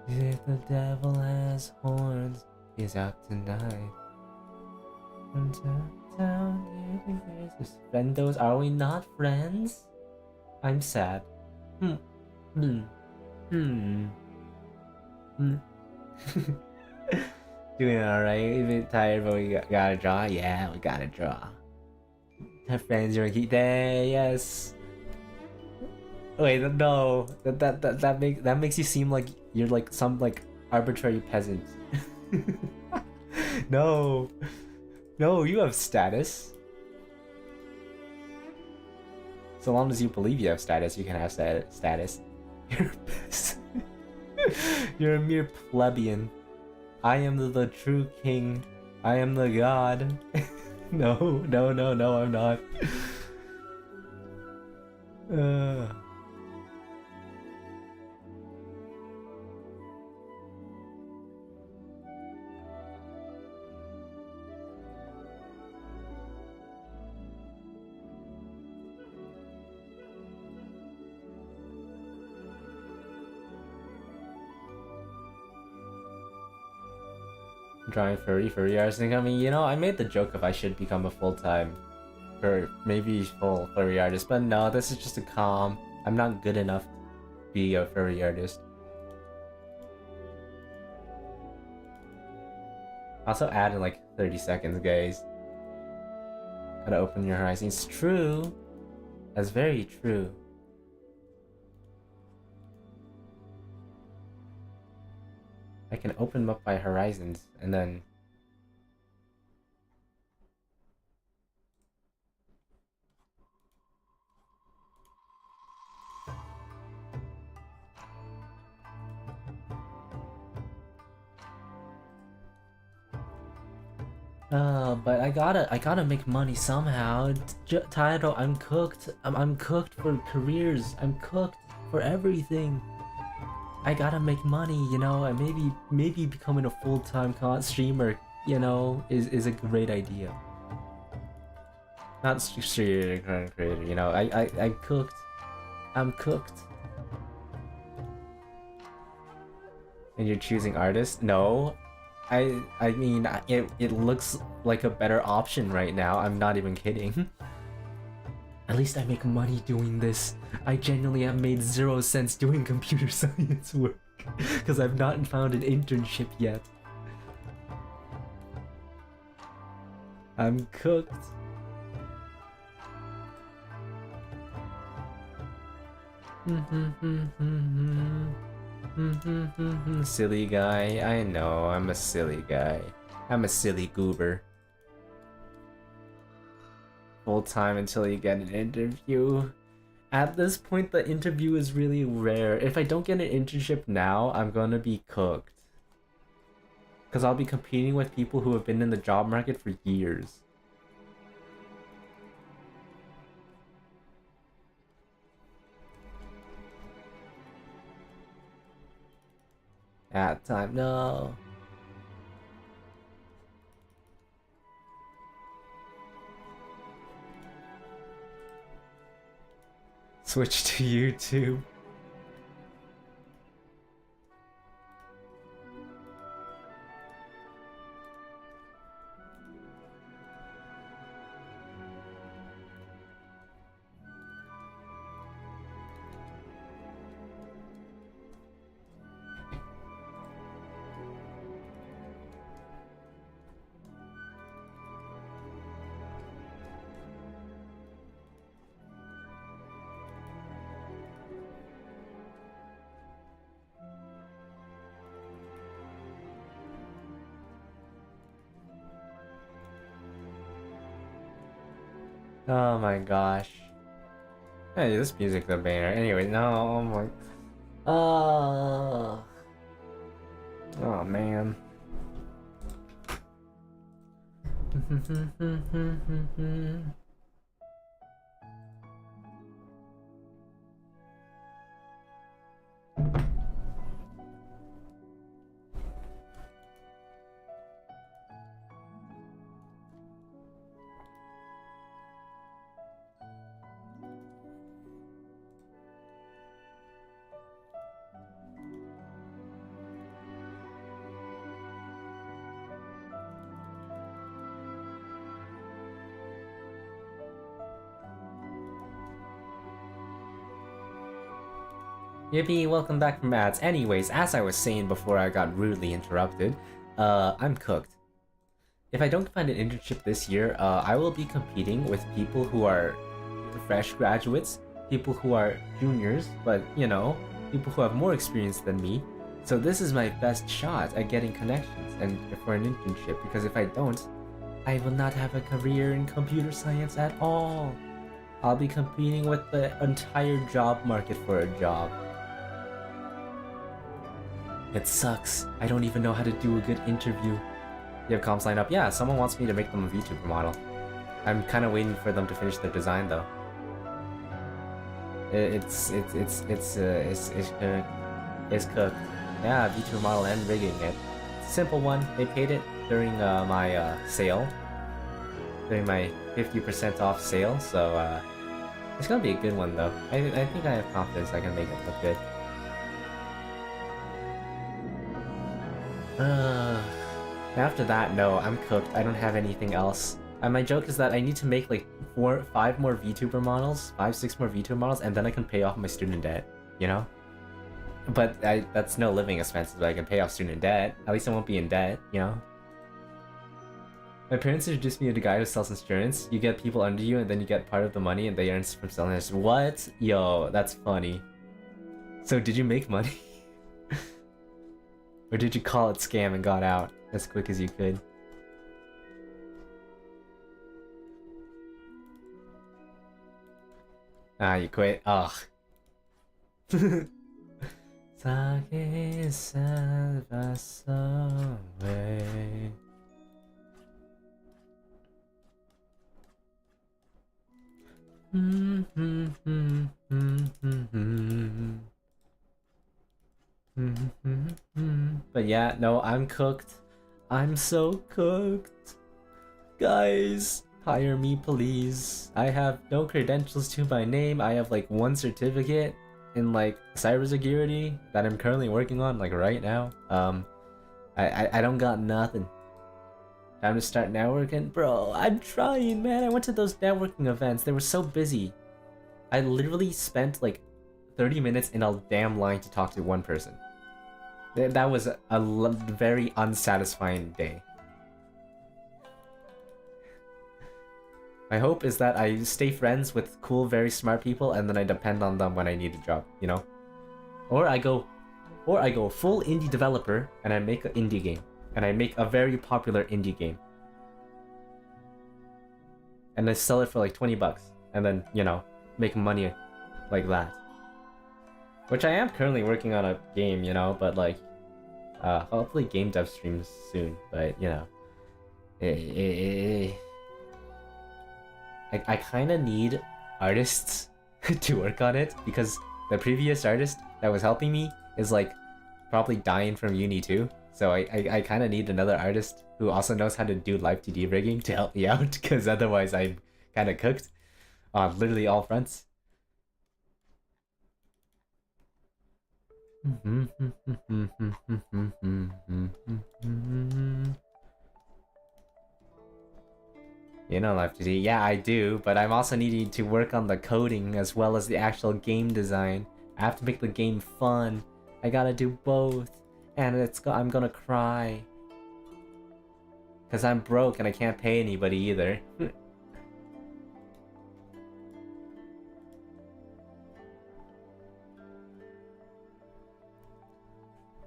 If the devil has horns, he's out tonight. From downtown, you think there's friendos? Are we not friends? I'm sad. Doing alright, a bit tired, but we gotta draw. Yeah, we gotta draw. Have friends, you're keep there. Yes. Wait, no. That makes you seem like you're like some like arbitrary peasant. No, no, you have status. So long as you believe you have status, you can have status. You're a peasant. You're a mere plebeian. I am the true king. I am the god. No, I'm not. Drawing furry artist. I mean, you know, I made the joke if I should become a full-time or maybe full furry artist, but no, this is just a calm. I'm not good enough to be a furry artist. Also add in like 30 seconds, guys. Gotta open your horizons. True. That's very true. I can open them up by horizons and then but I gotta make money somehow. Title, I'm cooked. I'm cooked for careers. I'm cooked for everything. I gotta make money, you know, and maybe becoming a full-time streamer, you know, is a great idea. Not streamer, content creator, you know. I'm cooked. I'm cooked. And you're choosing artist? No. I mean, it looks like a better option right now. I'm not even kidding. At least I make money doing this. I genuinely have made 0 cents doing computer science work because I've not found an internship yet. I'm cooked. Silly guy. I know, I'm a silly guy. I'm a silly goober. Full time until you get an interview. At this point, the interview is really rare. If I don't get an internship now, I'm gonna be cooked. Because I'll be competing with people who have been in the job market for years. At time, no. Switch to YouTube. Oh my gosh. Hey, this music's a banger. Anyway, no, oh my... Oh man. Yippee, welcome back from ads. Anyways, as I was saying before I got rudely interrupted, I'm cooked. If I don't find an internship this year, I will be competing with people who are fresh graduates, people who are juniors, but you know, people who have more experience than me. So this is my best shot at getting connections and for an internship, because if I don't, I will not have a career in computer science at all. I'll be competing with the entire job market for a job. It sucks. I don't even know how to do a good interview. You have comps lined up? Yeah, someone wants me to make them a VTuber model. I'm kind of waiting for them to finish their design though. It's cooked. Yeah, VTuber model and rigging it. It's a simple one. They paid it during my sale, during my 50% off sale. So it's gonna be a good one though. I think I have confidence I can make it look good. After that, no, I'm cooked. I don't have anything else. And my joke is that I need to make like 6 more VTuber models, and then I can pay off my student debt, you know? But that's no living expenses, but I can pay off student debt. At least I won't be in debt, you know? My parents introduced me to the guy who sells insurance. You get people under you, and then you get part of the money, and they earn from selling it. What? Yo, that's funny. So did you make money? Or did you call it scam and got out as quick as you could? Ah, you quit? Ugh. But yeah, no, I'm cooked. I'm so cooked. Guys, hire me please. I have no credentials to my name. I have like 1 certificate in like cybersecurity that I'm currently working on like right now. I don't got nothing. Time to start networking? Bro, I'm trying, man. I went to those networking events. They were so busy. I literally spent like 30 minutes in a damn line to talk to one person. That was a very unsatisfying day. My hope is that I stay friends with cool, very smart people, and then I depend on them when I need a job, you know? Or I go full indie developer, and I make an indie game. And I make a very popular indie game. And I sell it for like 20 bucks. And then, you know, make money like that. Which I am currently working on a game, you know, but like, hopefully game dev streams soon, but you know. I kind of need artists to work on it, because the previous artist that was helping me is like probably dying from uni too. So I kind of need another artist who also knows how to do live 2D rigging to help me out, because otherwise I'm kind of cooked on literally all fronts. You know live 2D? Yeah, I do, but I'm also needing to work on the coding as well as the actual game design. I have to make the game fun. I gotta do both. And I'm gonna cry. Cause I'm broke and I can't pay anybody either.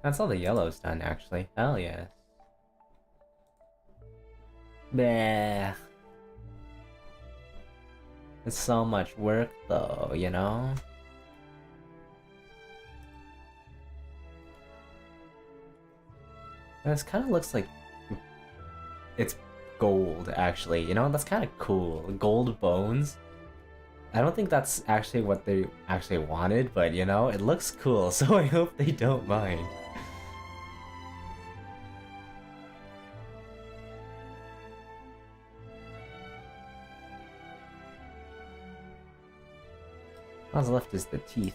That's all the yellow's done, actually. Hell yes. Bleh. It's so much work, though, you know? This kind of looks like... It's gold, actually. You know, that's kind of cool. Gold bones. I don't think that's actually what they actually wanted, but you know, it looks cool, so I hope they don't mind. What's left is the teeth.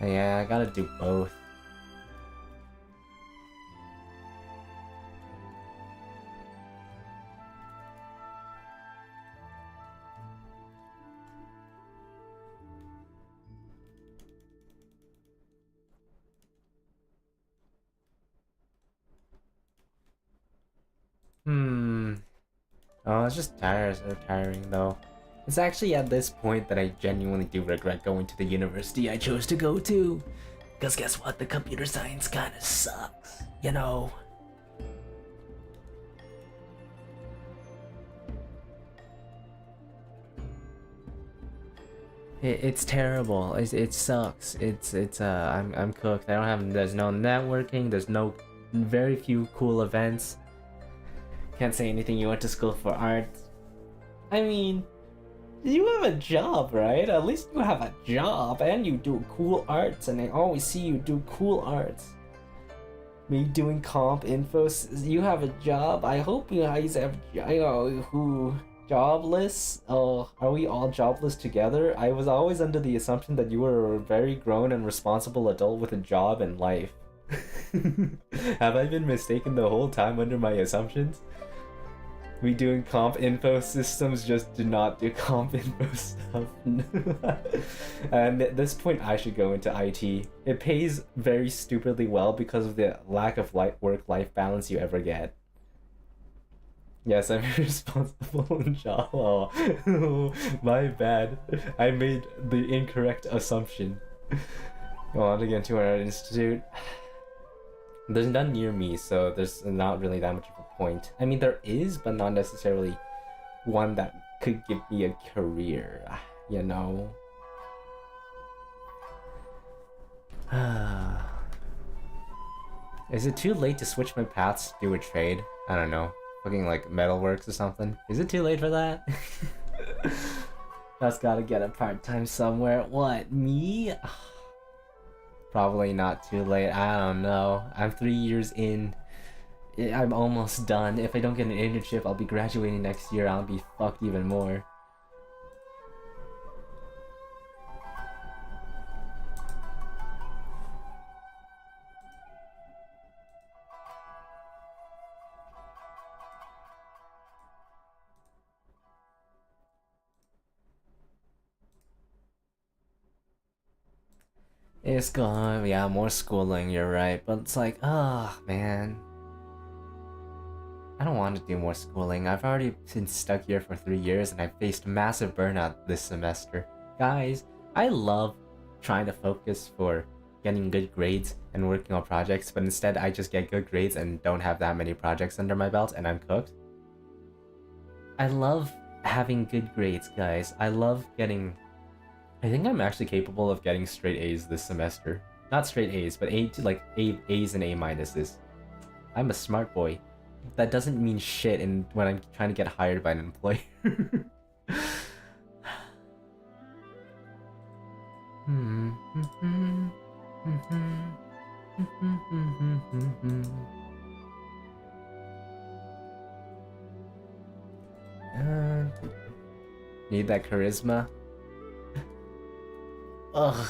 Yeah, I gotta do both. Oh, it's just tiring though. It's actually at this point that I genuinely do regret going to the university I chose to go to. Because guess what? The computer science kind of sucks, you know? It's terrible. It sucks. I'm cooked. I don't have. There's no networking. There's no very few cool events. Can't say anything. You went to school for art. I mean, you have a job, right? At least you have a job, and you do cool arts, and I always see you do cool arts. Me doing comp infos. You have a job. I hope you guys have. Who jobless? Oh, are we all jobless together? I was always under the assumption that you were a very grown and responsible adult with a job and life. Have I been mistaken the whole time under my assumptions? We doing comp info systems just do not do comp info stuff. And at this point I should go into IT. It pays very stupidly well because of the lack of work-life balance you ever get. Yes, I'm responsible in job. Oh, my bad. I made the incorrect assumption. Go on to get to our institute. There's none near me, so there's not really that much of a point. I mean, there is, but not necessarily one that could give me a career, you know? Is it too late to switch my paths to do a trade? I don't know. Fucking like metalworks or something. Is it too late for that? That's gotta get a part-time somewhere. What, me? Probably not too late. I don't know. I'm 3 years in. I'm almost done. If I don't get an internship, I'll be graduating next year. I'll be fucked even more. It's gone, yeah, more schooling, you're right, but it's like, man. I don't want to do more schooling. I've already been stuck here for 3 years and I've faced massive burnout this semester. Guys, I love trying to focus for getting good grades and working on projects, but instead I just get good grades and don't have that many projects under my belt and I'm cooked. I love having good grades, guys. I love getting... I think I'm actually capable of getting straight A's this semester. Not straight A's, but A's and A minuses. I'm a smart boy. That doesn't mean shit when I'm trying to get hired by an employer. Need that charisma? Ugh.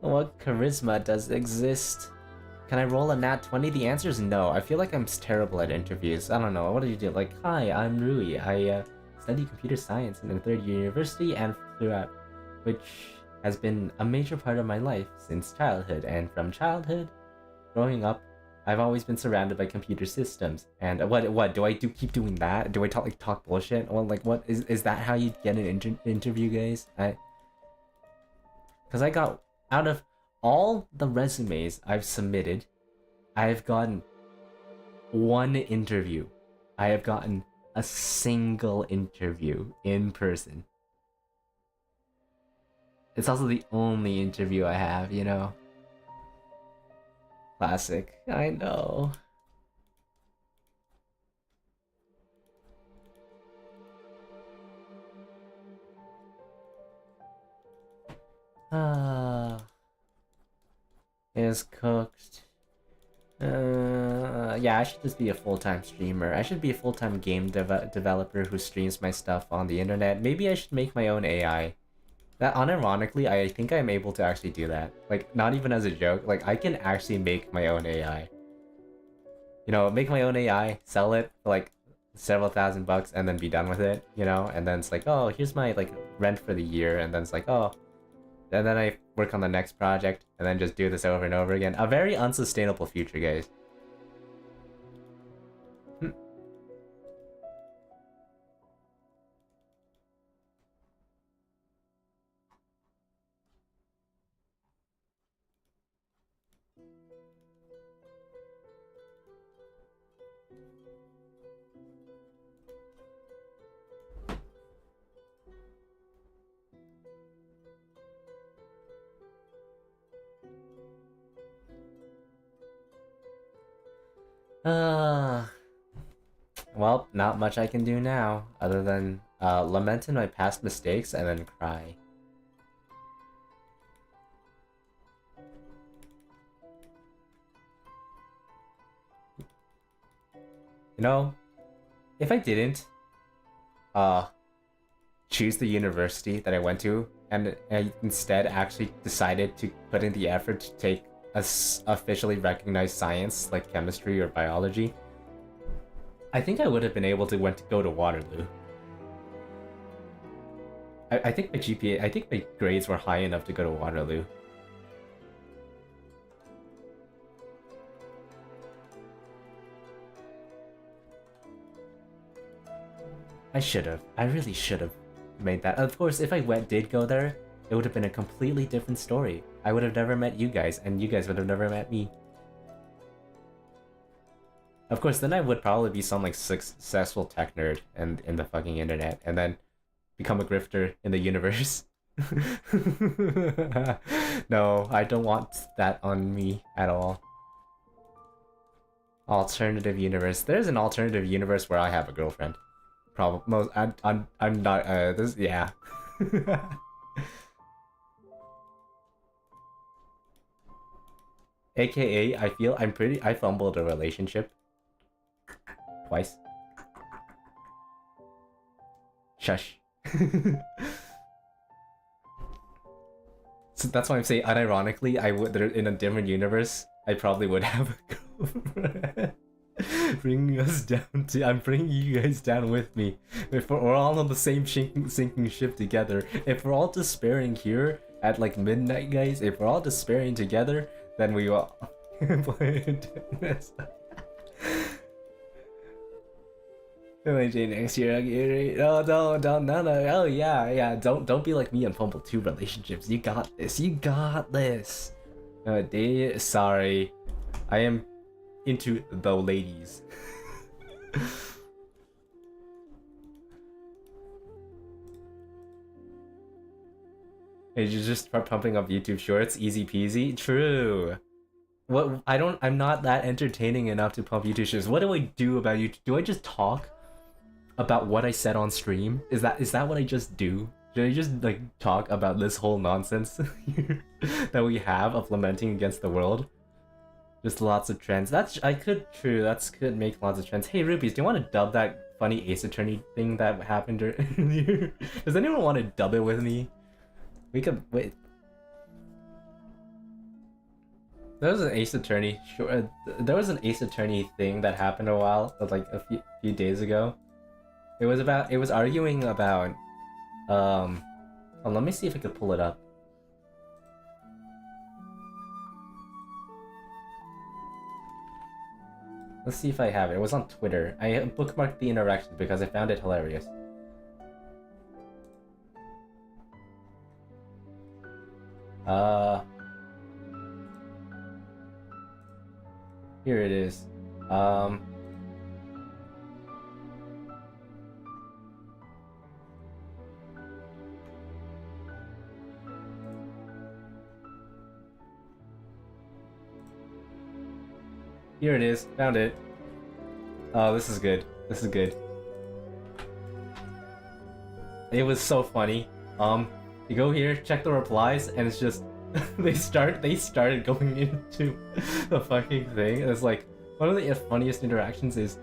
What charisma does exist? Can I roll a nat 20? The answer is no. I feel like I'm terrible at interviews. I don't know. What do you do? Like, hi, I'm Rui. I study computer science in the third year university and throughout, which has been a major part of my life since childhood. And from childhood, growing up, I've always been surrounded by computer systems. And what do I keep doing that? Do I talk bullshit? Well, like, what is that how you get an interview, guys? Because I got, out of all the resumes I've submitted, I've gotten one interview. I have gotten a single interview in person. It's also the only interview I have, you know? Classic. I know. Ah, is cooked. Yeah, I should just be a full-time streamer. I should be a full-time game developer who streams my stuff on the internet. Maybe I should make my own AI. That unironically, I think I'm able to actually do that. Like, not even as a joke. Like, I can actually make my own AI. You know, make my own AI, sell it for like several $1,000s, and then be done with it. You know, and then it's like, oh, here's my like rent for the year, and then it's like, oh, and then I work on the next project, and then just do this over and over again. A very unsustainable future, guys. Well, not much I can do now, other than lament in my past mistakes and then cry. You know, if I didn't, choose the university that I went to, and I instead actually decided to put in the effort to take a officially recognized science like chemistry or biology, I think I would have been able to go to Waterloo. I think my GPA, I think my grades were high enough to go to Waterloo. I should have. I really should have made that. Of course, if I did go there, it would have been a completely different story. I would have never met you guys, and you guys would have never met me. Of course, then I would probably be some like successful tech nerd and in the fucking internet, and then become a grifter in the universe. No, I don't want that on me at all. Alternative universe. There's an alternative universe where I have a girlfriend. Probably most. I'm not. This yeah. AKA, I feel I fumbled a relationship twice. Shush. So that's why I'm saying, unironically, I would in a different universe, I probably would have a girlfriend. Bringing us down to, I'm bringing you guys down with me. If we're all on the same sinking ship together, if we're all despairing here at like midnight, guys, if we're all despairing together, then we will play this. Next year, oh no, oh yeah, don't be like me and fumble 2 relationships. You got this. Sorry, I am into the ladies. Hey, you just start pumping up YouTube shorts, easy peasy. True. What I'm not that entertaining enough to pump YouTube shorts. What do I do about YouTube? Do I just talk about what I said on stream? Is that what I just do? Should I just like talk about this whole nonsense that we have of lamenting against the world? Just lots of trends. Could make lots of trends. Hey Rubies, do you want to dub that funny Ace Attorney thing that happened earlier? Does anyone want to dub it with me? We could wait. There was an Ace Attorney. There was an Ace Attorney thing that happened like a few days ago. It was arguing about oh, let me see if I could pull it up. Let's see if I have it. It was on Twitter. I bookmarked the interaction because I found it hilarious. Here it is. here it is. Found it. Oh, this is good. This is good. It was so funny. You go here, check the replies, and it's just they started going into the fucking thing. And it's like one of the funniest interactions is,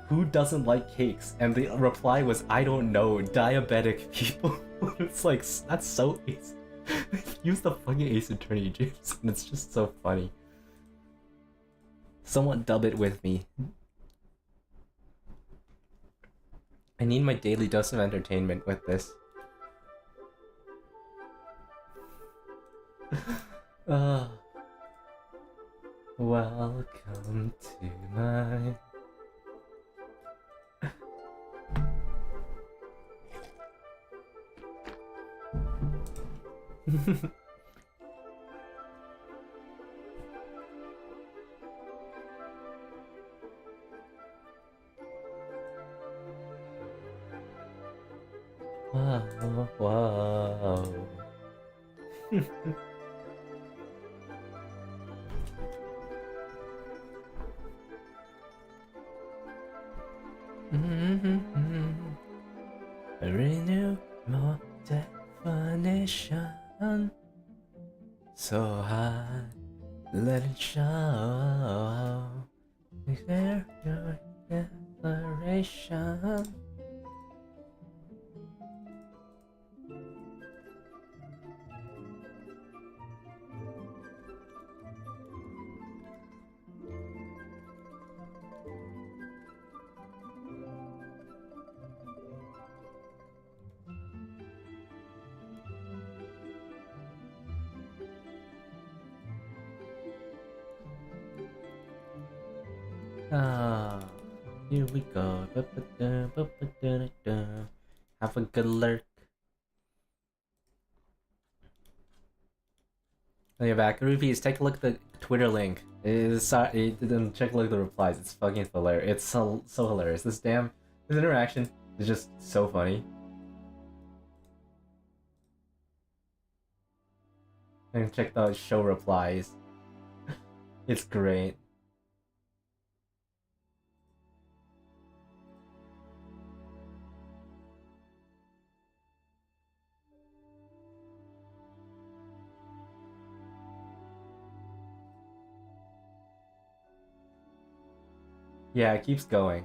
who doesn't like cakes? And the reply was, I don't know, diabetic people. It's like, that's so ace. Use the fucking Ace Attorney, James. And it's just so funny. Someone dub it with me. I need my daily dose of entertainment with this. Welcome to my... Whoa, whoa. Renew more definition. So hard, let it show. Declare your declaration. Ah, here we go. Have a good lurk. Oh, you're back. Rupees, take a look at the Twitter link. Check a look at the replies. It's fucking hilarious. It's so hilarious. This interaction is just so funny. And check the show replies. It's great. Yeah, it keeps going.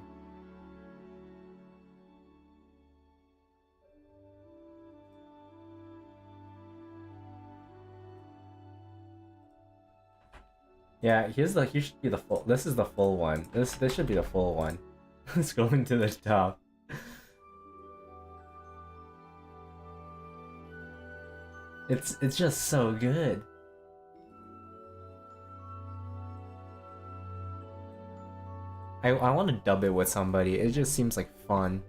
Yeah, here should be the full. This is the full one. This should be the full one. Let's go into the top. It's just so good. I want to dub it with somebody. It just seems like fun.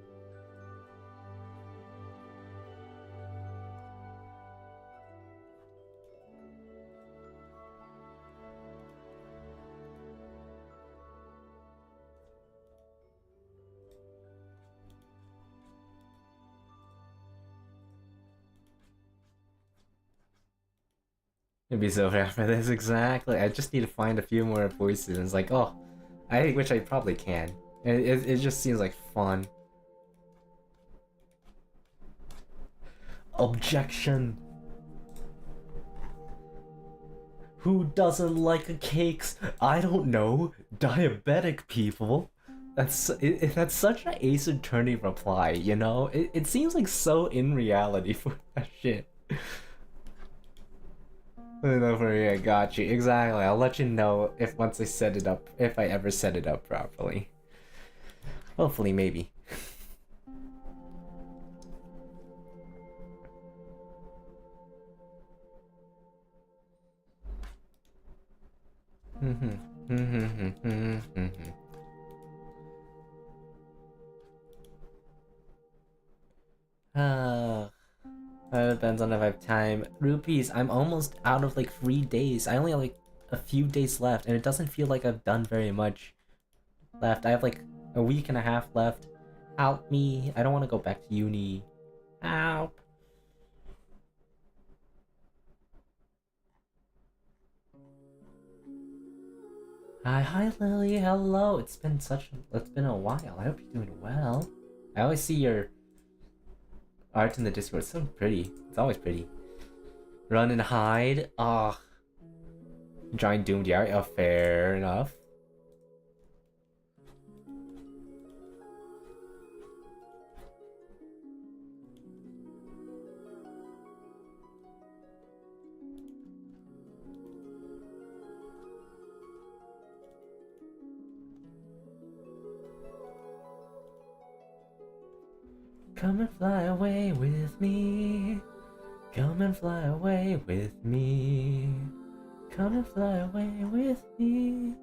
It'd be so bad for this, exactly. I just need to find a few more voices. And it's like, oh, which I probably can. It just seems like fun. Objection. Who doesn't like cakes? I don't know. Diabetic people. That's such an Ace Attorney reply, you know? It seems like so in reality for that shit. No, for me, I got you. Exactly. I'll let you know if once I set it up, if I ever set it up properly. Hopefully, maybe. Depends on if I have time. Rupees, I'm almost out of like 3 days. I only have like a few days left, and it doesn't feel like I've done very much left. I have like a week and a half left. Help me. I don't want to go back to uni. Help. Hi Lily, hello. It's been a while. I hope you're doing well. I always see your art in the Discord. It's so pretty. It's always pretty. Run and hide. Ah, giant Doom Diary. Oh, fair enough. Come and fly away with me. Come and fly away with me. Come and fly away with me.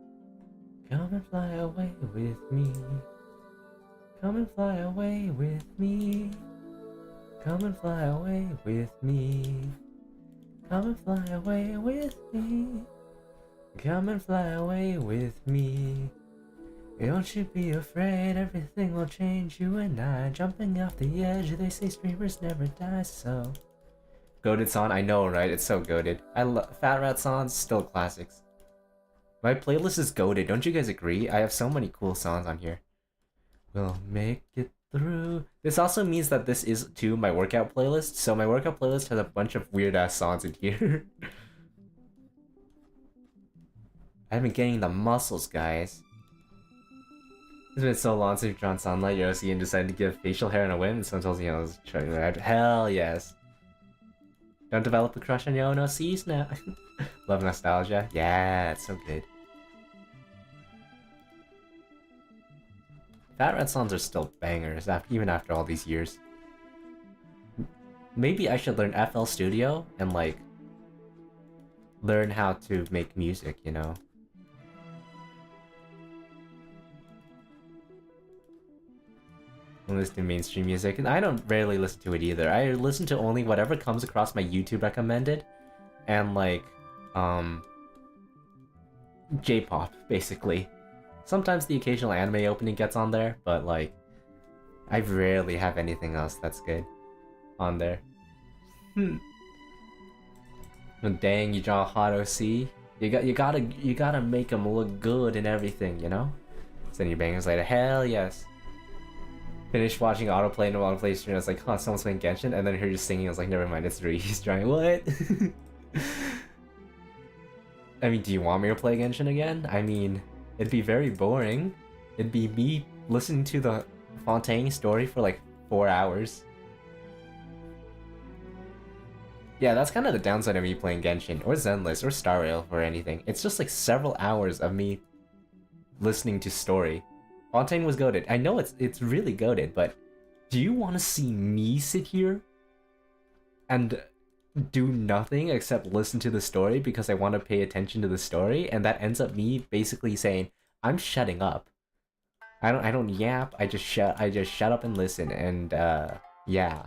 Come and fly away with me. Come and fly away with me. Come and fly away with me. Come and fly away with me. Come and fly away with me. Don't you be afraid, everything will change, you and I. Jumping off the edge, they say streamers never die, so... Goated song, I know, right? It's so goated. I love Fat Rat songs, still classics. My playlist is goated, don't you guys agree? I have so many cool songs on here. We'll make it through. This also means that this is, too, my workout playlist, so my workout playlist has a bunch of weird-ass songs in here. I've been getting the muscles, guys. It's been so long since you've drawn Sunlight, your OC, and decided to give facial hair and a whim, and someone tells you, I was trying to... Hell yes. Don't develop a crush on your own OCs now. Love nostalgia. Yeah, it's so good. Fat Rat songs are still bangers, even after all these years. Maybe I should learn FL Studio and, like, learn how to make music, you know? Listen to mainstream music, and I don't rarely listen to it either. I listen to only whatever comes across my YouTube recommended, and like, J-pop, basically. Sometimes the occasional anime opening gets on there, but like, I rarely have anything else that's good on there. Dang, you draw a hot OC. You gotta make them look good and everything, you know? Send your bangers later. Hell yes. Finished watching autoplay and autoplay stream. I was like, huh, someone's playing Genshin, and then I heard you singing. I was like, never mind, it's Rui. He's trying. What? I mean, do you want me to play Genshin again? I mean, it'd be very boring. It'd be me listening to the Fontaine story for like 4 hours. Yeah, that's kind of the downside of me playing Genshin, or Zenless, or Star Rail, or anything. It's just like several hours of me listening to story. Fontaine was goated. I know it's really goated, but do you want to see me sit here and do nothing except listen to the story because I want to pay attention to the story, and that ends up me basically saying, I'm shutting up. I don't yap, I just shut up and listen, and yeah.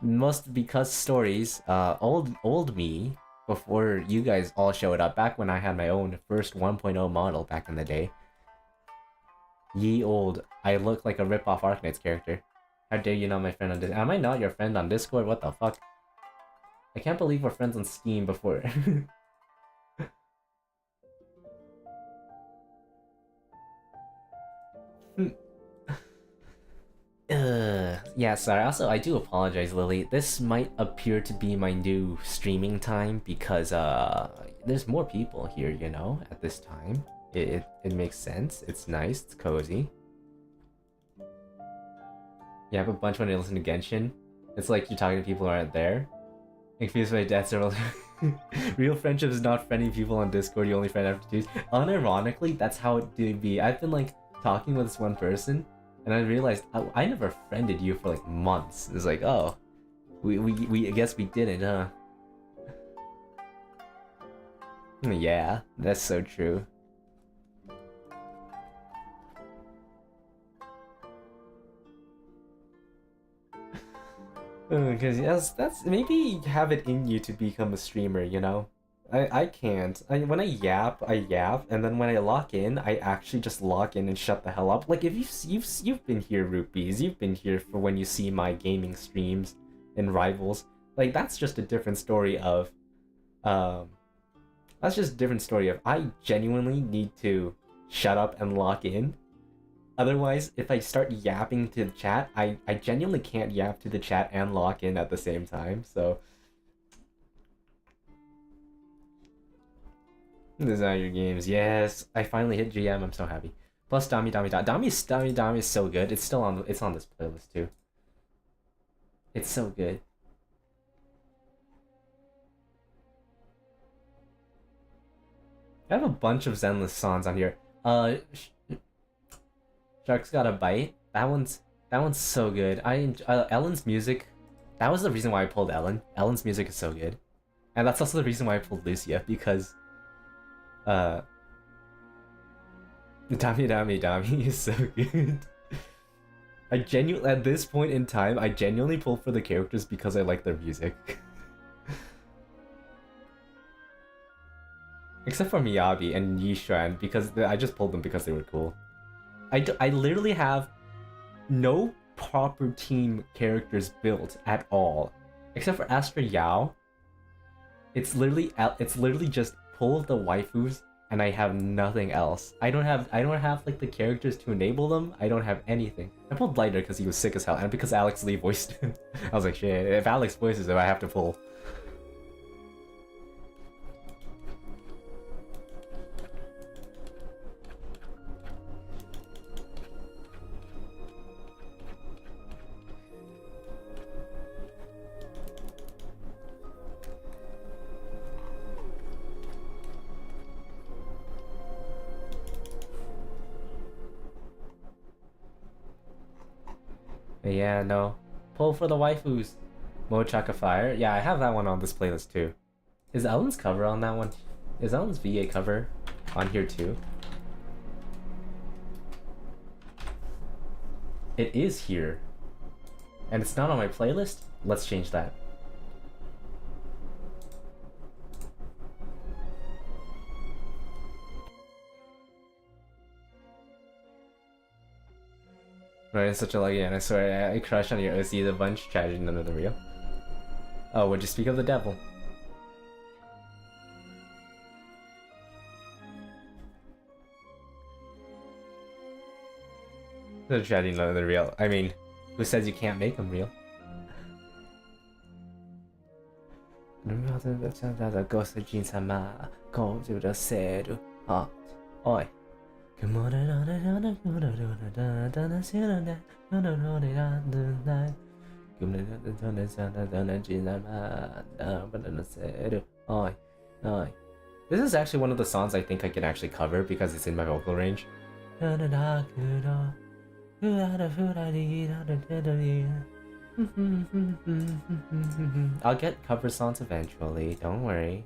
Most because stories, old me, before you guys all showed up, back when I had my own first 1.0 model back in the day. Ye old, I look like a rip-off Arknight's character. How dare you not my friend on Discord? Am I not your friend on Discord? What the fuck? I can't believe we're friends on Steam before. Yeah, sorry. Also, I do apologize, Lily. This might appear to be my new streaming time because, there's more people here, you know, at this time. It makes sense. It's nice. It's cozy. You have a bunch when you listen to Genshin. It's like you're talking to people who aren't there. Confused by death several Real friendship is not friending people on Discord. You only friend after twos. Unironically, that's how it did be. I've been like talking with this one person, and I realized I never friended you for like months. It's like, oh, we I guess we didn't, huh? Yeah, that's so true. Because yes, that's maybe you have it in you to become a streamer, you know. I can't. When I yap, and then when I lock in, I actually just log in and shut the hell up. Like if you've been here, Rupees, you've been here for when you see my gaming streams and Rivals. Like that's just a different story of That's just a different story of I genuinely need to shut up and lock in. Otherwise, if I start yapping to the chat, I genuinely can't yap to the chat and lock in at the same time, so... Design your games, yes. I finally hit GM, I'm so happy. Plus Dami is so good. It's on this playlist too. It's so good. I have a bunch of Zenless songs on here. Shark's Got a Bite. That one's so good. Ellen's music. That was the reason why I pulled Ellen. Ellen's music is so good, and that's also the reason why I pulled Lucia, because Dami is so good. At this point in time, I genuinely pull for the characters because I like their music. Except for Miyabi and Yishuan, because I just pulled them because they were cool. I literally have no proper team characters built at all, except for Astra Yao. It's literally just pull the waifus, and I have nothing else. I don't have like the characters to enable them. I don't have anything. I pulled Blighter because he was sick as hell, and because Alex Lee voiced him. I was like, shit, if Alex voices him, I have to pull. Yeah, no. Pull for the waifus. Mochaka Fire. Yeah, I have that one on this playlist too. Is Ellen's cover on that one? Is Ellen's VA cover on here too? It is here. And it's not on my playlist? Let's change that. Right, it's such a lucky, and I swear I crush on your OCs a bunch, tragedy none of them real. Oh, would you speak of the devil? The tragedy none of them real. I mean, who says you can't make them real? Oi. This is actually one of the songs I think I can actually cover because it's in my vocal range. I'll get cover songs eventually, don't worry.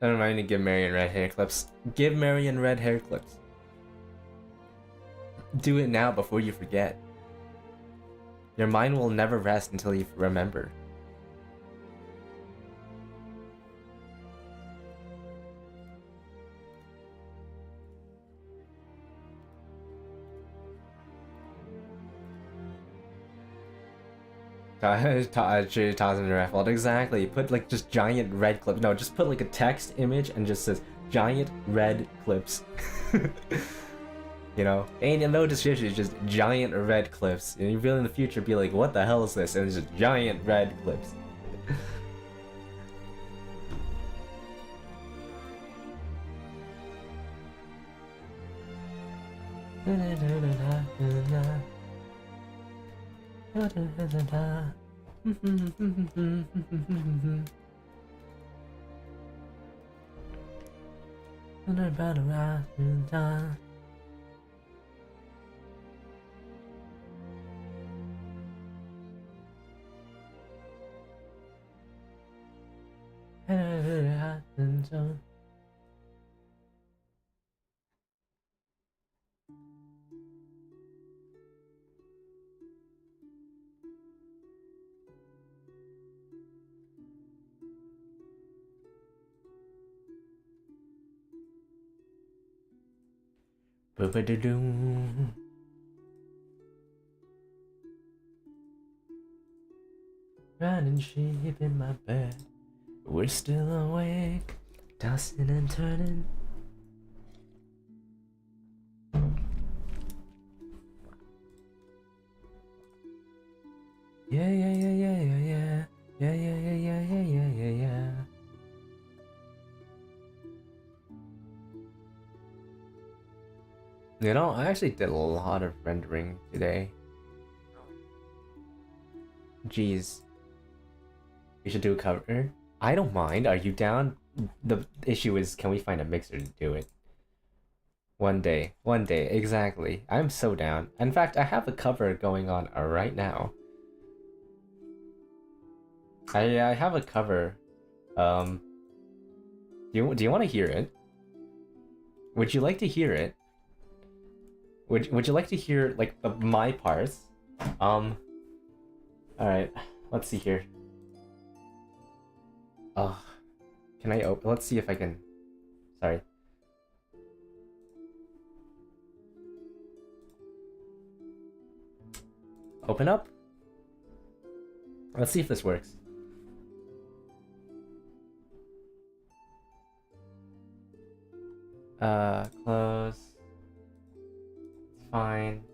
Don't remind me to give Marion red hair clips. Give Marion red hair clips. Do it now before you forget. Your mind will never rest until you remember. Toss in the raffle. Exactly. Put like just giant red clips. No, just put like a text image and just says giant red clips. You know, ain't no description. It's just giant red clips. And you will in the future be like, what the hell is this? And it's just giant red clips. Boop-a-da-doom. Running sheep in my bed. We're still awake, tossing and turning. Yeah, yeah, yeah, yeah, yeah, yeah. Yeah, yeah, yeah, yeah, yeah, yeah, yeah, yeah. You know, I actually did a lot of rendering today. Jeez. We should do a cover. I don't mind. Are you down? The issue is, can we find a mixer to do it? One day, exactly. I'm so down. In fact, I have a cover going on right now. I have a cover. Do you want to hear it? Would you like to hear it? Would you like to hear like my parts? All right. Let's see here. Can I open? Let's see if I can. Sorry. Open up. Let's see if this works. Close. It's fine.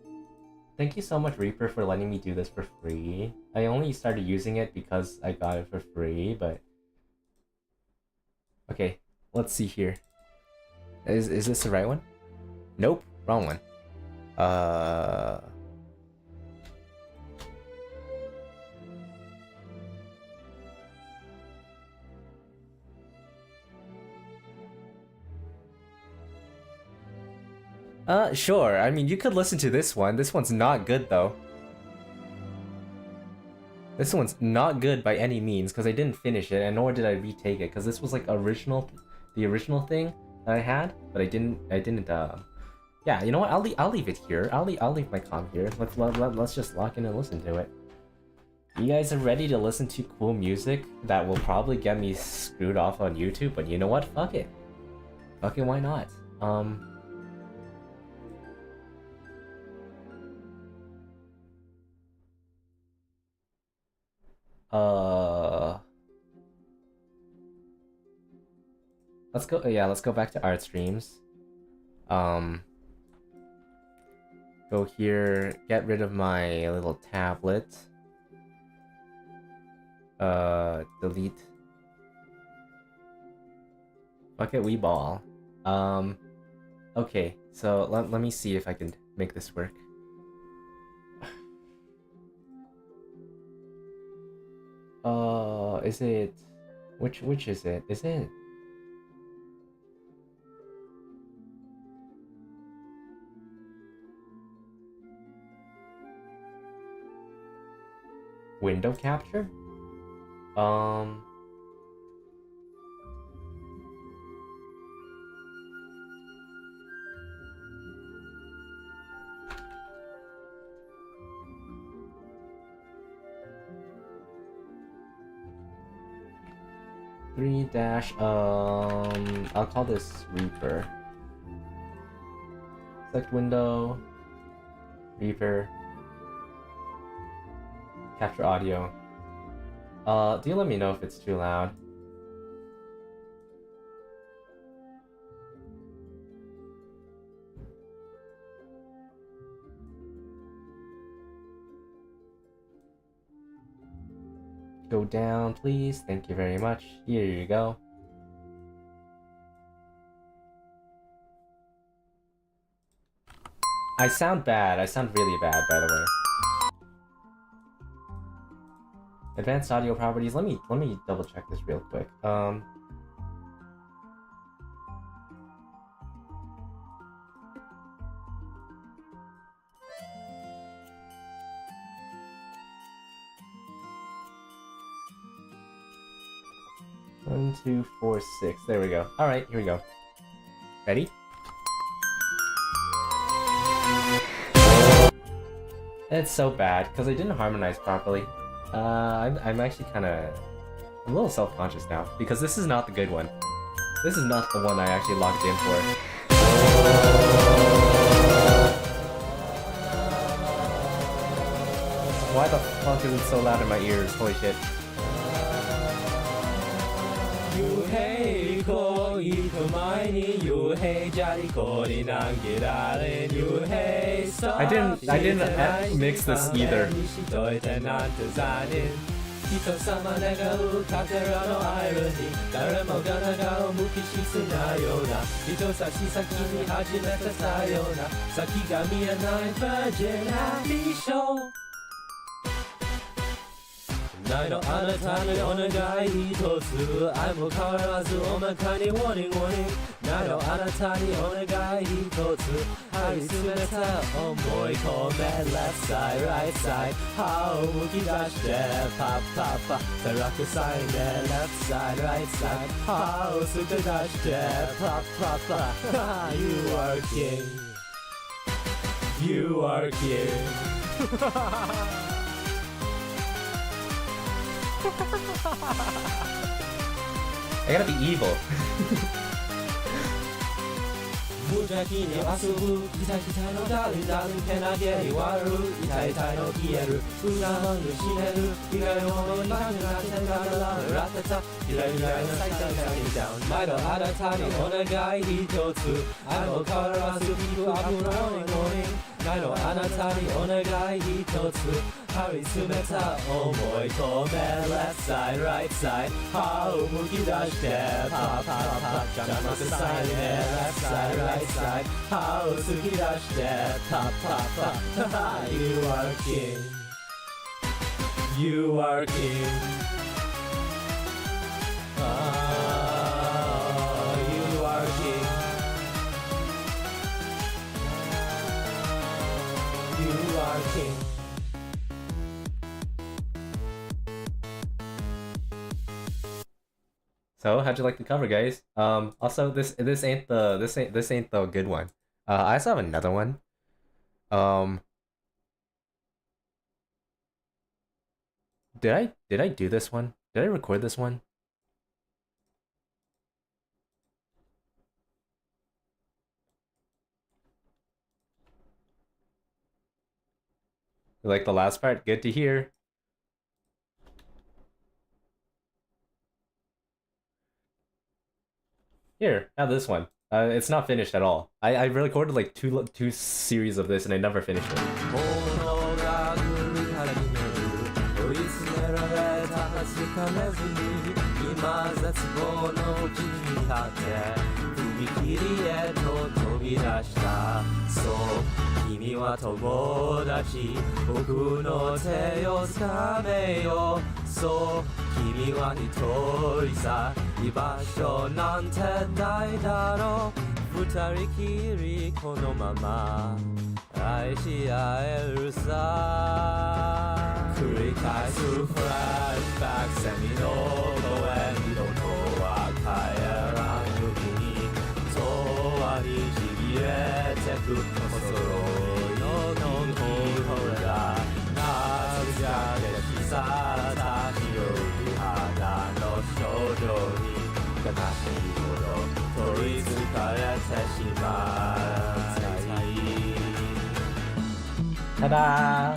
Thank you so much, Reaper, for letting me do this for free. I only started using it because I got it for free, but... Okay, let's see here. Is this the right one? Nope, wrong one. Sure. I mean, you could listen to this one. This one's not good, though. This one's not good by any means, because I didn't finish it, and nor did I retake it, because this was like the original thing that I had, but I didn't, yeah, you know what, I'll leave it here. I'll leave my comm here. Let's just lock in and listen to it. You guys are ready to listen to cool music that will probably get me screwed off on YouTube, but you know what? Fuck it. Fucking why not? Let's go. Yeah, let's go back to art streams. Go here. Get rid of my little tablet. Delete. Fuck it, we ball. Okay. So let me see if I can make this work. Is it... Which is it? Is it... window capture? I'll call this Reaper. Select window, Reaper, capture audio. Do you let me know if it's too loud? Go down, please. Thank you very much. Here you go. I sound bad. I sound really bad, by the way. Advanced audio properties. Let me double check this real quick. One, 2, 4, 6. There we go. All right, here we go. Ready? It's so bad because I didn't harmonize properly. I'm actually kind of a little self-conscious now because this is not the good one. This is not the one I actually logged in for. Why the fuck is it so loud in my ears? Holy shit. I didn't mix this either. 人様願うかけらのアイロニー誰もが長を無機質なような人差し先に始めたさような先が見えないバージンなビショーないのあなたにお願い一つ愛も変わらずお腹にウォーニングウォーニングないのあなたにお願い一つ張り詰めた思い込め Left side right side 歯をむき出してパッパッパたらくさいね Left side right side 歯をすく出してパッパッパ You are king You are king I gotta be evil. 無邪気に遊ぶギザギザのダーリンダーリンけなげに割る痛い痛いの消える裏のに死ねる意外のものに負けなくてからラテタイライライの最短がにダウン毎度あなたにお願い一つ愛も変わらず聞くアブローニングないのあなたにお願い一つ張り詰めた思い込め Left side right side 歯をむき出してパッパッパ邪魔くさいね Left side right side 歯を突き出してパッパッパ You are king You are king You are king You are king So, how'd you like the cover, guys? Also, this ain't the good one. I also have another one. Did I do this one? Did I record this one? You like the last part? Good to hear. Here, have this one. It's not finished at all. I recorded like two series of this and I never finished it. Ta-da!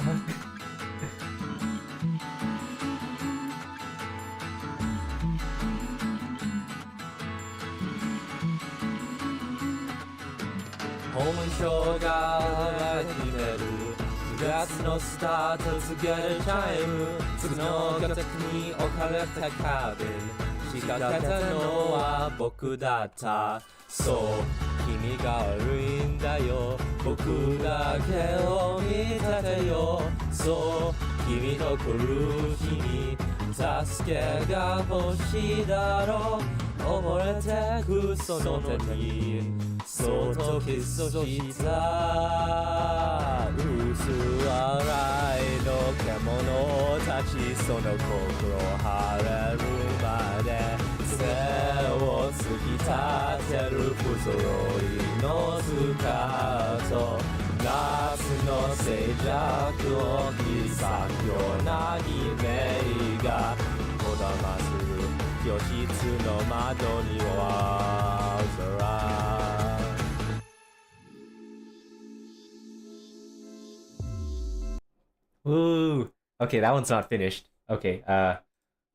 Woo! Okay, that one's not finished. Okay,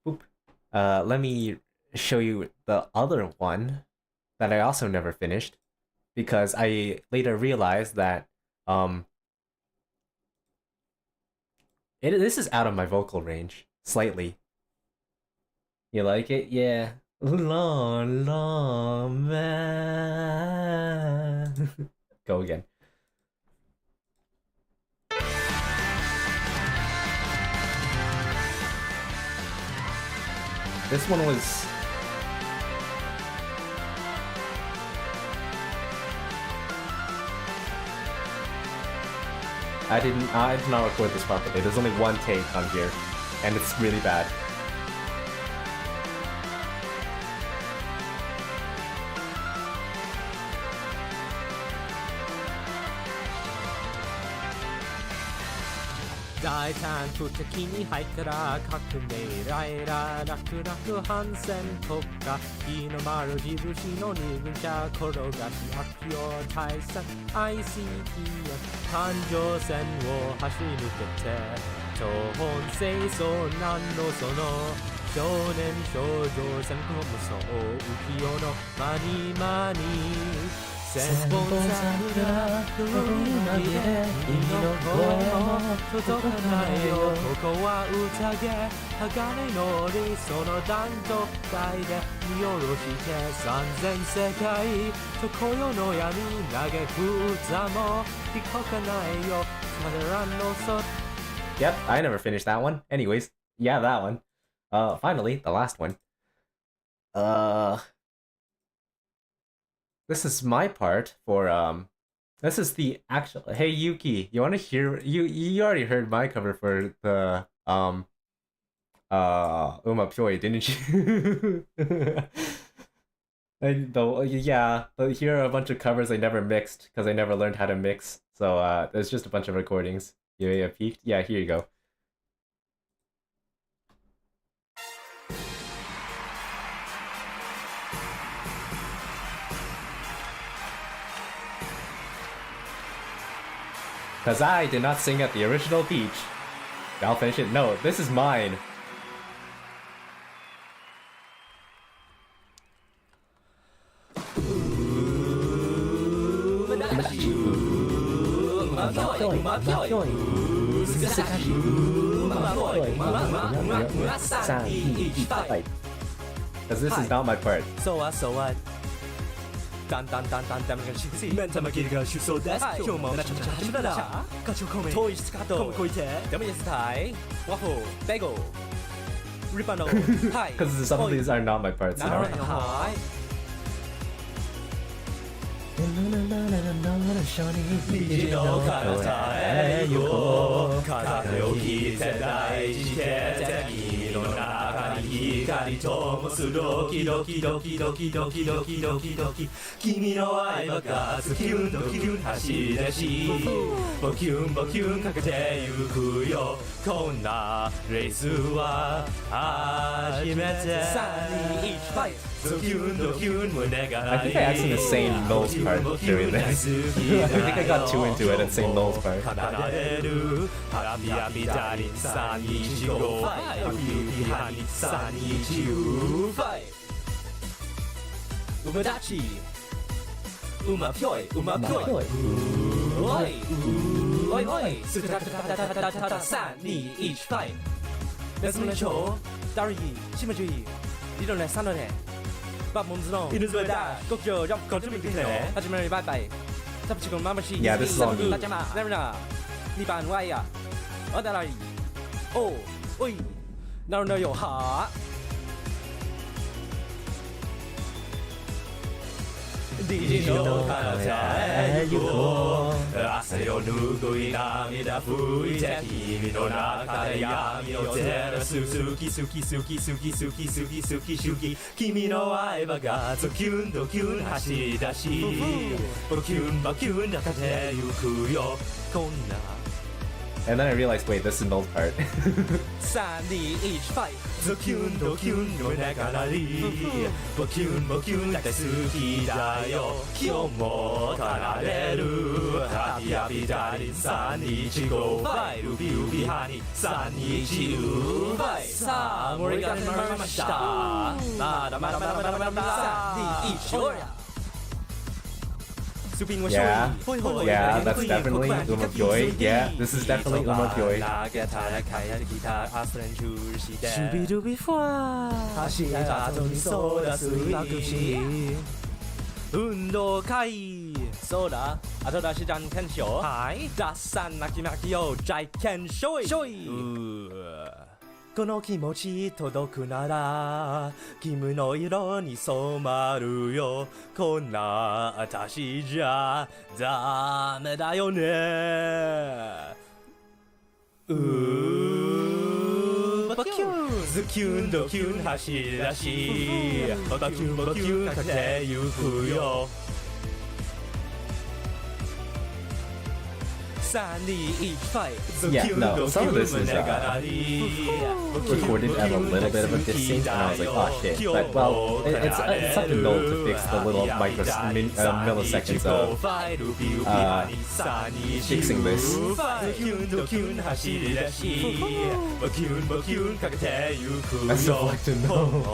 boop. Let me show you the other one that I also never finished because I later realized that this is out of my vocal range slightly. You like it? Yeah. Long, long man. Go again. This one was... I did not record this properly. There's only one take on here, and it's really bad.大胆不敵に入ったら革命ライラ楽々反戦国家日の丸印の二軍車転がし悪用対策 ICT 環状線を走り抜けて超本清掃なんのその少年少女戦後無双浮世のマニマニ千本桜の海で君の声も届かないよここは宴鋼の理想の断頭台で見下ろして三千世界と今宵の闇嘆く座も聞こかないよ彼らのそ Yep, I never finished that one. Anyways, yeah, that one. Finally, the last one. This is my part for this is the actual. Hey Yuki, you want to hear? You already heard my cover for the Uma Pyoe, didn't you? But here are a bunch of covers I never mixed because I never learned how to mix. So there's just a bunch of recordings. You may have peeked. Yeah, here you go. Because I did not sing at the original beach. I'll finish it. No, this is mine. Because this is not my part. So what? だんだんダメがしくしメンタマキリが出走です今日もめちゃめちゃ始めたらガチョコメ遠いスカートコムこいてダメですタイワッフルベーゴルリパノはい Because some of these are not my parts. はい虹の彼方へ行こう風を切って大事で敵の中に光灯すドキドキドキドキドキドキドキドキ君の愛爆発キュンとキュン走り出しボキュンボキュンかけてゆくよこんなレースは初めて3、2、1ファイト I think I actually sang Noel's part during this. I think I got too into it and sang Noel's part. Uma Pyoe, Uma Pyoe. Oi, oi. 3、2、1ファイト夏のshow 다르기 심어주의 이런 날 산원해 밥몸스러운 이누스베다 꼭저 거점이 끝내 하지만 바이바이 잡치고 마마시 Yeah, this is all me. 나자마 나르나 니반 와이야 어다라이 오 오이 나르나요 하虹の彼方へ行こう汗を拭い涙拭いて君の中で闇を照らす好き好き好き好き好き好き好き好き君の愛爆発キュンとキュン走り出しボキュンボキュン中で行くよこんな And then I realized, wait, this is Null's part. 3、2、1、ファイズキュンドキュン胸がりボキュンボキュンだって好きだよ今日も奏でるハピハピダリン325ファイルビュービハニ321ファイさあ盛り上がりましたまだまだまだまだまだまだ3、2、1おりゃ Yeah, yeah, that's definitely Uma Joy. Yeah, this is definitely Uma Joy. シュビルビファー走った後にソーダ水爆し運動会そうだ後出しじゃんけんしようはい出さなきまきよじゃんけんしょいこの気持ち届くなら君の色に染まるよこんな私じゃダメだよねバキュンズキュンドキュン走り出しバキュンバキュンかけてゆくよYeah, no, some of this is recorded at a little bit of a distance, and I was like, oh shit. But, well, it's up to Null to fix the little milliseconds of fixing this. That's reflected Null.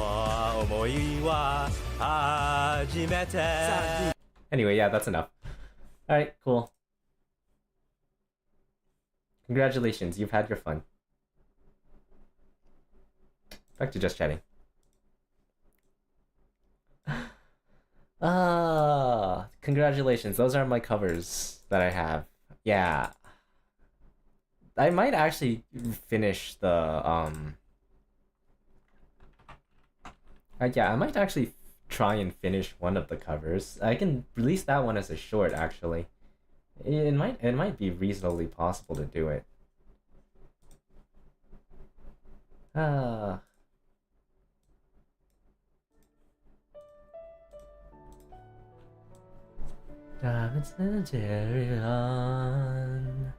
Anyway, yeah, that's enough. Alright, cool. Congratulations, you've had your fun. Back to just chatting. Congratulations, those are my covers that I have. Yeah. I might actually finish the, yeah, I might actually try and finish one of the covers. I can release that one as a short, actually. It might be reasonably possible to do it. Diamonds and cherry on.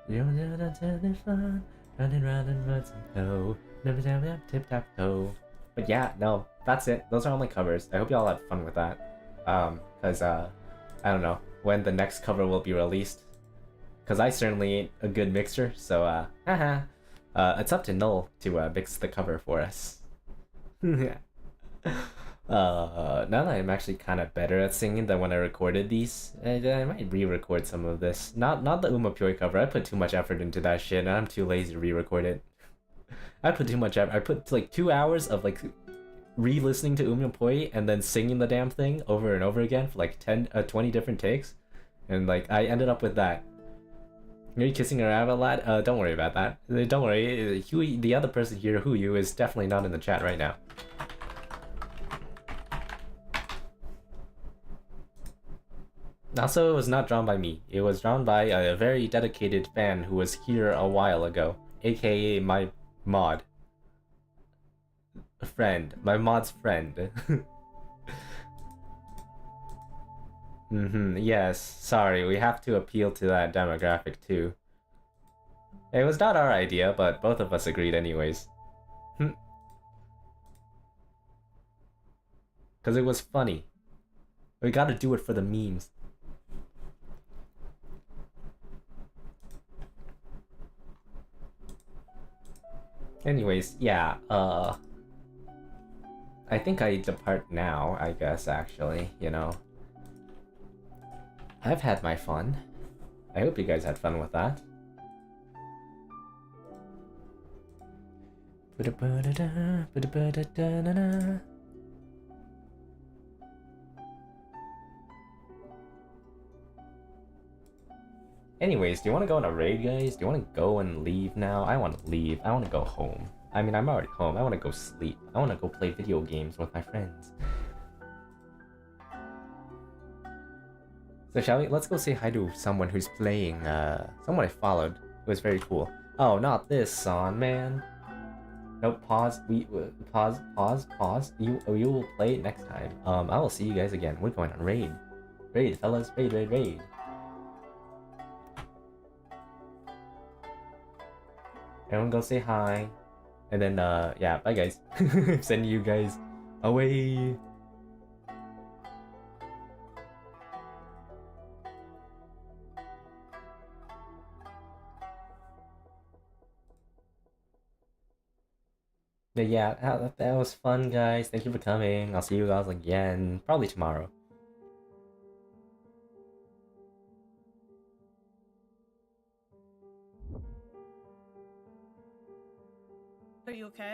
You don't do that fun. Running round and runs and go. Never tap tap tip tap toe. But yeah, no, that's it. Those are all my covers. I hope y'all had fun with that. Cause I don't know when the next cover will be released, because I certainly ain't a good mixer, so it's up to Null to mix the cover for us. Now that I'm actually kind of better at singing than when I recorded these, I might re-record some of this. Not the Uma Pure cover. I put too much effort into that shit, and I'm too lazy to re-record it. I put too much effort. I put like 2 hours of like re-listening to Umyopoi and then singing the damn thing over and over again for like 20 different takes, and like I ended up with that. Are you kissing around a lot? Don't worry about that. Don't worry. Huey, the other person here, Huyu, is definitely not in the chat right now. Also, it was not drawn by me. It was drawn by a very dedicated fan who was here a while ago, aka my mod. A friend. My mod's friend. Yes, sorry, we have to appeal to that demographic too. It was not our idea, but both of us agreed anyways. Because it was funny. We gotta do it for the memes. Anyways, yeah, I think I depart now, I guess, actually, you know. I've had my fun. I hope you guys had fun with that. Anyways, do you want to go on a raid, guys? Do you want to go and leave now? I want to leave. I want to go home. I mean, I'm already home. I want to go sleep. I want to go play video games with my friends. So shall we? Let's go say hi to someone who's playing, someone I followed. It was very cool. Oh, not this song, man. Nope, pause. Pause. You will play it next time. I will see you guys again. We're going on raid. Raid, fellas. Raid. Everyone go say hi. And then, yeah, bye guys. Send you guys away. But yeah, that was fun, guys. Thank you for coming. I'll see you guys again, probably tomorrow. Are you okay?